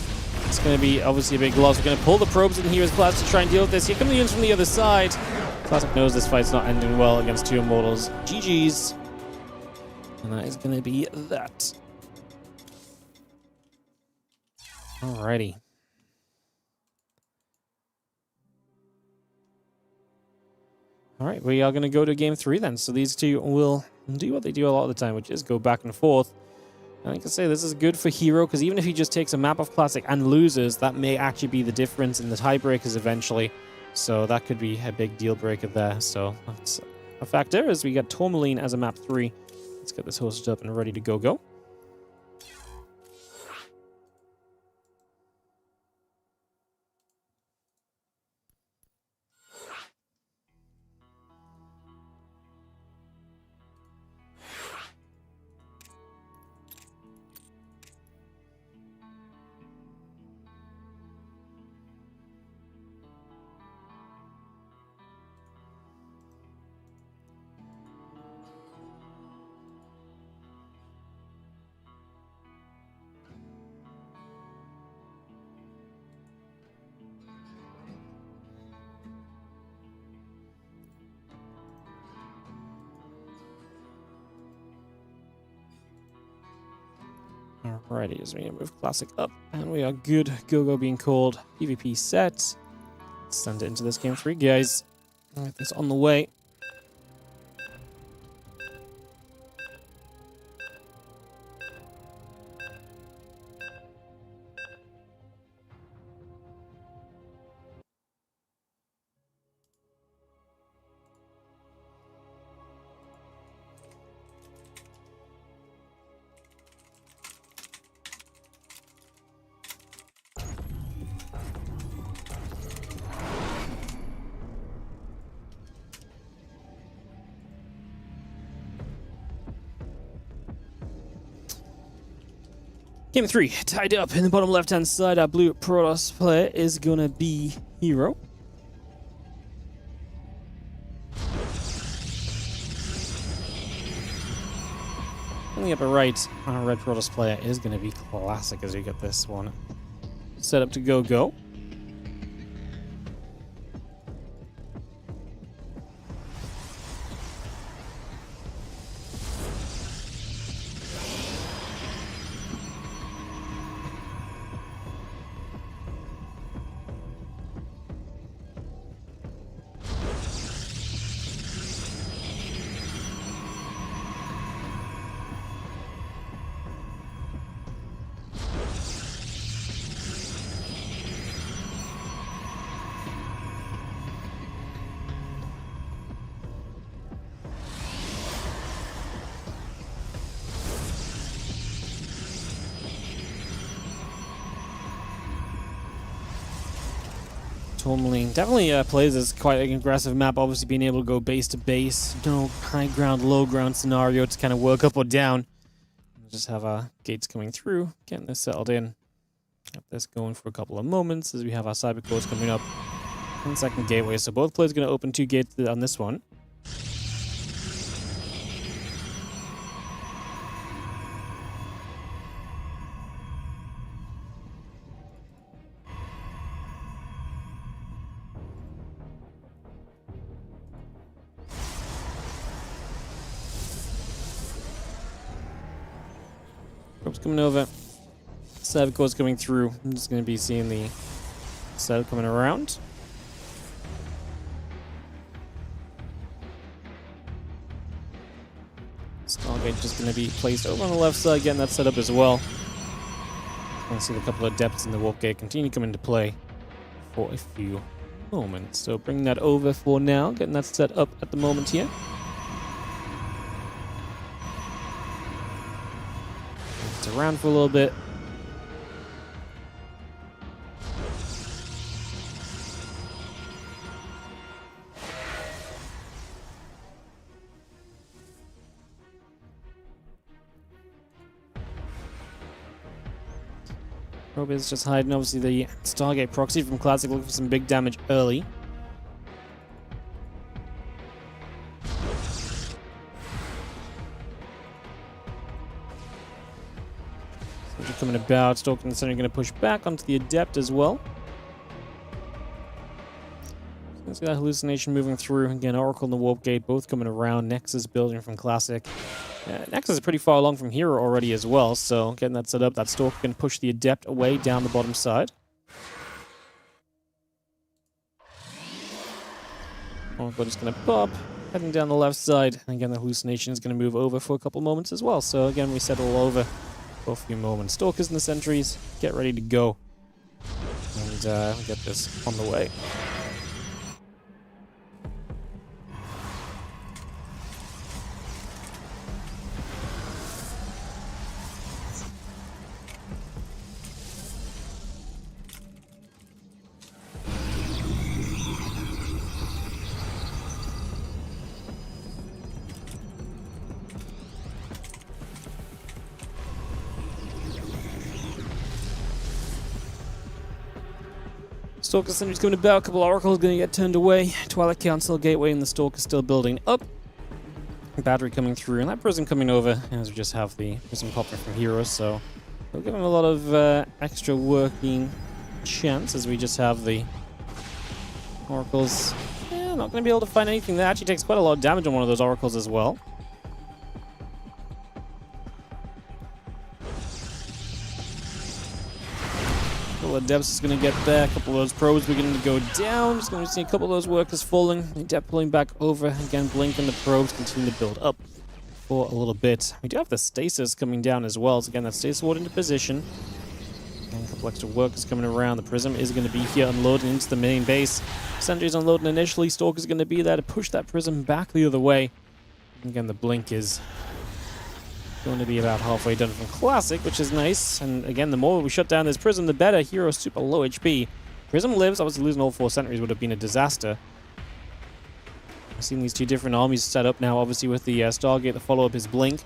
It's going to be obviously a big loss. We're going to pull the probes in here as Class to try and deal with this. Here come the units from the other side. Classic knows this fight's not ending well against two Immortals. GG's. And that is going to be that. Alrighty. Alright, we are going to go to game 3 then. So these two will do what they do a lot of the time, which is go back and forth. And I can say this is good for herO, because even if he just takes a map of Classic and loses, that may actually be the difference in the tiebreakers eventually. So that could be a big deal breaker there. So that's a factor as we get Tourmaline as a map 3. Let's get this hosted up and ready to go. Alrighty, as we move Classic up, and we are good. Go being called. PvP set. Let's send it into this game 3, guys. Get this on the way. Game 3, tied up in the bottom left-hand side. Our blue Protoss player is going to be herO. In the upper right, our red Protoss player is going to be Classic as we get this one set up to go. Tourmaline definitely plays as quite an aggressive map, obviously being able to go base to base. No high ground, low ground scenario to kind of work up or down. We'll just have our gates coming through, getting this settled in. Have this going for a couple of moments as we have our cyber cores coming up. And second gateway, so both players going to open 2 gates on this one. Probes coming over. Cyber cores coming through. I'm just going to be seeing the setup coming around. Stargate just going to be placed over on the left side, getting that set up as well. I see a couple of depths in the warp gate continue to come into play for a few moments. So bringing that over for now, getting that set up at the moment here. around for a little bit. Probe is just hiding, obviously, the Stargate proxy from Classic, looking for some big damage early. So coming about, Stalker in the center, going to push back onto the Adept as well. Let's get that hallucination moving through. Again, Oracle and the Warp Gate both coming around. Nexus building from Classic. Nexus is pretty far along from herO already as well, so getting that set up, that Stalker can push the Adept away down the bottom side. Oracle just going to pop, heading down the left side. And again, the hallucination is going to move over for a couple moments as well. So again, we settle over for a few moments. Stalkers and the sentries, get ready to go. And we get this on the way. Stalker Sentry's coming about, a couple Oracles going to get turned away. Twilight Council Gateway and the Stalker still building up. Battery coming through, and that Prism coming over, as we just have the Prism popping from herO, so we'll give him a lot of extra working chance as we just have the Oracles. Not going to be able to find anything. That actually takes quite a lot of damage on one of those Oracles as well. Adepts is going to get there. A couple of those probes are going to go down. Just going to see a couple of those workers falling. Adept pulling back over. Again, Blink and the probes continue to build up for a little bit. We do have the stasis coming down as well. So again, that stasis ward into position. And a couple extra workers coming around. The Prism is going to be here unloading into the main base. Sentry's unloading initially. Stalker's going to be there to push that Prism back the other way. And again, the Blink is going to be about halfway done from Classic, which is nice. And again, the more we shut down this Prism, the better. herO's super low HP. Prism lives. Obviously, losing all 4 sentries would have been a disaster. I've seen these two different armies set up now, obviously, with the Stargate. The follow-up is Blink.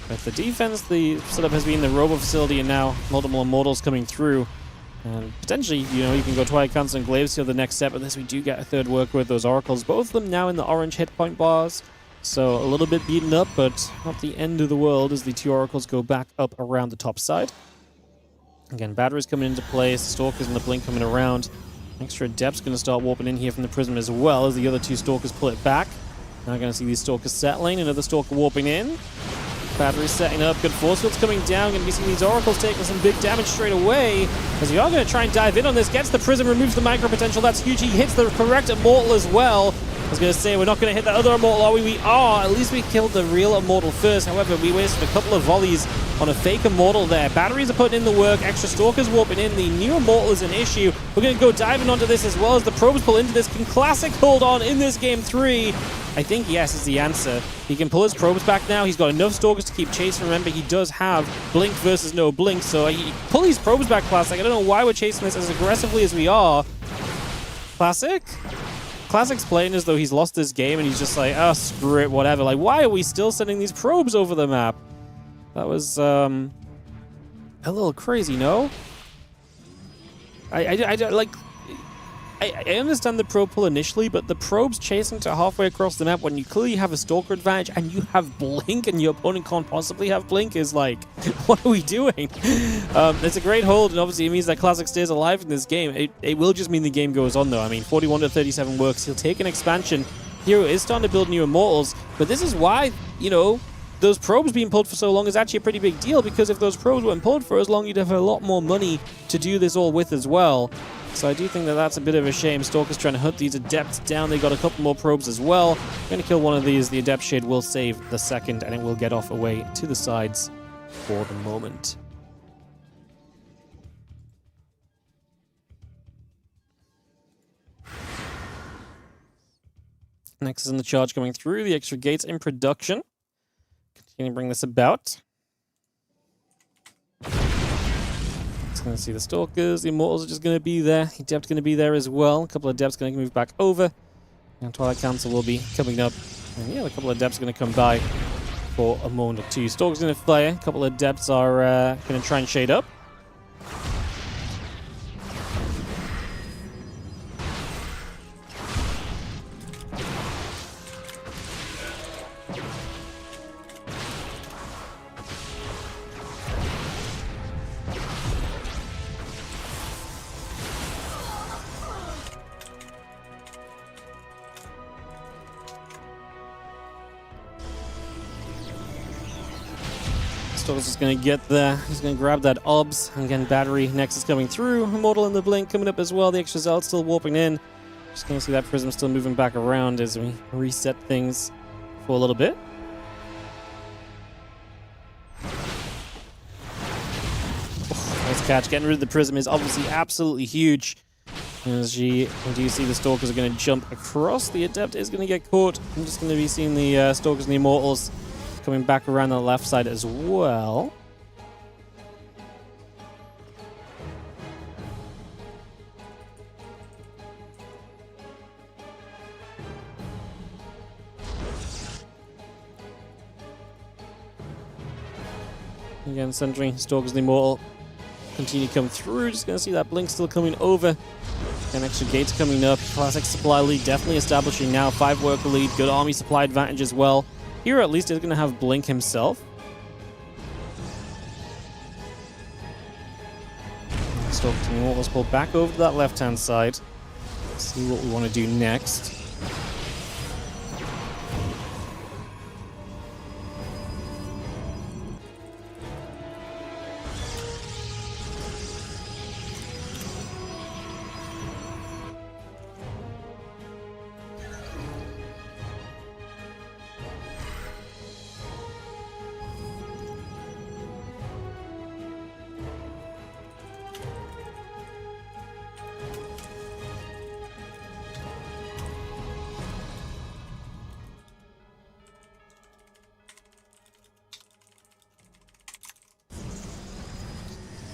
But the defense, the setup has been the Robo Facility, and now multiple Immortals coming through. And potentially, you know, you can go Twilight Council and Glaives here the next step, but this we do get a third worker with those Oracles. Both of them now in the orange hit point bars. So a little bit beaten up, but not the end of the world as the 2 Oracles go back up around the top side. Again, batteries coming into place, Stalkers and the Blink coming around. Extra Adept's going to start warping in here from the Prism as well as the other 2 Stalkers pull it back. Now going to see these Stalkers settling, another Stalker warping in. Batteries setting up, good force fields coming down. Going to be seeing these Oracles taking some big damage straight away. As we are going to try and dive in on this, gets the Prism, removes the micro potential. That's huge. He hits the correct Immortal as well. I was going to say, we're not going to hit the other Immortal, are we? We are. At least we killed the real Immortal first. However, we wasted a couple of volleys on a fake Immortal there. Batteries are putting in the work. Extra Stalkers warping in. The new Immortal is an issue. We're going to go diving onto this as well as the probes pull into this. Can Classic hold on in this game 3? I think yes is the answer. He can pull his probes back now. He's got enough Stalkers to keep chasing. Remember, he does have Blink versus no Blink, so he pull these probes back, Classic. I don't know why we're chasing this as aggressively as we are. Classic? Classic's playing as though he's lost this game and he's just like, oh, screw it, whatever. Like, why are we still sending these probes over the map? That was, a little crazy, no? I don't, like... I understand the probe pull initially, but the probes chasing to halfway across the map when you clearly have a Stalker advantage and you have Blink and your opponent can't possibly have Blink is like, what are we doing? It's a great hold, and obviously it means that Classic stays alive in this game. It will just mean the game goes on, though. I mean, 41 to 37 works. He'll take an expansion. herO is starting to build new Immortals, but this is why, you know, those probes being pulled for so long is actually a pretty big deal, because if those probes weren't pulled for as long, you'd have a lot more money to do this all with as well. So I do think that that's a bit of a shame. Stalker's trying to hunt these Adepts down. They got a couple more probes as well. Going to kill one of these. The Adept Shade will save the second, and it will get off away to the sides for the moment. Next is in the charge coming through. The extra gates in production. Continue to bring this about. Just going to see the Stalkers. The Immortals are just going to be there. The Adept going to be there as well. A couple of Adepts going to move back over. And Twilight Council will be coming up. And yeah, a couple of Adepts are going to come by for a moment or two. Stalkers going to fire. A couple of Adepts are going to try and shade up. Stalker's just going to get there. He's going to grab that OBS. And again, Battery Nexus coming through. Immortal in the Blink coming up as well. The extra Zealot still warping in. Just going to see that Prism still moving back around as we reset things for a little bit. Oh, nice catch. Getting rid of the Prism is obviously absolutely huge. As you do see the Stalkers are going to jump across. The Adept is going to get caught. I'm just going to be seeing the Stalkers and the Immortals coming back around the left side as well. Again, centering Stalkers and the Immortal continue to come through. Just going to see that Blink still coming over. And extra gates coming up. Classic supply lead definitely establishing now. 5 worker lead. Good army supply advantage as well. Here, at least, is going to have Blink himself. Stalkers and Immortals pull back over to that left-hand side. See what we want to do next.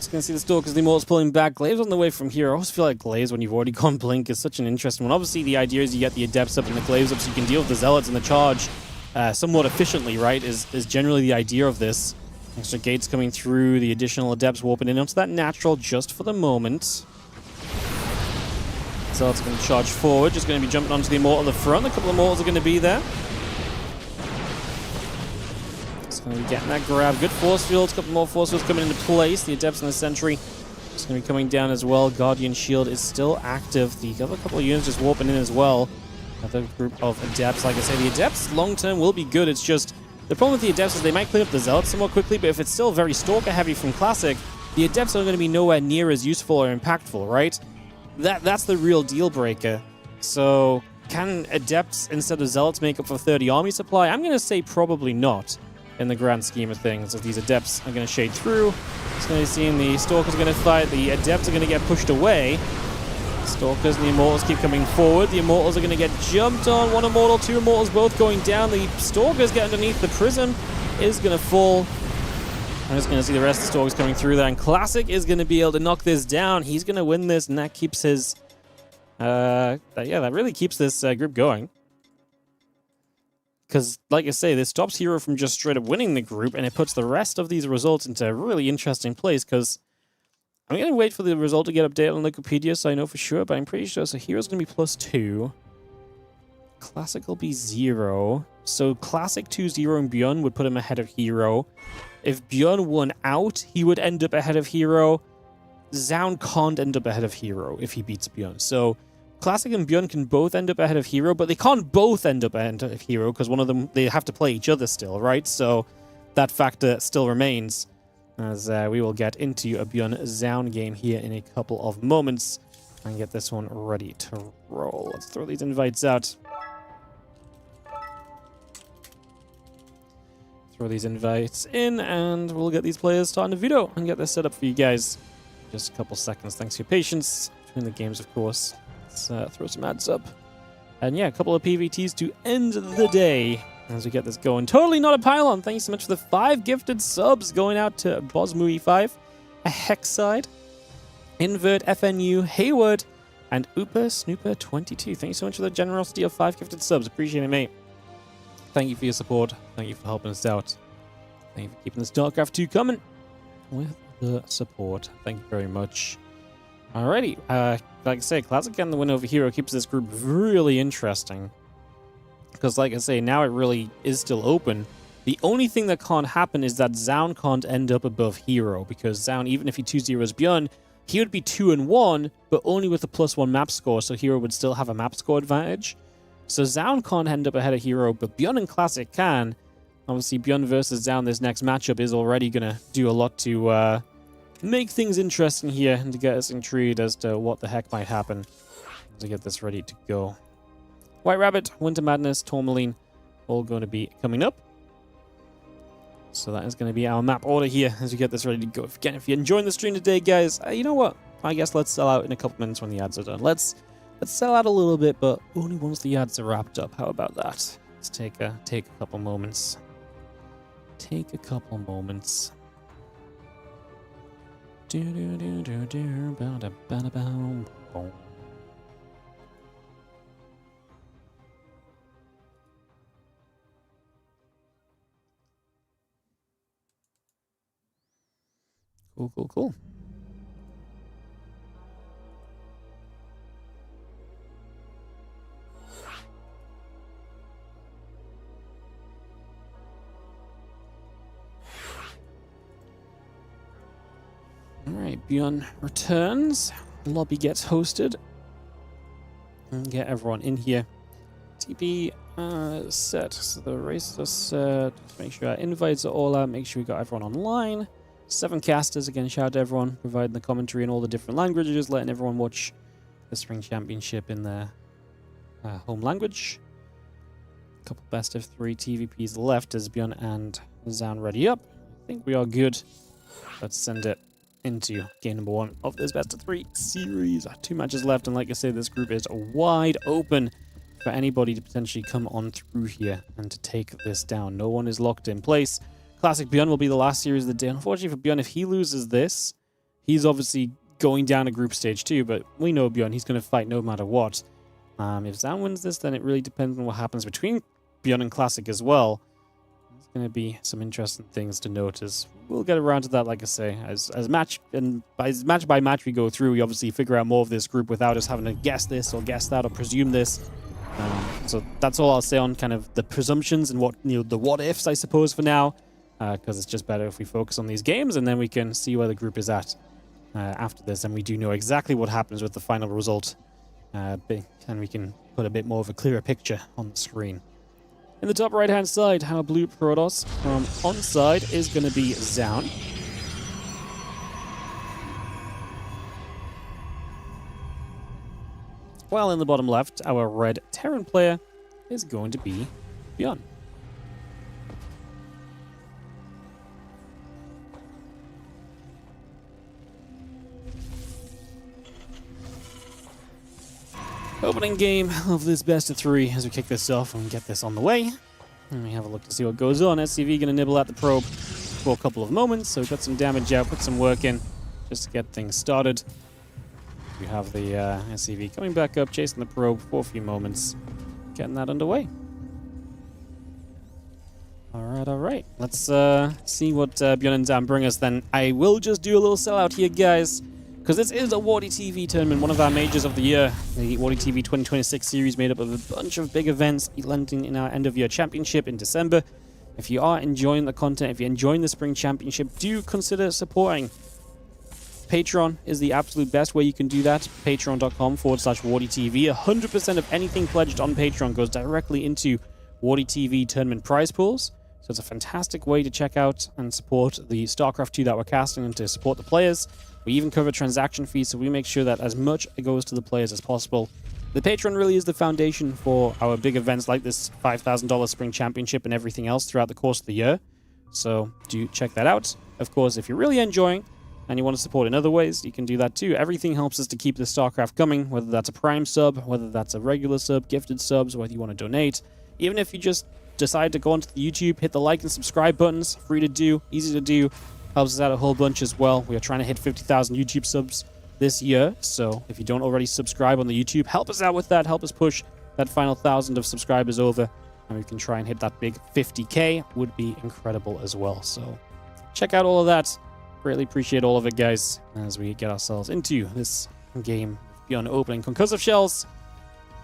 Going to see the Stalkers, the Immortals pulling back. Glaive's on the way from here. I always feel like Glaives, when you've already gone Blink, is such an interesting one. Obviously, the idea is you get the Adepts up and the Glaives up so you can deal with the Zealots and the charge somewhat efficiently, right? Is generally the idea of this. Extra gates coming through, the additional Adepts warping in onto that natural just for the moment. Zealots are going to charge forward, just going to be jumping onto the Immortal at the front. A couple of Immortals are going to be there. Going to be getting that grab. Good force fields. A couple more force fields coming into place. The Adepts and the Sentry just going to be coming down as well. Guardian Shield is still active. The other couple of units just warping in as well. Another group of Adepts. Like I say, the Adepts long-term will be good. It's just the problem with the Adepts is they might clean up the Zealots somewhat quickly, but if it's still very Stalker-heavy from Classic, the Adepts are going to be nowhere near as useful or impactful, right? That's the real deal-breaker. So can Adepts instead of Zealots make up for 30 army supply? I'm going to say probably not. In the grand scheme of things, as these Adepts are going to shade through. Just going to be seeing the Stalkers are going to fight. The Adepts are going to get pushed away. Stalkers and the Immortals keep coming forward. The Immortals are going to get jumped on. 1 Immortal, 2 Immortals both going down. The Stalkers get underneath. The Prism is going to fall. I'm just going to see the rest of the Stalkers coming through there. And Classic is going to be able to knock this down. He's going to win this, and that keeps his... that really keeps this group going. Because, like I say, this stops herO from just straight up winning the group, and it puts the rest of these results into a really interesting place, because I'm going to wait for the result to get updated on Wikipedia so I know for sure, but I'm pretty sure. So herO's going to be +2. Classic will be 0. So Classic 2-0 and ByuN would put him ahead of herO. If ByuN won out, he would end up ahead of herO. Zoun can't end up ahead of herO if he beats ByuN. So Classic and ByuN can both end up ahead of herO, but they can't both end up ahead of herO because one of them, they have to play each other still, right? So that factor still remains as we will get into a ByuN Zoun game here in a couple of moments and get this one ready to roll. Let's throw these invites out. Throw these invites in and we'll get these players starting the video and get this set up for you guys. Just a couple seconds. Thanks for your patience between the games, of course. Let's throw some ads up. And yeah, a couple of PVTs to end the day as we get this going. Totally not a pylon. Thank you so much for the 5 gifted subs going out to Bosmu E5, a Hex side, Invert, FNU, Hayward, and Ooper Snooper 22. Thank you so much for the generosity of 5 gifted subs. Appreciate it, mate. Thank you for your support. Thank you for helping us out. Thank you for keeping the StarCraft 2 coming with the support. Thank you very much. Alrighty. Like I say, Classic getting the win over herO keeps this group really interesting. Because like I say, now it really is still open. The only thing that can't happen is that Zoun can't end up above herO. Because Zoun, even if he 2-0s ByuN, he would be 2-1, but only with a +1 map score. So herO would still have a map score advantage. So Zoun can't end up ahead of herO, but ByuN and Classic can. Obviously, ByuN versus Zoun, this next matchup is already going to do a lot to make things interesting here and to get us intrigued as to what the heck might happen to get this ready to go. White Rabbit, Winter Madness, Tourmaline, all going to be coming up. So that is going to be our map order here as we get this ready to go. Again, if you're enjoying the stream today, guys, you know what? I guess let's sell out in a couple minutes when the ads are done. Let's sell out a little bit, but only once the ads are wrapped up. How about that? Let's take a couple moments. Take a couple moments. Cool. Alright, ByuN returns. Lobby gets hosted. And get everyone in here. TP set. So the races are set. Just make sure our invites are all out. Make sure we got everyone online. 7 casters. Again, shout out to everyone providing the commentary in all the different languages, letting everyone watch the Spring Championship in their home language. A couple best of 3 TVPs left as ByuN and Zoun ready up. I think we are good. Let's send it into game number 1 of this best of 3 series. 2 matches left, and like I said, this group is wide open for anybody to potentially come on through here and to take this down. No one is locked in place. Classic ByuN will be the last series of the day. Unfortunately for ByuN, if he loses this, he's obviously going down to group stage 2, but we know ByuN, he's going to fight no matter what. If Zoun wins this, then it really depends on what happens between ByuN and Classic as well. There's going to be some interesting things to notice. We'll get around to that, like I say, as match by match we go through. We obviously figure out more of this group without us having to guess this or guess that or presume this. So that's all I'll say on kind of the presumptions and what the what ifs, I suppose, for now. Because it's just better if we focus on these games and then we can see where the group is at after this, and we do know exactly what happens with the final result, and we can put a bit more of a clearer picture on the screen. In the top right hand side, our blue Protoss from onside is going to be Zoun. While in the bottom left, our red Terran player is going to be ByuN. Opening game of this best of 3 as we kick this off and get this on the way. And we have a look to see what goes on. SCV going to nibble at the probe for a couple of moments, so put some damage out, put some work in just to get things started. We have the SCV coming back up, chasing the probe for a few moments, getting that underway. Alright. Let's see what ByuN and Zoun bring us then. I will just do a little sellout here, guys, because this is a WardiTV tournament, one of our majors of the year. The WardiTV 2026 series made up of a bunch of big events, landing in our end-of-year championship in December. If you are enjoying the content, if you're enjoying the Spring Championship, do consider supporting. Patreon is the absolute best way you can do that. Patreon.com/WardiTV. 100% of anything pledged on Patreon goes directly into WardiTV tournament prize pools. So it's a fantastic way to check out and support the StarCraft 2 that we're casting and to support the players. We even cover transaction fees, so we make sure that as much goes to the players as possible. The Patreon really is the foundation for our big events like this $5,000 Spring Championship and everything else throughout the course of the year. So do check that out. Of course, if you're really enjoying and you want to support in other ways, you can do that too. Everything helps us to keep the StarCraft coming, whether that's a Prime sub, whether that's a regular sub, gifted subs, whether you want to donate. Even if you just decide to go onto the YouTube, hit the like and subscribe buttons, free to do, easy to do, helps us out a whole bunch as well. We are trying to hit 50,000 YouTube subs this year. So if you don't already subscribe on the YouTube, help us out with that. Help us push that final 1,000 of subscribers over, and we can try and hit that big 50K. Would be incredible as well. So check out all of that. Greatly appreciate all of it, guys, as we get ourselves into this game beyond opening concussive shells.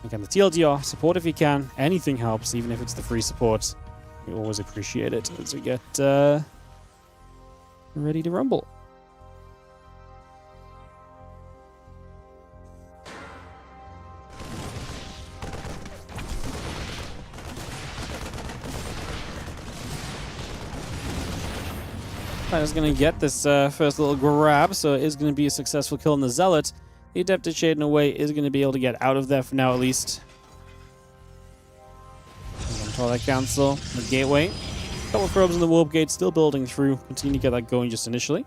Again, the TLDR, support if you can. Anything helps, even if it's the free support. We always appreciate it as we get ready to rumble. I was going to get this first little grab, so it is going to be a successful kill on the Zealot. The Adept is shading away, is going to be able to get out of there for now, at least. Toilet Council, the Gateway. A couple of probes in the Warp Gate, still building through. Continue to get that going just initially.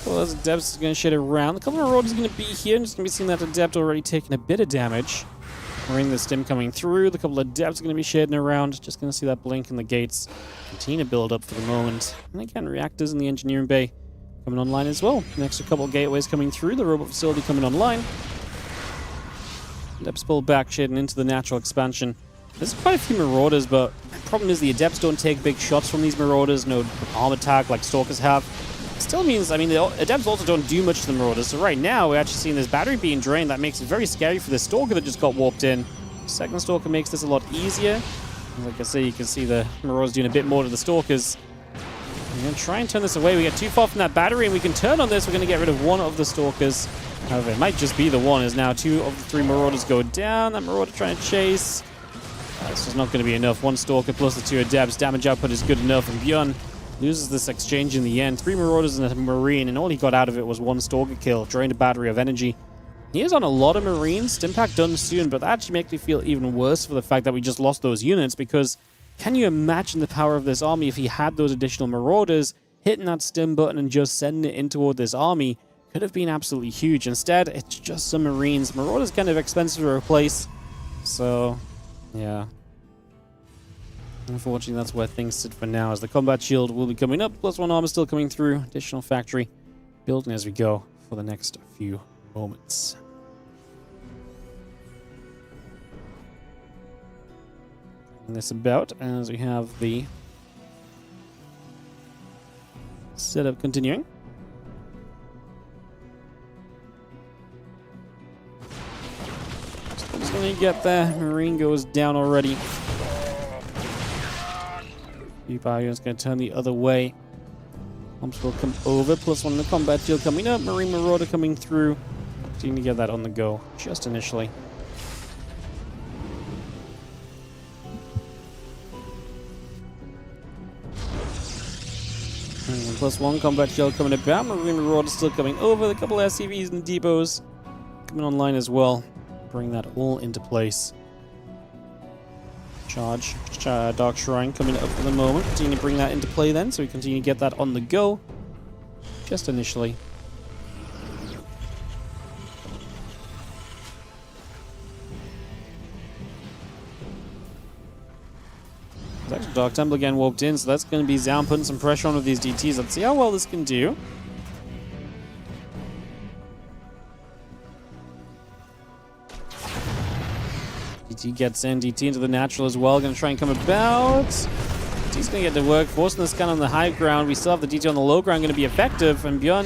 Well, as Adepts is going to shade around. A couple of Marauders is going to be here. I'm just going to be seeing that Adept already taking a bit of damage. Marine the Stim coming through. The couple of Adepts are going to be shading around. Just going to see that blink in the gates. Continue to build up for the moment. And again, Reactors in the Engineering Bay coming online as well. An extra couple of gateways coming through. The Robot Facility coming online. Adepts pull back, shading into the natural expansion. There's quite a few Marauders, but the problem is the Adepts don't take big shots from these Marauders. No armor tag like Stalkers have. Still means, I mean, the Adepts also don't do much to the Marauders. So right now, we're actually seeing this battery being drained. That makes it very scary for the Stalker that just got warped in. Second Stalker makes this a lot easier. Like I say, you can see the Marauders doing a bit more to the Stalkers. We're going to try and turn this away. We get too far from that battery, and we can turn on this. We're going to get rid of one of the Stalkers. However, it might just be the one, as now 2 of the 3 Marauders go down. That Marauder trying to chase. This is not going to be enough. 1 Stalker plus the 2 Adepts. Damage output is good enough, and ByuN loses this exchange in the end. 3 Marauders and a Marine, and all he got out of it was 1 Stalker kill. Drained a battery of energy. He is on a lot of Marines. Stimpack done soon, but that actually makes me feel even worse for the fact that we just lost those units, because can you imagine the power of this army if he had those additional Marauders? Hitting that Stim button and just sending it in toward this army could have been absolutely huge. Instead, it's just some Marines. Marauders kind of expensive to replace, so yeah. Unfortunately, that's where things sit for now, as the combat shield will be coming up. +1 armor still coming through. Additional factory building as we go for the next few moments. And this about as we have the setup continuing. Just gonna get there. Marine goes down already. ByuN is going to turn the other way. Pumps will come over. +1 in the combat shield coming up. Marine Marauder coming through. Continue to get that on the go just initially. And +1 combat shield coming about. Marine Marauder still coming over. A couple of SCVs and depots coming online as well. Bring that all into place. Charge, Dark Shrine coming up for the moment. Continue to bring that into play then, so we continue to get that on the go. Just initially. Actually, Dark Temple again warped in, so that's going to be Zoun putting some pressure on with these DTs. Let's see how well this can do. DT gets in, DT into the natural as well. Going to try and come about. DT's going to get to work, forcing the scan on the high ground. We still have the DT on the low ground going to be effective. And ByuN,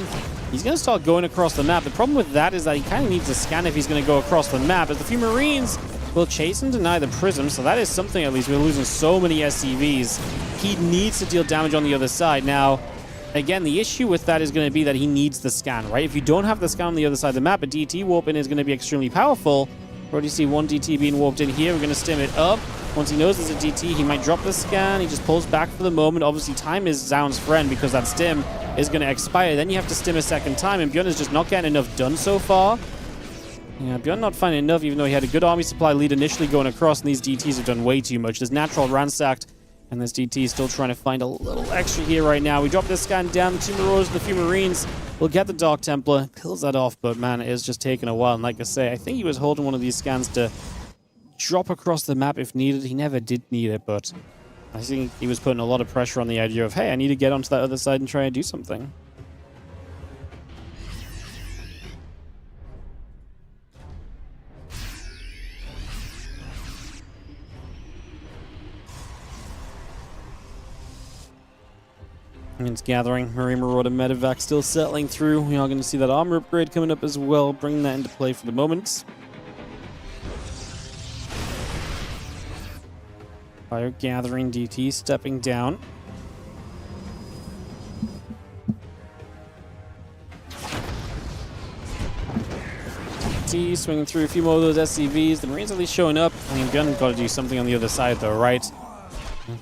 he's going to start going across the map. The problem with that is that he kind of needs to scan if he's going to go across the map. As the few Marines will chase and deny the Prism, so that is something at least. We're losing so many SCVs. He needs to deal damage on the other side. Now, again, the issue with that is going to be that he needs the scan, right? If you don't have the scan on the other side of the map, a DT warp in is going to be extremely powerful. Already see 1 DT being warped in here. We're going to stim it up. Once he knows there's a DT, he might drop the scan. He just pulls back for the moment. Obviously, time is Zoun's friend because that stim is going to expire. Then you have to stim a second time, and ByuN is just not getting enough done so far. Yeah, ByuN not finding enough, even though he had a good army supply lead initially going across, and these DTs have done way too much. There's natural ransacked And this DT is still trying to find a little extra here right now. We drop this scan down. The 2 Marauders and a few Marines will get the Dark Templar. Kills that off, but man, it is just taking a while. And like I say, I think he was holding one of these scans to drop across the map if needed. He never did need it, but I think he was putting a lot of pressure on the idea of, hey, I need to get onto that other side and try and do something. It's gathering. Marine Marauder Medevac still settling through. We are going to see that armor upgrade coming up as well, bringing that into play for the moment. Fire gathering, DT stepping down. DT swinging through a few more of those SCVs. The Marines at least showing up. I mean, ByuN got to do something on the other side though, right?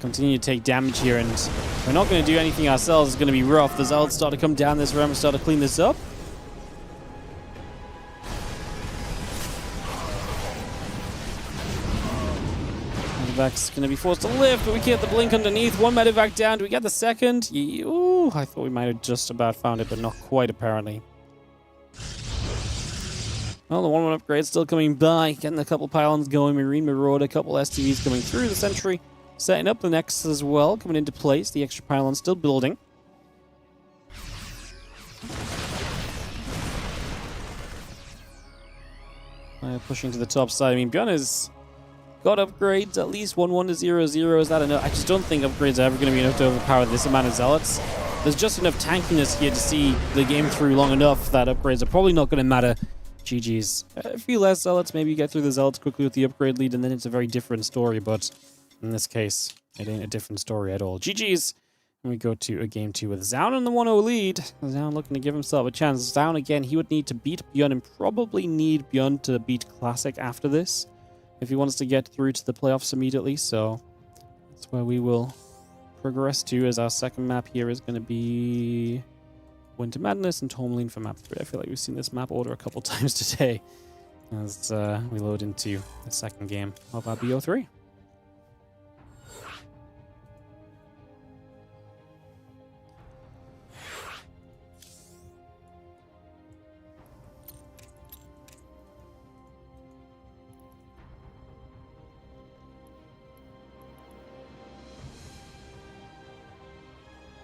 Continue to take damage here, and we're not going to do anything ourselves. It's going to be rough. The Zealots start to come down this ramp and start to clean this up. Medevac's going to be forced to lift, but we get the blink underneath. 1 Medevac down. Do we get the second? Ooh, I thought we might have just about found it, but not quite apparently. Well, the 1-1 upgrade still coming by. Getting a couple pylons going. Marine Marauder, a couple STVs coming through the sentry. Setting up the next as well, coming into place. The extra pylon still building. Pushing to the top side. I mean, ByuN has got upgrades, at least 1-1 to 0-0. Is that enough? I just don't think upgrades are ever going to be enough to overpower this amount of Zealots. There's just enough tankiness here to see the game through long enough that upgrades are probably not going to matter. GG's. A few less Zealots, maybe you get through the Zealots quickly with the upgrade lead, and then it's a very different story, but in this case, it ain't a different story at all. GG's. And we go to a game 2 with Zoun in the 1-0 lead. Zoun looking to give himself a chance. Zoun, again, he would need to beat ByuN and probably need ByuN to beat Classic after this if he wants to get through to the playoffs immediately. So that's where we will progress to, as our second map here is going to be Winter Madness and Tourmaline for map 3. I feel like we've seen this map order a couple times today as we load into the second game of our BO3.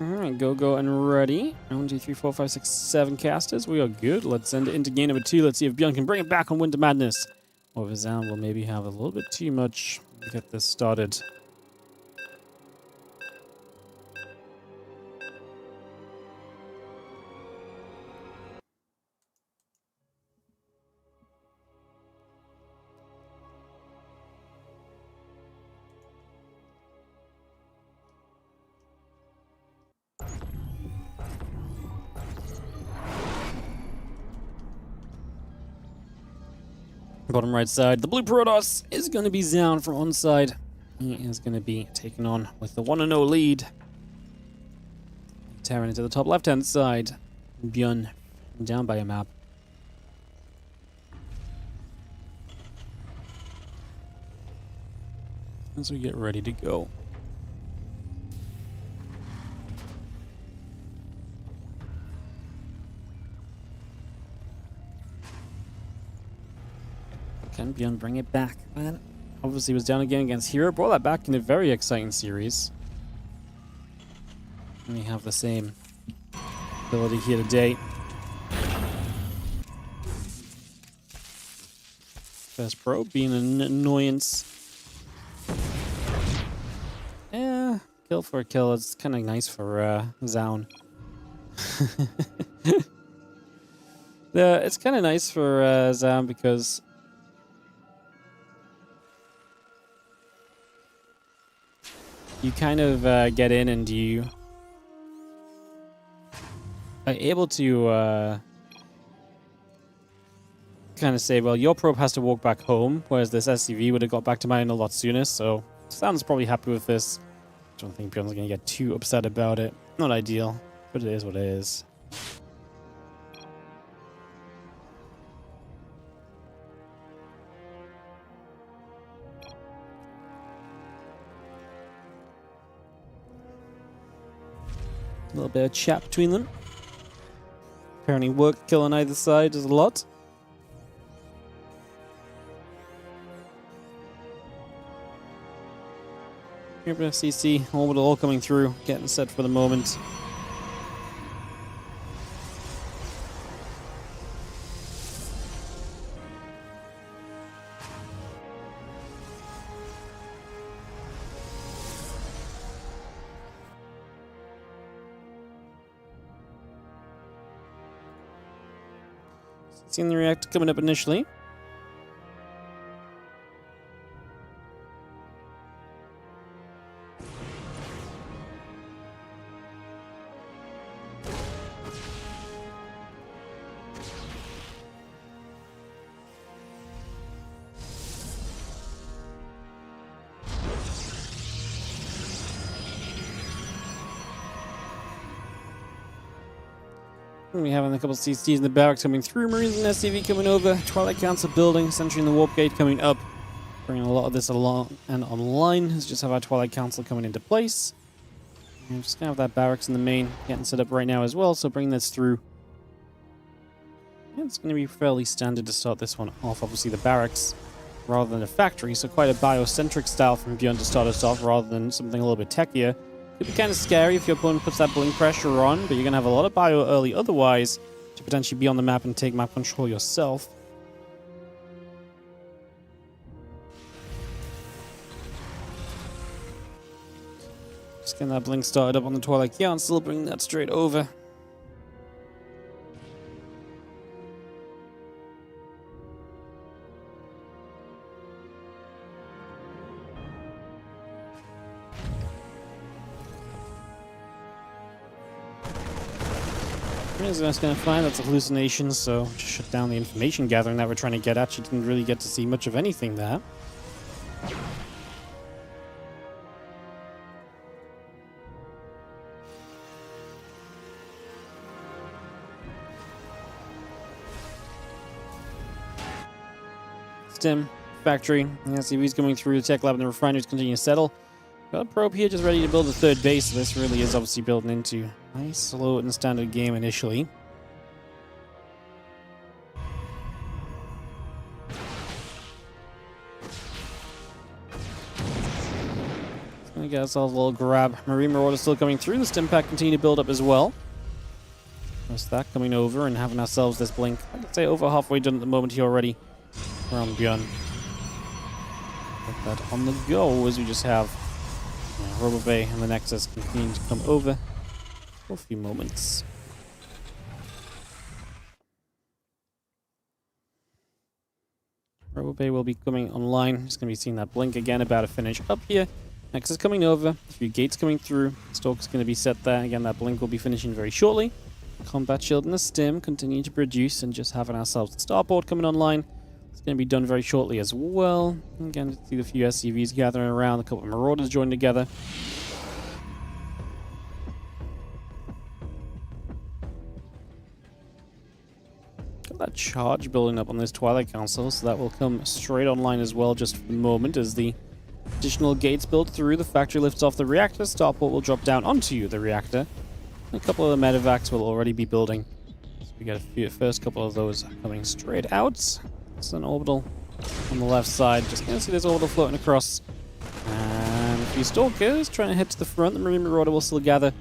Alright, go and ready. 1, 2, 3, 4, 5, 6, 7 casters. We are good. Let's send it into game number 2. Let's see if ByuN can bring it back on Winter Madness. Or if Zoun will maybe have a little bit too much to get this started. Bottom right side, the blue Protoss is going to be Zoun from one side. He is going to be taken on with the 1-0 lead. Tearing into the top left-hand side. ByuN down by a map. As we get ready to go. Can ByuN bring it back? Man, obviously was down again against herO. Brought that back in a very exciting series. And we have the same ability here today. First probe being an annoyance. Yeah, kill for a kill. It's kind of nice for Zoun. Yeah, it's kind of nice for Zoun because you kind of get in and you are able to kind of say, well, your probe has to walk back home, whereas this SCV would have got back to mine a lot sooner, so Zoun's probably happy with this. I don't think ByuN's going to get too upset about it. Not ideal, but it is what it is. A little bit of chat between them. Apparently work kill on either side does a lot. Here for CC, orbital all coming through, getting set for the moment. Seeing the reactor coming up initially. We having a couple of CCs in the barracks coming through, Marines and SCV coming over, Twilight Council building, centering the warp gate coming up, bringing a lot of this along and online. Let's just have our Twilight Council coming into place. And just gonna have that barracks in the main getting set up right now as well, so bring this through. Yeah, it's going to be fairly standard to start this one off. Obviously the barracks rather than a factory, so quite a biocentric style from ByuN to start us off rather than something a little bit techier. Could be kind of scary if your opponent puts that blink pressure on, but you're going to have a lot of bio early otherwise to potentially be on the map and take map control yourself. Just getting that blink started up on the Twilight Council, bringing that straight over. Is just going to find that's a hallucination, so just shut down the information gathering that we're trying to get at. You didn't really get to see much of anything there. Stim, factory, the SCV's coming through, the tech lab and the refineries continue to settle. Got a probe here just ready to build a third base. So this really is obviously building into a nice, slow and standard game initially. Gonna get ourselves a little grab. Marine Marauder still coming through. The stim pack continue to build up as well. Just that coming over and having ourselves this blink. I'd say over halfway done at the moment here already. We're on ByuN. Get that on the go as we just have Robo Bay and the Nexus continue to come over for a few moments. Robo Bay will be coming online. Just going to be seeing that blink again, about to finish up here. Nexus coming over, a few gates coming through. Stalker's going to be set there. Again, that blink will be finishing very shortly. Combat Shield and the Stim continue to produce, and just having ourselves the starport coming online. It's going to be done very shortly as well. Again, see a few SCVs gathering around, a couple of Marauders joined together. Got that charge building up on this Twilight Council, so that will come straight online as well just for the moment as the additional gates build through. The factory lifts off the reactor, starport will drop down onto the reactor. And a couple of the medevacs will already be building. So we got a first couple of those coming straight out. It's an orbital on the left side. Just gonna see this orbital floating across. And a few stalkers trying to head to the front. The Marine Marauder will still gather.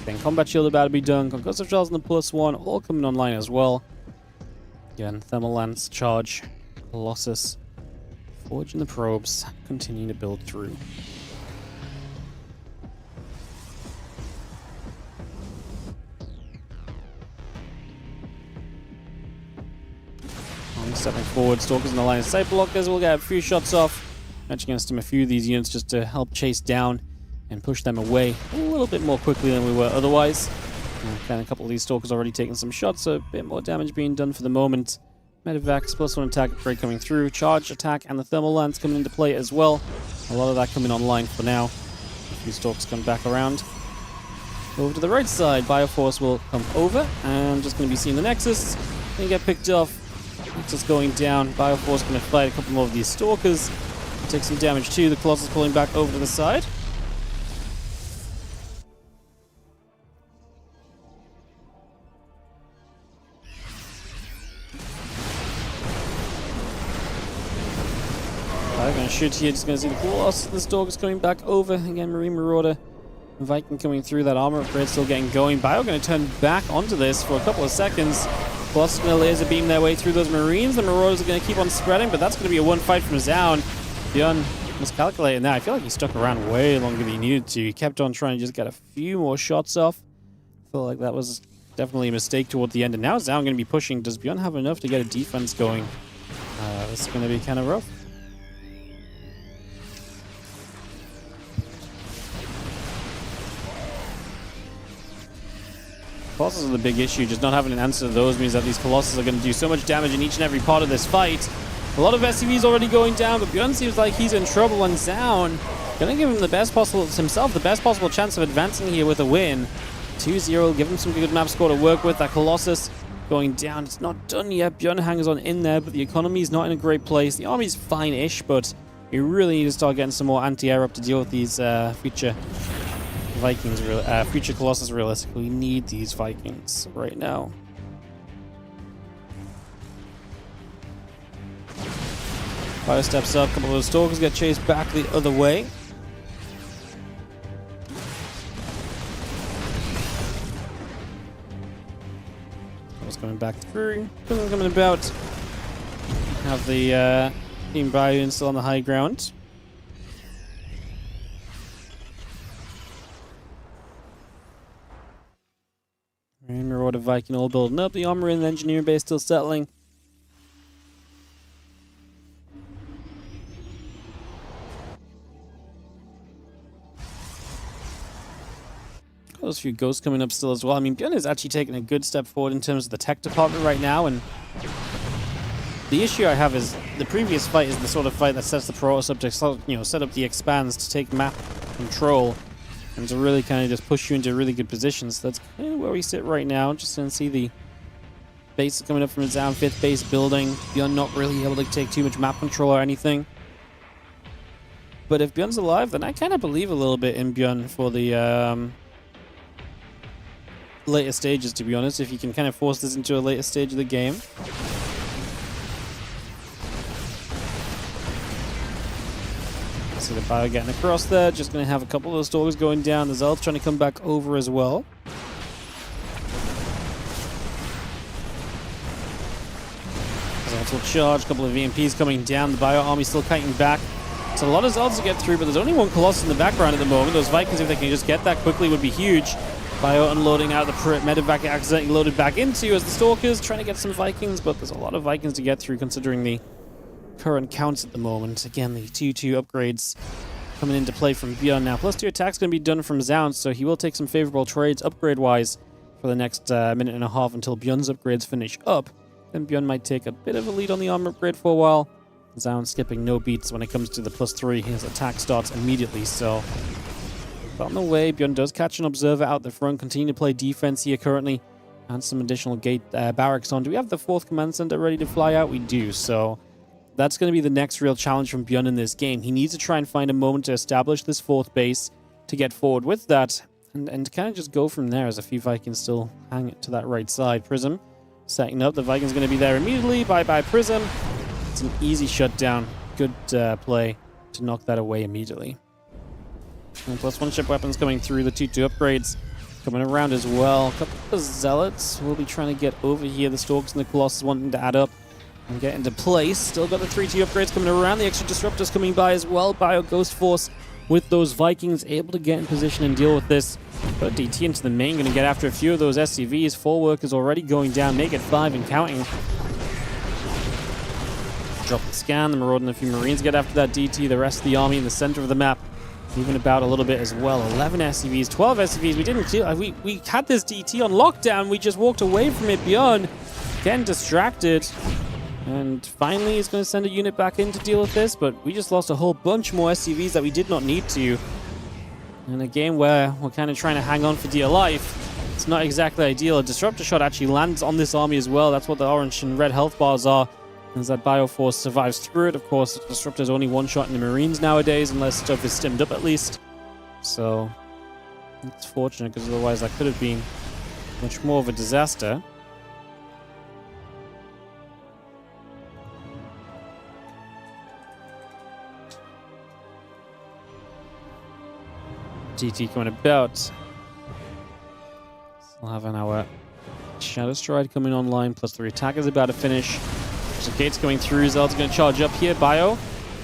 Then Combat Shield about to be done. Concussive Shells and the +1 all coming online as well. Again, Thermal Lance, Charge, Colossus, Forge and the probes continuing to build through. Stepping forward, Stalkers in the line of sight blockers. We'll get a few shots off. Matching against him a few of these units just to help chase down and push them away a little bit more quickly than we were otherwise. And a couple of these Stalkers already taking some shots, so a bit more damage being done for the moment. Medevacs +1 attack upgrade coming through. Charge attack and the Thermal Lance coming into play as well. A lot of that coming online for now. A few Stalkers come back around. Over to the right side, Bioforce will come over and just going to be seeing the Nexus. Then get picked off. Nexus going down. Bioforce going to fight a couple more of these Stalkers. Take some damage too. The Colossus pulling back over to the side. pressured here. Just going to see the Colossus. The Stalker's coming back over. Again, Marine Marauder. Viking coming through. That armor upgrade still getting going. ByuN going to turn back onto this for a couple of seconds. Colossus going to laser beam their way through those Marines. The Marauders are going to keep on spreading, but that's going to be a one fight from Zoun. ByuN miscalculating that. I feel like he stuck around way longer than he needed to. He kept on trying to just get a few more shots off. I feel like that was definitely a mistake toward the end. And now Zoun going to be pushing. Does ByuN have enough to get a defense going? This is going to be kind of rough. Colossus are the big issue. Just not having an answer to those means that these Colossus are going to do so much damage in each and every part of this fight. A lot of SCVs already going down, but ByuN seems like he's in trouble, and Zoun going to give him the best possible chance of advancing here with a win. 2-0 will give him some good map score to work with. That Colossus going down. It's not done yet. ByuN hangs on in there, but the economy is not in a great place. The army's fine-ish, but we really need to start getting some more anti-air up to deal with these future Vikings, future Colossus realistically. We need these Vikings right now. ByuN steps up, a couple of those Stalkers get chased back the other way. What's coming back through? Coming about. Have the Team ByuN still on the high ground. Marauder Viking all building up. The armor and the engineering base still settling. Those few ghosts coming up still as well. I mean, ByuN is actually taking a good step forward in terms of the tech department right now, and the issue I have is the previous fight is the sort of fight that sets the Protoss up to, set up the expands to take map control and to really kind of just push you into really good positions. That's kind of where we sit right now. Just going to see the base coming up from the Zoun 5th base building. ByuN not really able to take too much map control or anything. But if ByuN's alive, then I kind of believe a little bit in ByuN for the later stages, to be honest, if you can kind of force this into a later stage of the game. See the ByuN getting across there, just going to have a couple of those Stalkers going down. The Zealots trying to come back over as well. Zealots will charge, a couple of VMPs coming down. The ByuN army still kiting back. It's a lot of Zealots to get through, but there's only one Colossus in the background at the moment. Those Vikings, if they can just get that quickly, would be huge. ByuN unloading out the medevac accidentally loaded back into as the Stalkers trying to get some Vikings, but there's a lot of Vikings to get through considering the current counts at the moment. Again, the 2-2 upgrades coming into play from ByuN now. +2 attacks going to be done from Zoun, so he will take some favorable trades upgrade-wise for the next minute and a half until ByuN's upgrades finish up. Then ByuN might take a bit of a lead on the armor upgrade for a while. Zoun skipping no beats when it comes to the +3. His attack starts immediately, so on the way. ByuN does catch an observer out the front, continue to play defense here currently, and some additional gate barracks on. Do we have the 4th command center ready to fly out? We do, so that's going to be the next real challenge from ByuN in this game. He needs to try and find a moment to establish this 4th base, to get forward with that, and kind of just go from there as a few Vikings still hang to that right side. Prism setting up. The Vikings going to be there immediately. Bye-bye Prism. It's an easy shutdown. Good play to knock that away immediately. And +1 ship weapons coming through. The 2-2 upgrades coming around as well. A couple of Zealots will be trying to get over here. The Stalkers and the Colossus wanting to add up and get into place. Still got the 3-2 upgrades coming around. The extra disruptors coming by as well. Ghost Force with those Vikings able to get in position and deal with this. Got DT into the main. Going to get after a few of those SCVs. 4 workers already going down. Make it 5 and counting. Drop the scan. The Marauder and a few Marines get after that DT. The rest of the army in the center of the map moving about a little bit as well. 11 SCVs, 12 SCVs. We didn't kill. We had this DT on lockdown. We just walked away from it. ByuN getting distracted. And finally, he's going to send a unit back in to deal with this. But we just lost a whole bunch more SCVs that we did not need to. In a game where we're kind of trying to hang on for dear life, it's not exactly ideal. A disruptor shot actually lands on this army as well. That's what the orange and red health bars are. As that Bioforce survives through it. Of course, the Disruptor's only one shot in the Marines nowadays, unless stuff is stimmed up at least. So, it's fortunate, because otherwise that could have been much more of a disaster. GT coming about. Still having our Shadow Stride coming online, plus the attack is about to finish. So Gates going through, Zeld's going to charge up here. Bio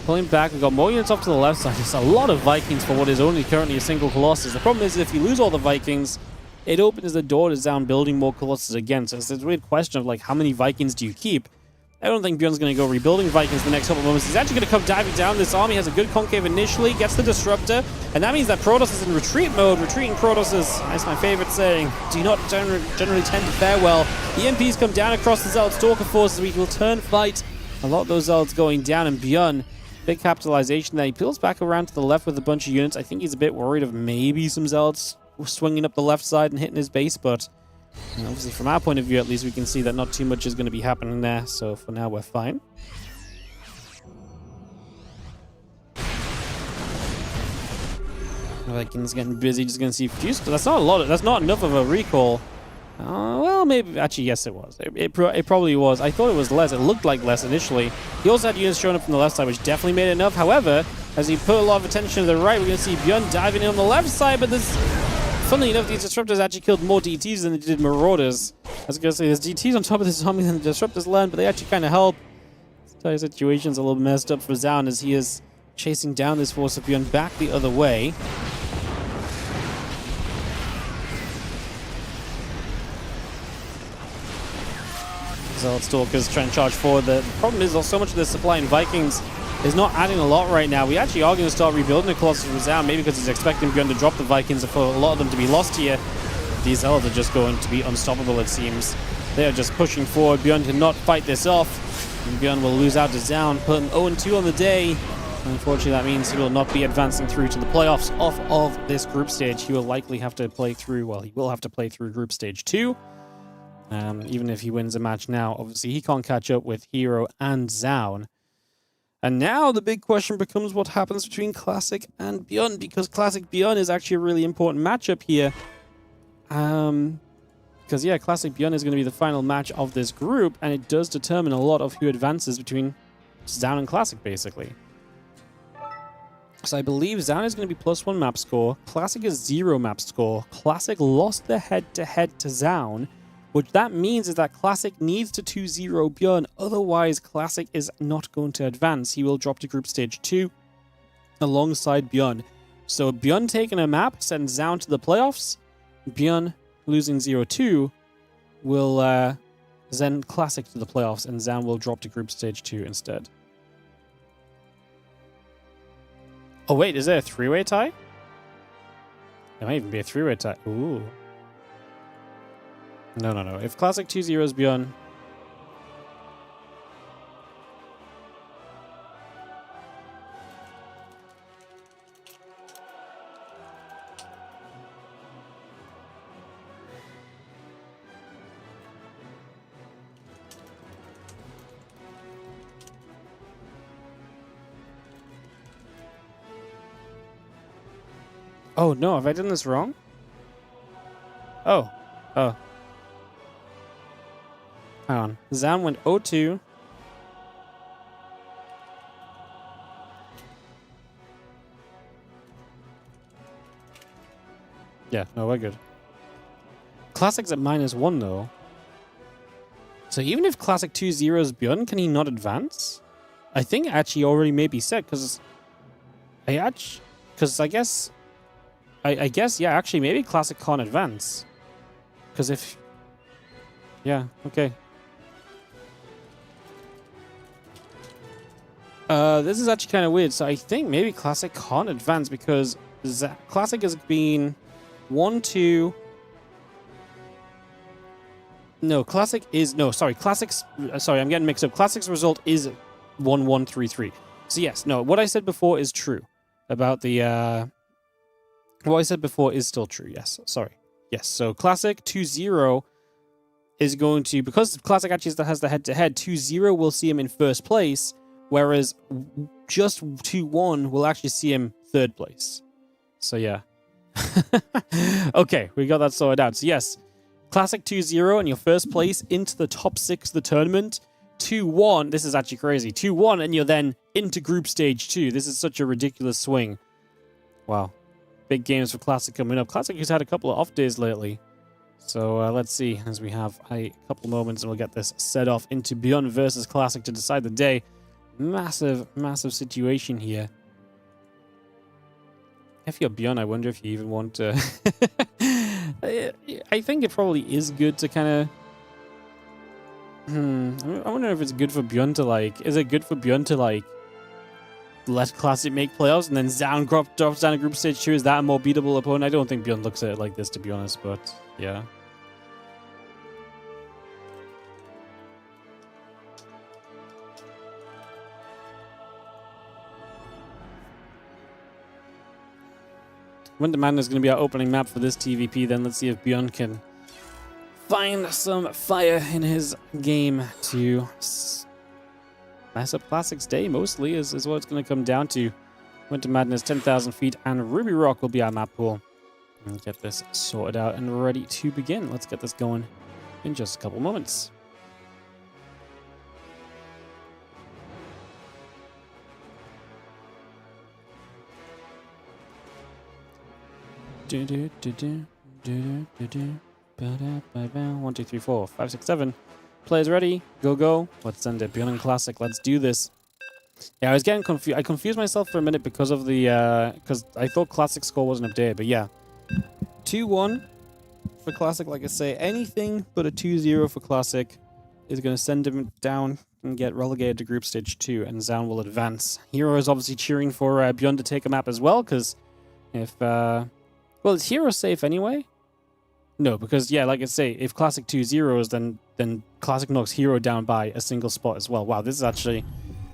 pulling back. We've got more units off to the left side. There's a lot of Vikings for what is only currently a single Colossus. The problem is if you lose all the Vikings, it opens the door to Zoun building more Colossus again. So it's a weird question of like, how many Vikings do you keep? I don't think ByuN's going to go rebuilding Vikings the next couple of moments. He's actually going to come diving down. This army has a good concave initially, gets the Disruptor, and that means that Protoss is in retreat mode. Retreating Protosses, that's my favorite saying, do not generally tend to fare well. The MPs come down across the Zealot Stalker forces. We will turn fight. A lot of those Zealots going down, and ByuN, big capitalization there. He peels back around to the left with a bunch of units. I think he's a bit worried of maybe some Zealots swinging up the left side and hitting his base, but obviously, from our point of view, at least, we can see that not too much is going to be happening there. So for now, we're fine. Vikings getting busy, just going to see Fuse. That's not a lot. That's not enough of a recall. Well, maybe. Actually, yes, it was. It probably was. I thought it was less. It looked like less initially. He also had units showing up from the left side, which definitely made it enough. However, as he put a lot of attention to the right, we're going to see ByuN diving in on the left side, but this. Funnily enough, these Disruptors actually killed more DTs than they did Marauders. I was going to say, there's DTs on top of this army than the Disruptors land, but they actually kind of help. This entire situation's a little messed up for Zoun as he is chasing down this force of ByuN back the other way. Zealot Stalkers trying to charge forward. The problem is so much of the supply in Vikings is not adding a lot right now. We actually are going to start rebuilding the Colossus with Zoun, maybe because he's expecting ByuN to drop the Vikings and for a lot of them to be lost here. These Zealots are just going to be unstoppable, it seems. They are just pushing forward. ByuN cannot fight this off. And ByuN will lose out to Zoun, put him 0-2 on the day. Unfortunately, that means he will not be advancing through to the playoffs off of this group stage. He will likely have to play through, well, he will have to play through group stage 2. Even if he wins a match now, obviously he can't catch up with herO and Zoun. And now the big question becomes what happens between Classic and ByuN, because Classic ByuN is actually a really important matchup here. Because, yeah, Classic ByuN is going to be the final match of this group, and it does determine a lot of who advances between Zoun and Classic, basically. So I believe Zoun is going to be +1 map score. Classic is 0 map score. Classic lost their head-to-head to Zoun. What that means is that Classic needs to 2-0 ByuN, otherwise Classic is not going to advance. He will drop to Group Stage 2 alongside ByuN. So ByuN taking a map sends Zoun to the playoffs. ByuN losing 0-2 will send Classic to the playoffs, and Zoun will drop to Group Stage 2 instead. Oh wait, is there a 3-way tie? There might even be a 3-way tie. Ooh. No. If Classic 2-0s ByuN... Oh, no. Have I done this wrong? Oh. Hang on. Zoun went 0-2. Yeah, no, we're good. Classic's at -1, though. So even if Classic 2-0s ByuN, can he not advance? I think actually already may be set, because... I guess... I guess, yeah, actually, maybe Classic can't advance. Because if... Yeah, okay. This is actually kind of weird. So I think maybe Classic can't advance because Classic has been 1-2... No, Classic is... No, sorry, Classic's... Sorry, I'm getting mixed up. Classic's result is 1-1-3-3. So yes, no, what I said before is true. About the... What I said before is still true, yes. Sorry. Yes, so Classic 2-0 is going to... Because Classic actually has the head-to-head, 2-0 will see him in first place, whereas just 2-1 will actually see him third place. So, yeah. Okay, we got that sorted out. So, yes, Classic 2-0 in your first place into the top 6 of the tournament. 2-1, this is actually crazy. 2-1, and you're then into Group Stage 2. This is such a ridiculous swing. Wow. big games for Classic coming up. Classic has had a couple of off days lately. So let's see as we have a couple moments and we'll get this set off into ByuN versus Classic to decide the day. Massive, massive situation here. If you're ByuN, I wonder if you even want to... I think it probably is good to kind of... I wonder if it's good for ByuN to, like... Is it good for ByuN to, like, let Classic make playoffs and then Zoun drops down a group stage 2? Is that a more beatable opponent? I don't think ByuN looks at it like this, to be honest, but yeah. Winter Madness is going to be our opening map for this TVP. Then let's see if ByuN can find some fire in his game to mess up Classic's day, mostly, is what it's going to come down to. Winter Madness, 10,000 feet, and Ruby Rock will be our map pool. And get this sorted out and ready to begin. Let's get this going in just a couple moments. One, 2, 3, 4, 5, 6, 7. Players ready? Go, go. Let's send it. ByuN Classic. Let's do this. Yeah, I was getting confused. I confused myself for a minute because of the because I thought Classic score wasn't updated, but yeah. 2-1 for Classic. Like I say, anything but a 2-0 for Classic is going to send him down and get relegated to Group Stage 2, and Zoun will advance. herO is obviously cheering for ByuN to take a map as well, because if well, is herO safe anyway? No, because, yeah, like I say, if Classic 2-0s, then Classic knocks herO down by a single spot as well. Wow, this is actually...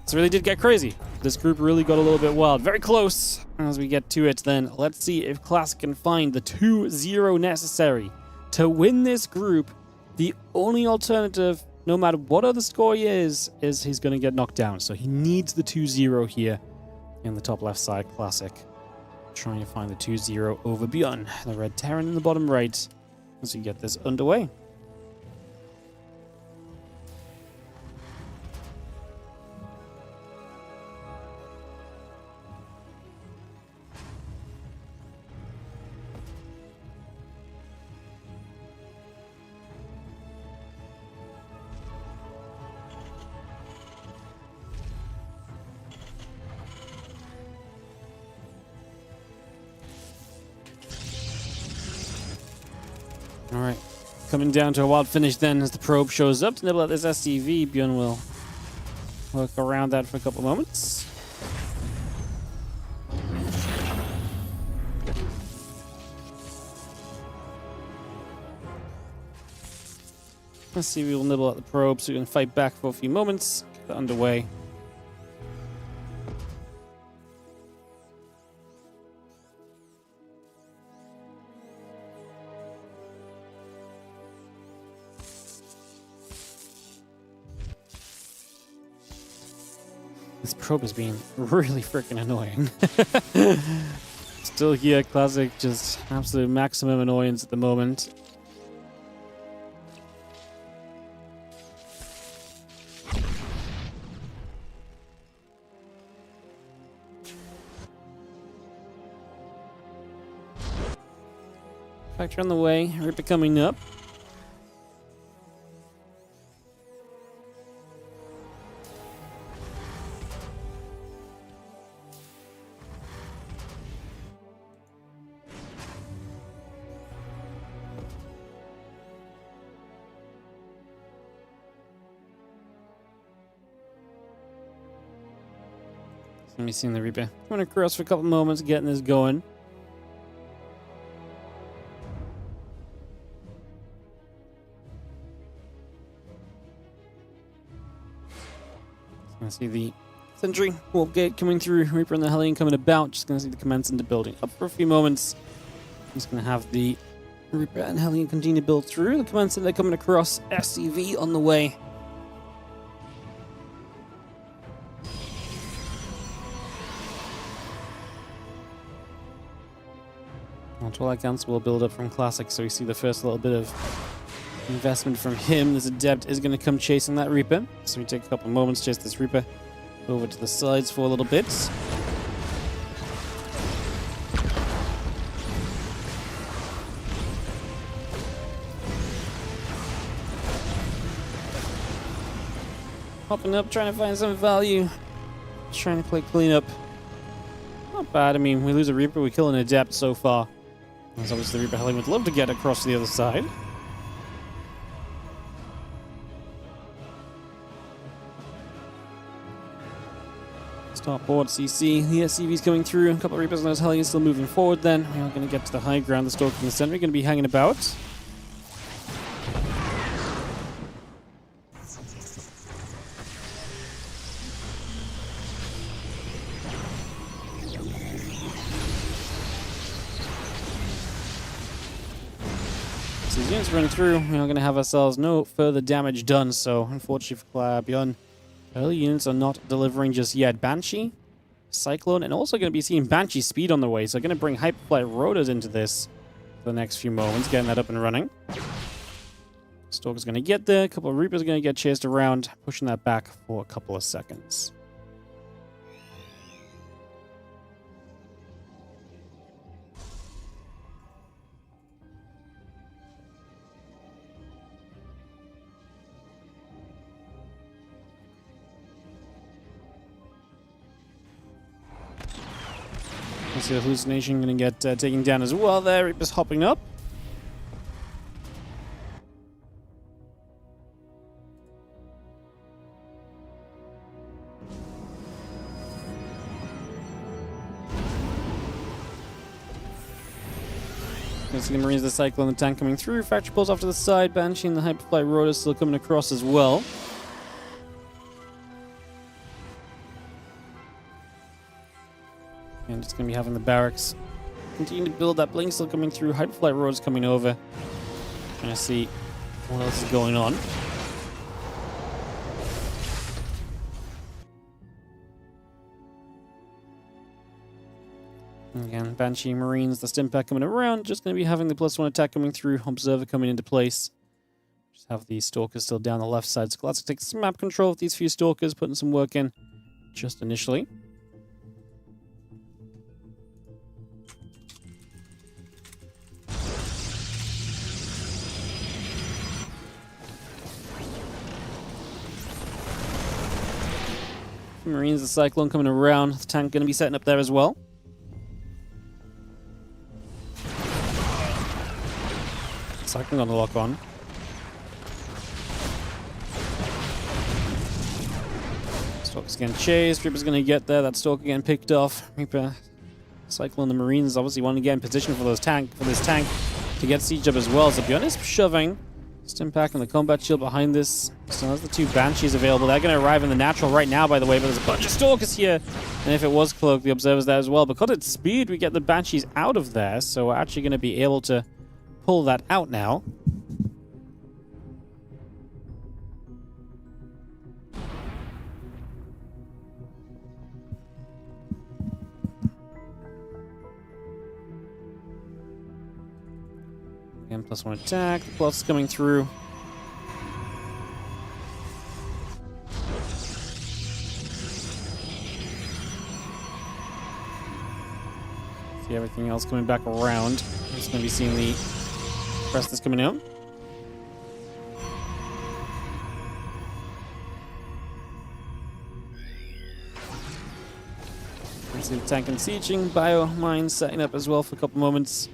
This really did get crazy. This group really got a little bit wild. Very close. As we get to it, then, let's see if Classic can find the 2-0 necessary to win this group. The only alternative, no matter what other score he is he's going to get knocked down. So he needs the 2-0 here in the top left side. Classic trying to find the 2-0 over ByuN. The red Terran in the bottom right as we get this underway. Alright, coming down to a wild finish then as the probe shows up to nibble at this SCV. ByuN will work around that for a couple moments. SCV will nibble at the probe so we can fight back for a few moments. Get underway. This probe is being really freaking annoying. Still here, Classic, just absolute maximum annoyance at the moment. Factory on the way, Reaper coming up. Let me see the Reaper. I'm going to cross for a couple moments, getting this going. I see the Sentry Warp Gate coming through. Reaper and the Hellion coming about. Just going to see the commands into building up for a few moments. I'm just going to have the Reaper and Hellion continue to build through. The command center coming across. SCV on the way. Twilight Council will build up from Classic, so we see the first little bit of investment from him. This Adept is going to come chasing that Reaper. So we take a couple moments, chase this Reaper over to the sides for a little bit. Hopping up, trying to find some value. Just trying to play cleanup. Not bad. I mean, we lose a Reaper, we kill an Adept so far. As obviously the Reaper Helling would love to get across to the other side. Starboard CC. The SCV's coming through. A couple of Reapers and those Hellions still moving forward then. We are going to get to the high ground. The Stalker in the center. We're going to be hanging about. So as units run through, we are going to have ourselves no further damage done. So unfortunately for ByuN, early units are not delivering just yet. Banshee, Cyclone, and also going to be seeing Banshee speed on the way. So going to bring Hyperflight Rotors into this for the next few moments, getting that up and running. Stalker's going to get there. A couple of Reapers are going to get chased around, pushing that back for a couple of seconds. See the Hallucination going to get taken down as well there. Reaper's hopping up. You can see the Marines, the Cyclone, the tank coming through. Factory pulls off to the side. Banshee and the Hyperflight Rotor still coming across as well. And it's going to be having the barracks continue to build. That blink still coming through. Hyperflight Road's coming over. Trying to see what else is going on. Again, Banshee Marines, the Stimpak coming around. Just going to be having the +1 attack coming through. Observer coming into place. Just have the Stalkers still down the left side. So let's take some map control with these few Stalkers, putting some work in just initially. Marines, the Cyclone coming around. The tank going to be setting up there as well. Cyclone on the lock on. Stalker's getting chased. Reaper's going to get there. That Stalker getting picked off. Reaper, Cyclone, the Marines obviously want to get in position for this tank to get siege up as well. So ByuN is shoving. Stimpak and the combat shield behind this. So there's the two Banshees available. They're going to arrive in the natural right now, by the way, but there's a bunch of Stalkers here. And if it was Cloak, the Observer's there as well. Because it's speed, we get the Banshees out of there. So we're actually going to be able to pull that out now. Again, +1 attack. The plus is coming through. See everything else coming back around. Just going to be seeing the press that's coming out. See the tank and sieging. Biomine setting up as well for a couple moments.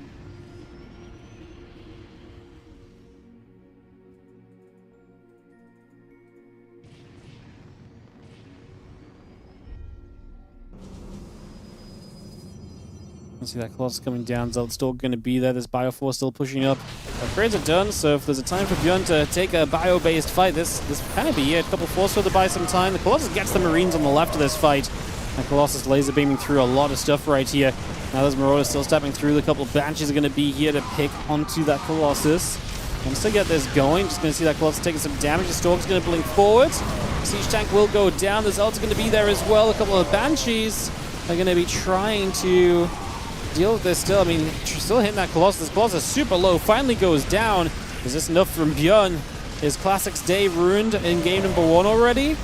See that Colossus coming down. Zelt's still going to be there. There's Bioforce still pushing up. Upgrades are done, so if there's a time for ByuN to take a bio-based fight, this kind of be it. A couple Force Field to buy some time. The Colossus gets the Marines on the left of this fight. And Colossus laser beaming through a lot of stuff right here. Now there's Marauder still stepping through. The couple Banshees are going to be here to pick onto that Colossus. Once they get this going, just going to see that Colossus taking some damage. The Stork's going to blink forward. Siege tank will go down. The Zelt's going to be there as well. A couple of Banshees are going to be trying to deal with this still. I mean, still hitting that Colossus. This Colossus is super low. Finally goes down. Is this enough from ByuN? Is Classics Day ruined in game number 1 already?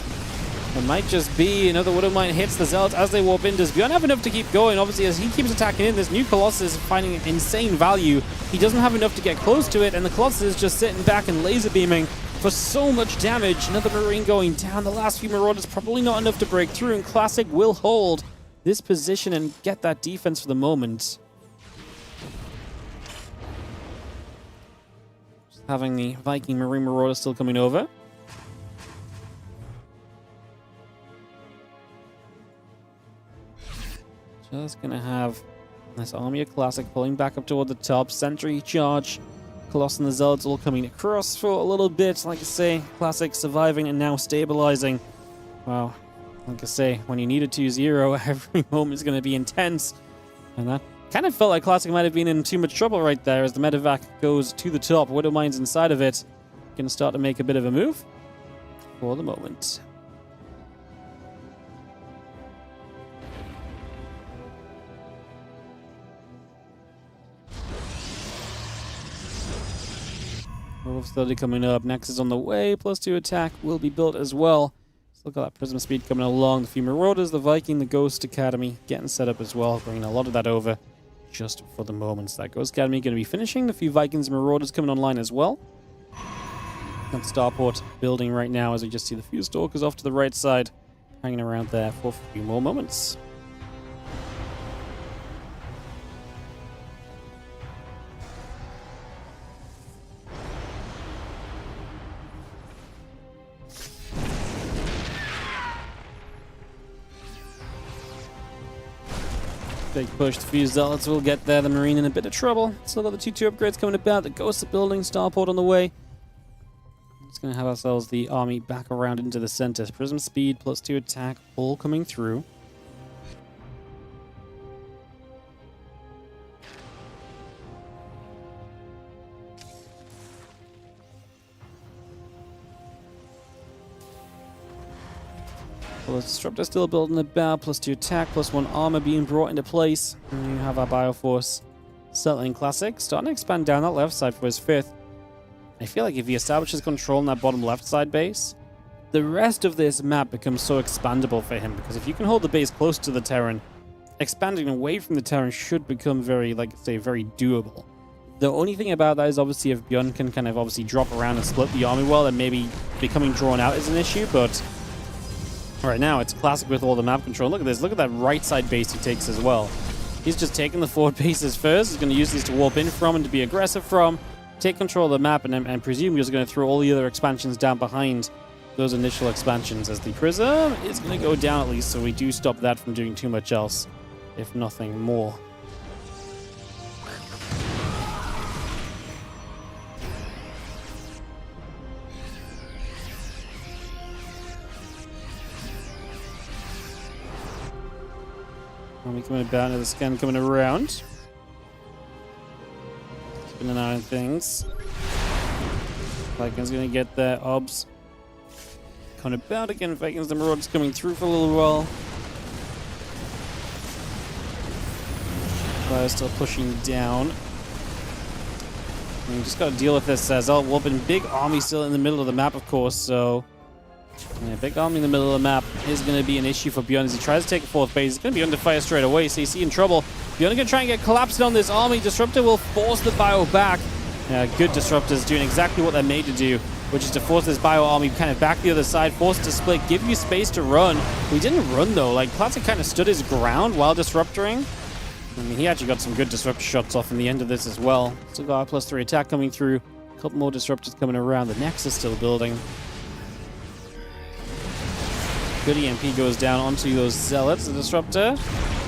It might just be another Widowmine hits the Zealots as they warp in. Does ByuN have enough to keep going? Obviously, as he keeps attacking in, this new Colossus is finding insane value. He doesn't have enough to get close to it, and the Colossus is just sitting back and laser beaming for so much damage. Another Marine going down. The last few Marauders probably not enough to break through, and Classic will hold this position and get that defense for the moment. Just having the Viking Marine Marauder still coming over. Just gonna have this army of Classic pulling back up toward the top. Sentry charge. Colossus and the Zealots all coming across for a little bit. Like I say, Classic surviving and now stabilizing. Wow. Like I say, when you need a 2-0, every moment is going to be intense. And that kind of felt like Classic might have been in too much trouble right there as the medevac goes to the top. Widowmine's inside of it. Going to start to make a bit of a move for the moment. Wolf Study coming up. Nexus on the way. +2 attack will be built as well. Still got that Prism Speed coming along. The few Marauders, the Viking, the Ghost Academy getting set up as well. Bringing a lot of that over just for the moment. So that Ghost Academy going to be finishing. The few Vikings and Marauders coming online as well. That Starport building right now as we just see the few Stalkers off to the right side. Hanging around there for a few more moments. Big push. The few Zealots will get there. The Marine in a bit of trouble. Still got the 2-2 upgrades coming about. The Ghosts are building. Starport on the way. Just going to have ourselves the army back around into the center. Prism Speed +2 attack all coming through. Disruptor still building about, +2 attack, +1 armor being brought into place. And you have our Bioforce settling Classic, starting to expand down that left side for his 5th. I feel like if he establishes control on that bottom left side base, the rest of this map becomes so expandable for him, because if you can hold the base close to the Terran, expanding away from the Terran should become very, like say, very doable. The only thing about that is obviously if ByuN can kind of obviously drop around and split the army well, then maybe becoming drawn out is an issue, but right now, it's Classic with all the map control. Look at this. Look at that right side base he takes as well. He's just taking the forward bases first. He's going to use these to warp in from and to be aggressive from. Take control of the map and presume he's going to throw all the other expansions down behind those initial expansions as the Prism is going to go down at least, so we do stop that from doing too much else, if nothing more. Army coming about, the scan coming around. Keeping an eye on things. Vikings gonna get their obs. Coming about again. Vikings, the Marauders coming through for a little while. Fire still pushing down. And you just gotta deal with this as well. Big army still in the middle of the map, of course, so. Yeah, big army in the middle of the map is going to be an issue for ByuN as he tries to take a 4th base. He's going to be under fire straight away, so you see in trouble. ByuN going to try and get collapsed on this army. Disruptor will force the Bio back. Good Disruptors doing exactly what they're made to do, which is to force this Bio army kind of back the other side, force it to split, give you space to run. We didn't run though. Like, Classic kind of stood his ground while disruptoring. I mean, he actually got some good Disruptor shots off in the end of this as well. Still got a +3 attack coming through. A couple more Disruptors coming around. The Nexus still building. Good EMP goes down onto those Zealots. The Disruptor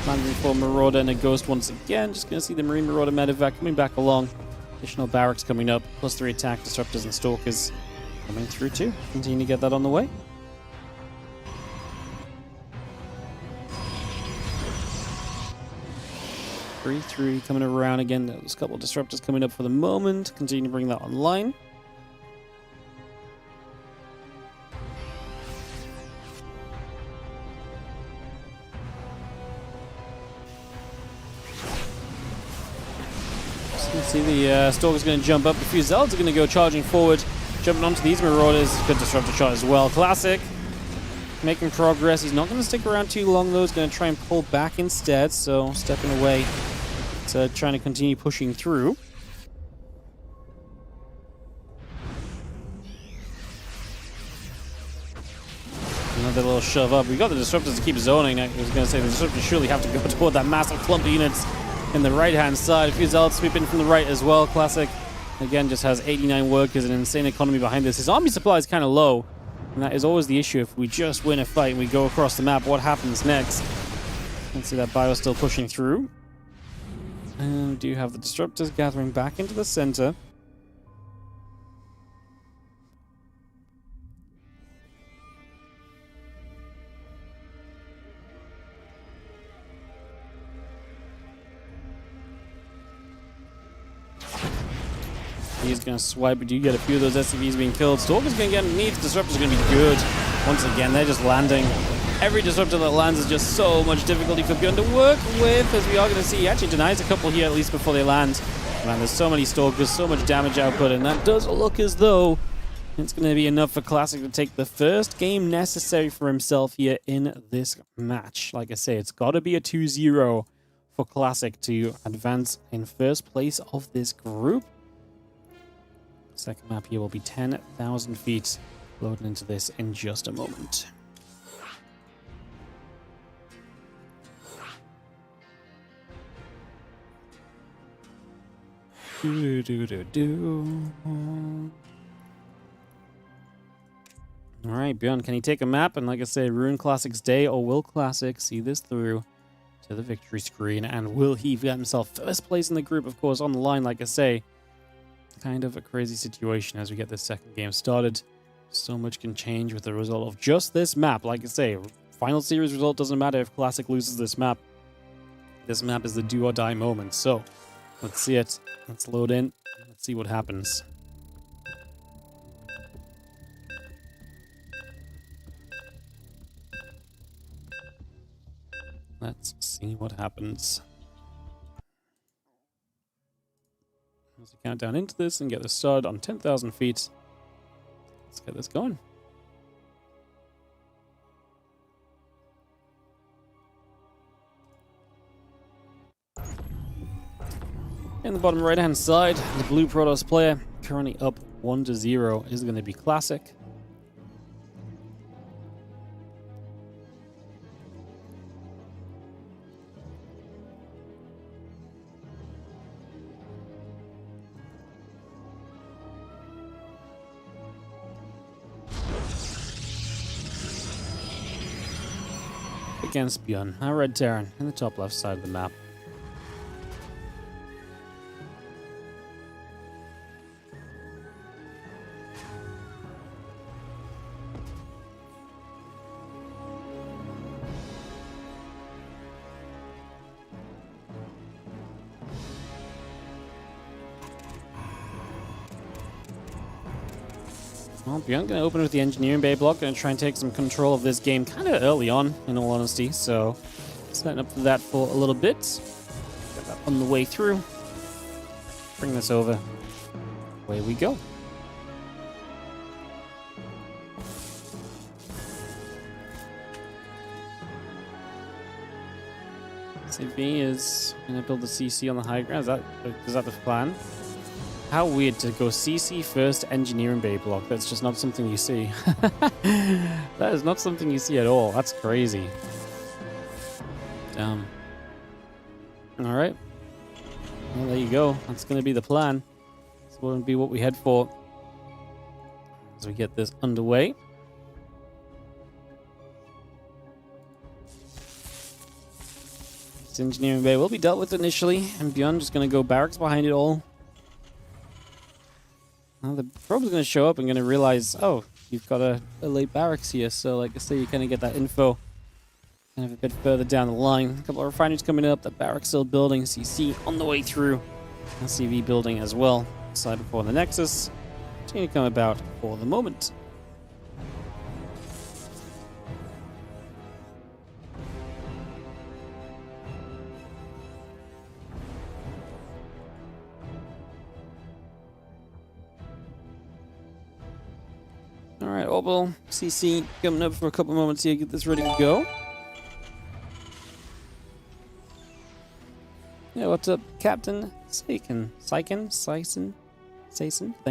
landing for Marauder and a Ghost once again. Just going to see the Marine Marauder medevac coming back along. Additional barracks coming up. +3 attack, Disruptors and Stalkers coming through too. Continue to get that on the way. Three coming around again. There's a couple of Disruptors coming up for the moment. Continue to bring that online. See the Stalker's going to jump up. A few Zealots are going to go charging forward, jumping onto these Marauders. Good Disruptor shot as well. Classic making progress. He's not going to stick around too long though. He's going to try and pull back instead. So stepping away, trying to continue pushing through. another little shove up. We got the disruptors to keep zoning. I was going to say the disruptors surely have to go toward that massive clump of units in the right-hand side. A few zealots sweep in from the right as well. Classic, again, just has 89 workers and an insane economy behind this. His army supply is kind of low, and that is always the issue. If we just win a fight and we go across the map, what happens next? Let's see that ByuN still pushing through. And we do have the disruptors gathering back into the center. He's going to swipe. We do get a few of those SCVs being killed. Stalker's going to get underneath. Disruptor's going to be good. Once again, they're just landing. Every disruptor that lands is just so much difficulty for ByuN to work with, as we are going to see. He actually denies a couple here, at least before they land. Man, there's so many Stalkers, so much damage output, and that does look as though it's going to be enough for Classic to take the first game necessary for himself here in this match. Like I say, it's got to be a 2-0 for Classic to advance in first place of this group. Second map here will be 10,000 feet. Loading into this in just a moment. Alright, ByuN, can he take a map? And like I say, ruin Classic's day, or will Classic see this through to the victory screen? And will he get himself first place in the group, of course, on the line, like I say? Kind of a crazy situation as we get this second game started. So much can change with the result of just this map. Like I say, final series result doesn't matter if Classic loses this map. This map is the do or die moment. So let's see it. Let's load in. Let's see what happens. Let's see what happens. As we count down into this and get this started on 10,000 feet. Let's get this going. In the bottom right-hand side, the blue Protoss player, currently up 1-0, is going to be Classic. Against ByuN, our red Terran, in the top left side of the map. Well, ByuN going to open with the engineering bay block, going to try and take some control of this game kind of early on, in all honesty, so setting up for that for a little bit. Get that on the way through. Bring this over. Away we go. CB is going to build the CC on the high ground. Is that the plan? How weird to go CC first engineering bay block. That's just not something you see. That is not something you see at all. That's crazy. Damn. Alright. Well, there you go. That's going to be the plan. That's going to be what we head for as we get this underway. This engineering bay will be dealt with initially, and ByuN just going to go barracks behind it all. Now the probe's going to show up and going to realize, oh, you've got a late barracks here. So, like I say, you kind of get that info kind of a bit further down the line. A couple of refineries coming up, the barracks still building, CC on the way through, LCV building as well. Side before the Nexus, continue to come about for the moment. Alright, Orbital, CC, coming up for a couple moments here, get this ready to go. Yeah, what's up, Captain Saiken? Thank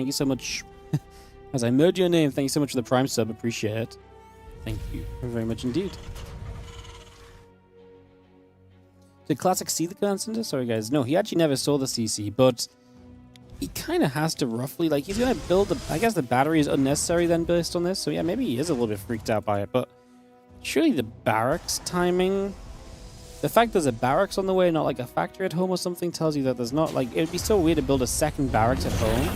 you so much. As I murdered your name, thank you so much for the Prime sub, appreciate it. Thank you very much indeed. Did Classic see the command center? Sorry, guys. No, he actually never saw the CC, but he kind of has to roughly, like, he's going to build the... I guess the battery is unnecessary then based on this, so yeah, maybe he is a little bit freaked out by it, but surely the barracks timing... The fact there's a barracks on the way, not like a factory at home or something, tells you that there's not, like... It would be so weird to build a second barracks at home.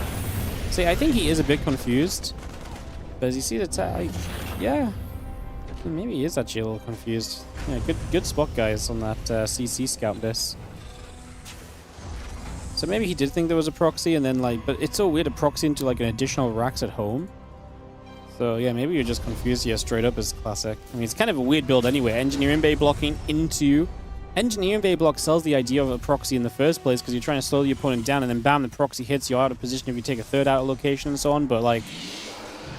See, I think he is a bit confused. But as you see the... yeah. Maybe he is actually a little confused. Yeah, good spot, guys, on that CC scout this. So maybe he did think there was a proxy, and then, like... But it's so weird to proxy into, like, an additional racks at home. So, yeah, maybe you're just confused here straight up as Classic. I mean, it's kind of a weird build anyway. Engineering Bay blocking into... Engineering Bay block sells the idea of a proxy in the first place, because you're trying to slow the opponent down, and then bam, the proxy hits you out of position if you take a third out of location and so on, but, like...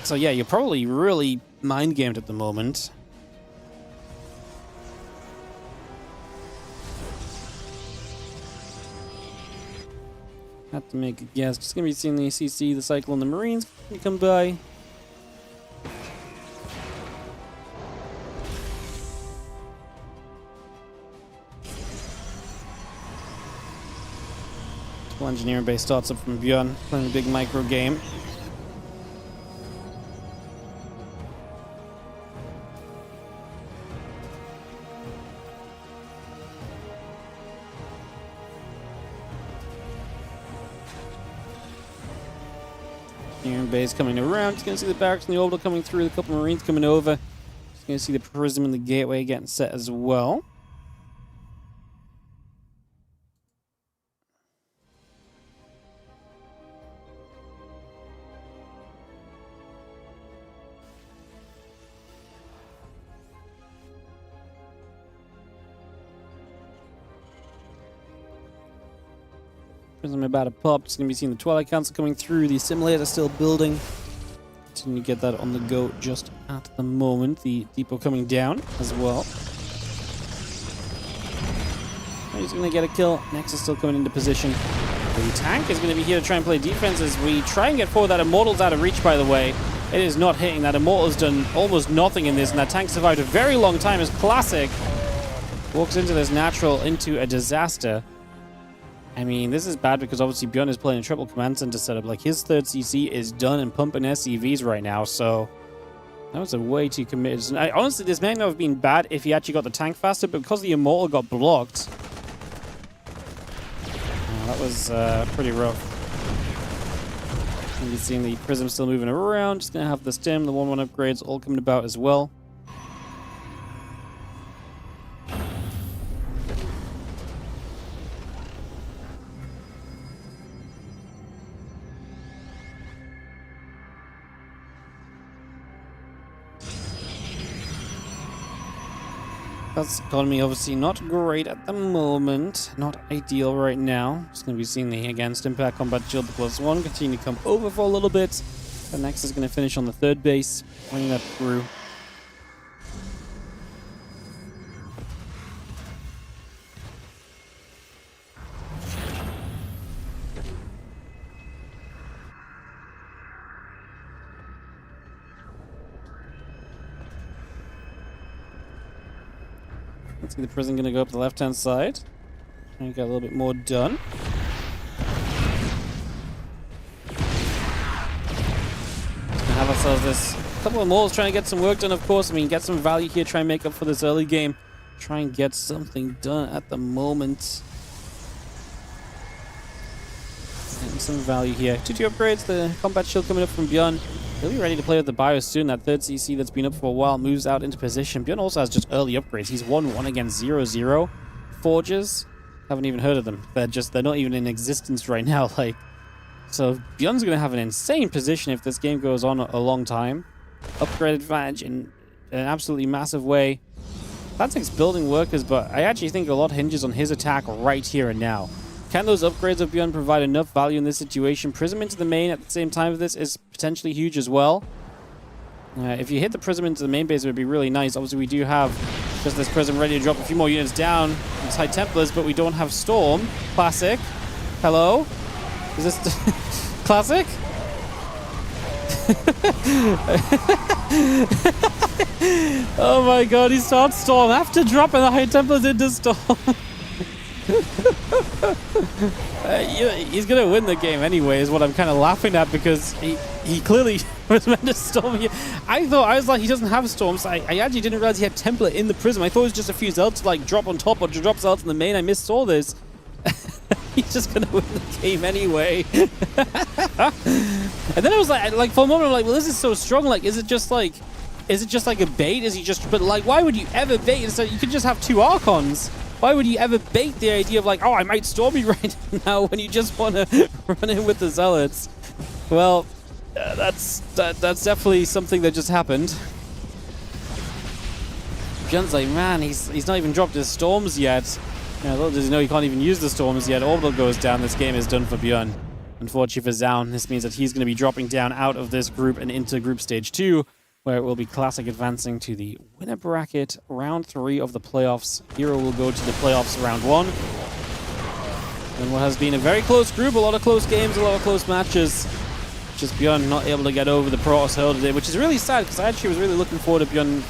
So, yeah, you're probably really mind-gamed at the moment. Have to make a guess. Just gonna be seeing the CC, the Cyclone, the Marines come by. Well, Engineering Bay starts up from ByuN, playing a big micro game. Engineering Bay is coming around. Just gonna see the barracks and the orbital coming through. A couple Marines coming over. Just gonna see the prism and the gateway getting set as well. Prism about to pop. It's going to be seeing the Twilight Council coming through. The assimilator still building. Continue to get that on the go just at the moment. The depot coming down as well. He's going to get a kill. Nexus still coming into position. The tank is going to be here to try and play defense as we try and get forward. That Immortal's out of reach, by the way. It is not hitting. That Immortal has done almost nothing in this, and that tank survived a very long time as Classic walks into this natural into a disaster. I mean, this is bad because obviously ByuN is playing a triple command center setup. Like, his third CC is done and pumping SCVs right now, so that was a way too committed. Honestly, this may not have been bad if he actually got the tank faster, but because the Immortal got blocked, that was pretty rough. And you're seeing the Prism still moving around. Just going to have the Stim, the 1-1 upgrades all coming about as well. That's economy obviously not great at the moment. Not ideal right now. Just going to be seeing the against impact combat shield +1 continue to come over for a little bit. The next is going to finish on the third base, running that through. Let's see the Prism going to go up the left-hand side. Trying to get a little bit more done. Have ourselves this couple of Mauls trying to get some work done, of course. I mean, get some value here, try and make up for this early game. Try and get something done at the moment. Getting some value here. 2-2 upgrades, the combat shield coming up from ByuN. He'll be ready to play with the ByuN soon. That third CC that's been up for a while moves out into position. ByuN also has just early upgrades. He's 1-1 against 0-0. Forges, haven't even heard of them. They're not even in existence right now. Like, so ByuN's going to have an insane position if this game goes on a long time. Upgrade advantage in an absolutely massive way. Classic's building workers, but I actually think a lot hinges on his attack right here and now. Can those upgrades of ByuN provide enough value in this situation? Prism into the main at the same time of this is potentially huge as well. If you hit the Prism into the main base, it would be really nice. Obviously, we do have just this Prism ready to drop a few more units down. It's High Templars, but we don't have Storm. Classic. Hello? Is this Classic? Oh my god, he starts Storm after dropping the high template into Storm. He's going to win the game anyway, is what I'm kind of laughing at, because he clearly was meant to Storm here. I was like, he doesn't have Storms. I actually didn't realize he had template in the Prism. I thought it was just a few Zelts to like drop on top or to drop Zelts in the main. I missaw this. He's just going to win the game anyway. And then I was like for a moment, I'm like, well, this is so strong. Like, is it just like a bait? Is he just, but like, why would you ever bait? So you could just have 2 Archons. Why would you ever bait the idea of like, oh, I might Storm you right now when you just want to run in with the Zealots? Well, that's definitely something that just happened. ByuN's like, man, he's not even dropped his Storms yet. Little does he know he can't even use the Storms yet. Orbital goes down. This game is done for ByuN. Unfortunately for Zoun, this means that he's going to be dropping down out of this group and into group stage 2, where it will be Classic advancing to the winner bracket, round 3 of the playoffs. herO will go to the playoffs round 1. And what has been a very close group, a lot of close games, a lot of close matches. Just ByuN not able to get over the Protoss hurdle today, which is really sad, because I actually was really looking forward to ByuN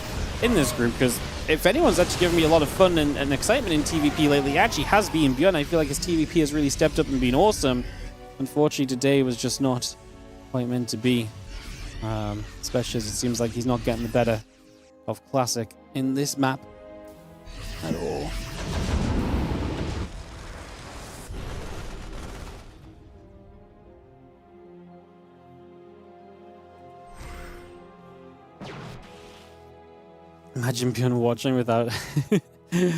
in this group, because if anyone's actually given me a lot of fun and excitement in TVP lately, it actually has been ByuN. I feel like his TVP has really stepped up and been awesome. Unfortunately, today was just not quite meant to be. Especially as it seems like he's not getting the better of Classic in this map at all. Imagine ByuN watching without... Yeah,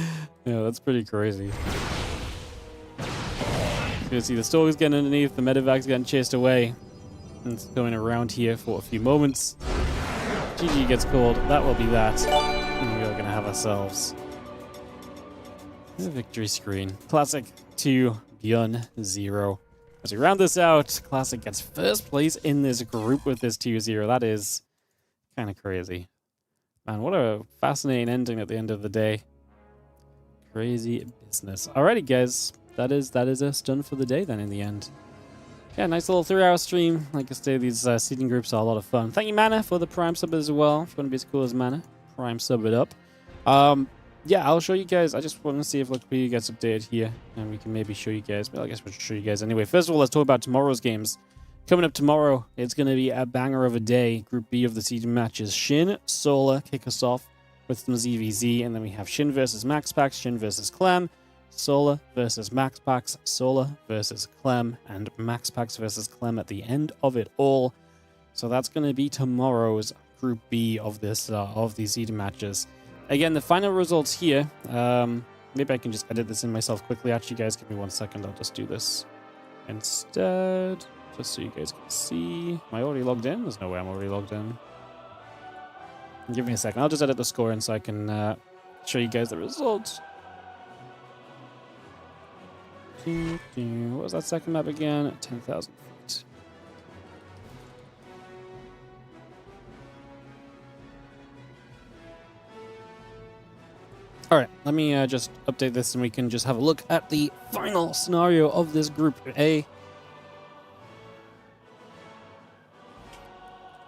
that's pretty crazy. You can see the Storm's getting underneath, the Medevac's getting chased away. And it's going around here for a few moments. GG gets called. That will be that. And we are going to have ourselves the victory screen. Classic 2, ByuN 0. As we round this out, Classic gets first place in this group with this 2-0. That is kind of crazy. Man, what a fascinating ending at the end of the day. Crazy business. Alrighty, guys. That is us done for the day then in the end. Yeah, nice little 3-hour stream. Like I say, these seeding groups are a lot of fun. Thank you, Mana, for the Prime sub as well. If you want to be as cool as Mana, Prime sub it up. Yeah, I'll show you guys. I just want to see if ByuN gets updated here, and we can maybe show you guys. Well, I guess we'll show you guys anyway. First of all, let's talk about tomorrow's games. Coming up tomorrow, it's going to be a banger of a day. Group B of the seeding matches. Shin, Solar kick us off with some ZVZ, and then we have Shin versus MaxPax, Shin versus Clem, Solar versus MaxPax, Solar versus Clem, and MaxPax versus Clem at the end of it all. So that's going to be tomorrow's Group B of this of these seeding matches. Again, the final results here. Maybe I can just edit this in myself quickly. Actually, guys, give me 1 second. I'll just do this instead, just so you guys can see. Am I already logged in? There's no way I'm already logged in. Give me a second. I'll just edit the score in so I can show you guys the results. What was that second map again? 10,000 feet. All right, let me just update this and we can just have a look at the final scenario of this Group A.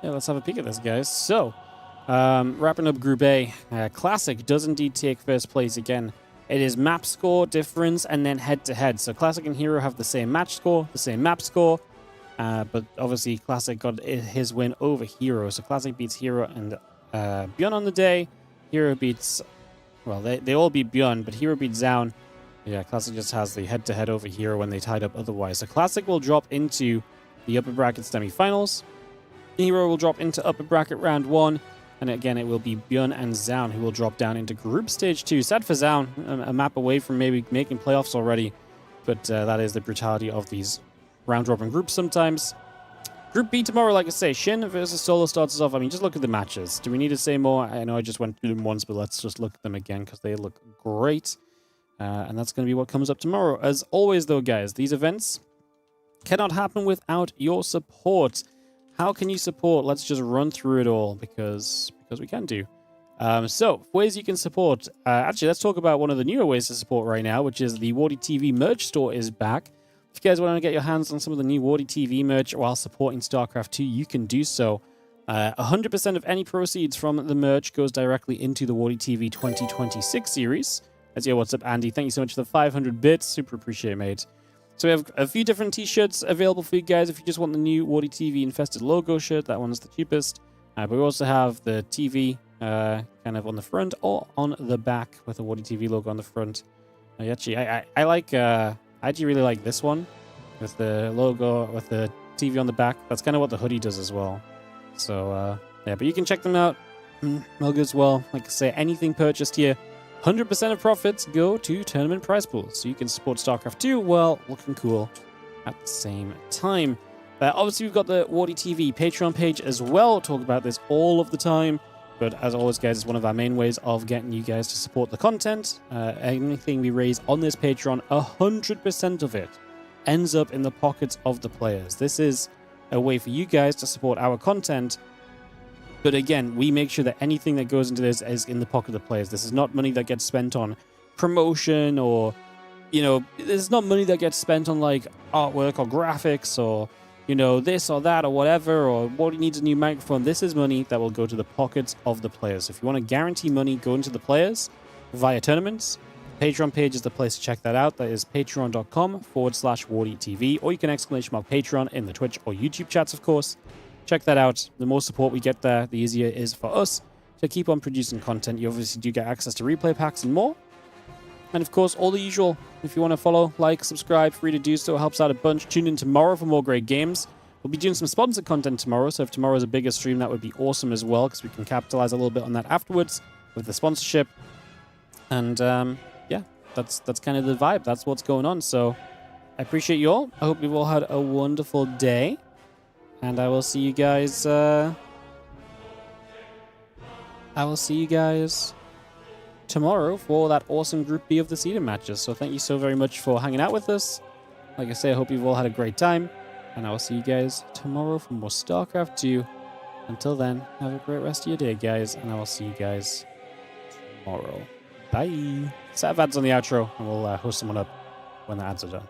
Yeah, let's have a peek at this, guys. So, wrapping up Group A, Classic does indeed take first place again. It is map score difference and then head-to-head. So Classic and herO have the same match score, the same map score, but obviously Classic got his win over herO. So Classic beats herO and ByuN on the day. herO beats, well, they all beat ByuN, but herO beats Zoun. Yeah, Classic just has the head-to-head over herO when they tied up otherwise. So Classic will drop into the upper bracket semifinals. herO will drop into upper bracket round 1. And again, it will be ByuN and Zoun who will drop down into group stage 2. Sad for Zoun, a map away from maybe making playoffs already. But that is the brutality of these round-robin groups sometimes. Group B tomorrow, like I say, Shin versus Solar starts us off. I mean, just look at the matches. Do we need to say more? I know I just went through them once, but let's just look at them again because they look great. And that's going to be what comes up tomorrow. As always, though, guys, these events cannot happen without your support. How can you support? Let's just run through it all because we can do. So, ways you can support. Actually, let's talk about one of the newer ways to support right now, which is the WardiTV merch store is back. If you guys want to get your hands on some of the new WardiTV merch while supporting StarCraft 2, you can do so. 100% of any proceeds from the merch goes directly into the WardiTV 2026 series. As yo, what's up, Andy? Thank you so much for the 500 bits. Super appreciate it, mate. So we have a few different t-shirts available for you guys if you just want the new WardiTV Infested logo shirt. That one's the cheapest. But we also have the TV kind of on the front or on the back with the WardiTV logo on the front. Actually, I actually really like this one with the logo, with the TV on the back. That's kind of what the hoodie does as well. So, yeah, but you can check them out. Mug as well. Like I say, anything purchased here, 100% of profits go to tournament prize pools. So you can support StarCraft 2 while looking cool at the same time. Obviously, we've got the WardiTV Patreon page as well. Talk about this all of the time. But as always, guys, it's one of our main ways of getting you guys to support the content. Anything we raise on this Patreon, 100% of it ends up in the pockets of the players. This is a way for you guys to support our content. But again, we make sure that anything that goes into this is in the pocket of the players. This is not money that gets spent on promotion or, you know, this is not money that gets spent on like artwork or graphics or, you know, this or that or whatever, or what needs a new microphone. This is money that will go to the pockets of the players. If you want to guarantee money going to the players via tournaments, Patreon page is the place to check that out. That is patreon.com/WardiTV, or you can ! Patreon in the Twitch or YouTube chats, of course. Check that out. The more support we get there, the easier it is for us to keep on producing content. You obviously do get access to replay packs and more. And of course, all the usual. If you want to follow, like, subscribe, free to do so. It helps out a bunch. Tune in tomorrow for more great games. We'll be doing some sponsored content tomorrow, so if tomorrow's a bigger stream, that would be awesome as well, because we can capitalize a little bit on that afterwards with the sponsorship. And yeah, that's kind of the vibe. That's what's going on. So I appreciate you all. I hope you've all had a wonderful day. And I will see you guys. Tomorrow for that awesome Group B of the seeding matches. So thank you so very much for hanging out with us. Like I say, I hope you've all had a great time. And I will see you guys tomorrow for more StarCraft 2. Until then, have a great rest of your day, guys. And I will see you guys tomorrow. Bye. Set of ads on the outro, and we'll host someone up when the ads are done.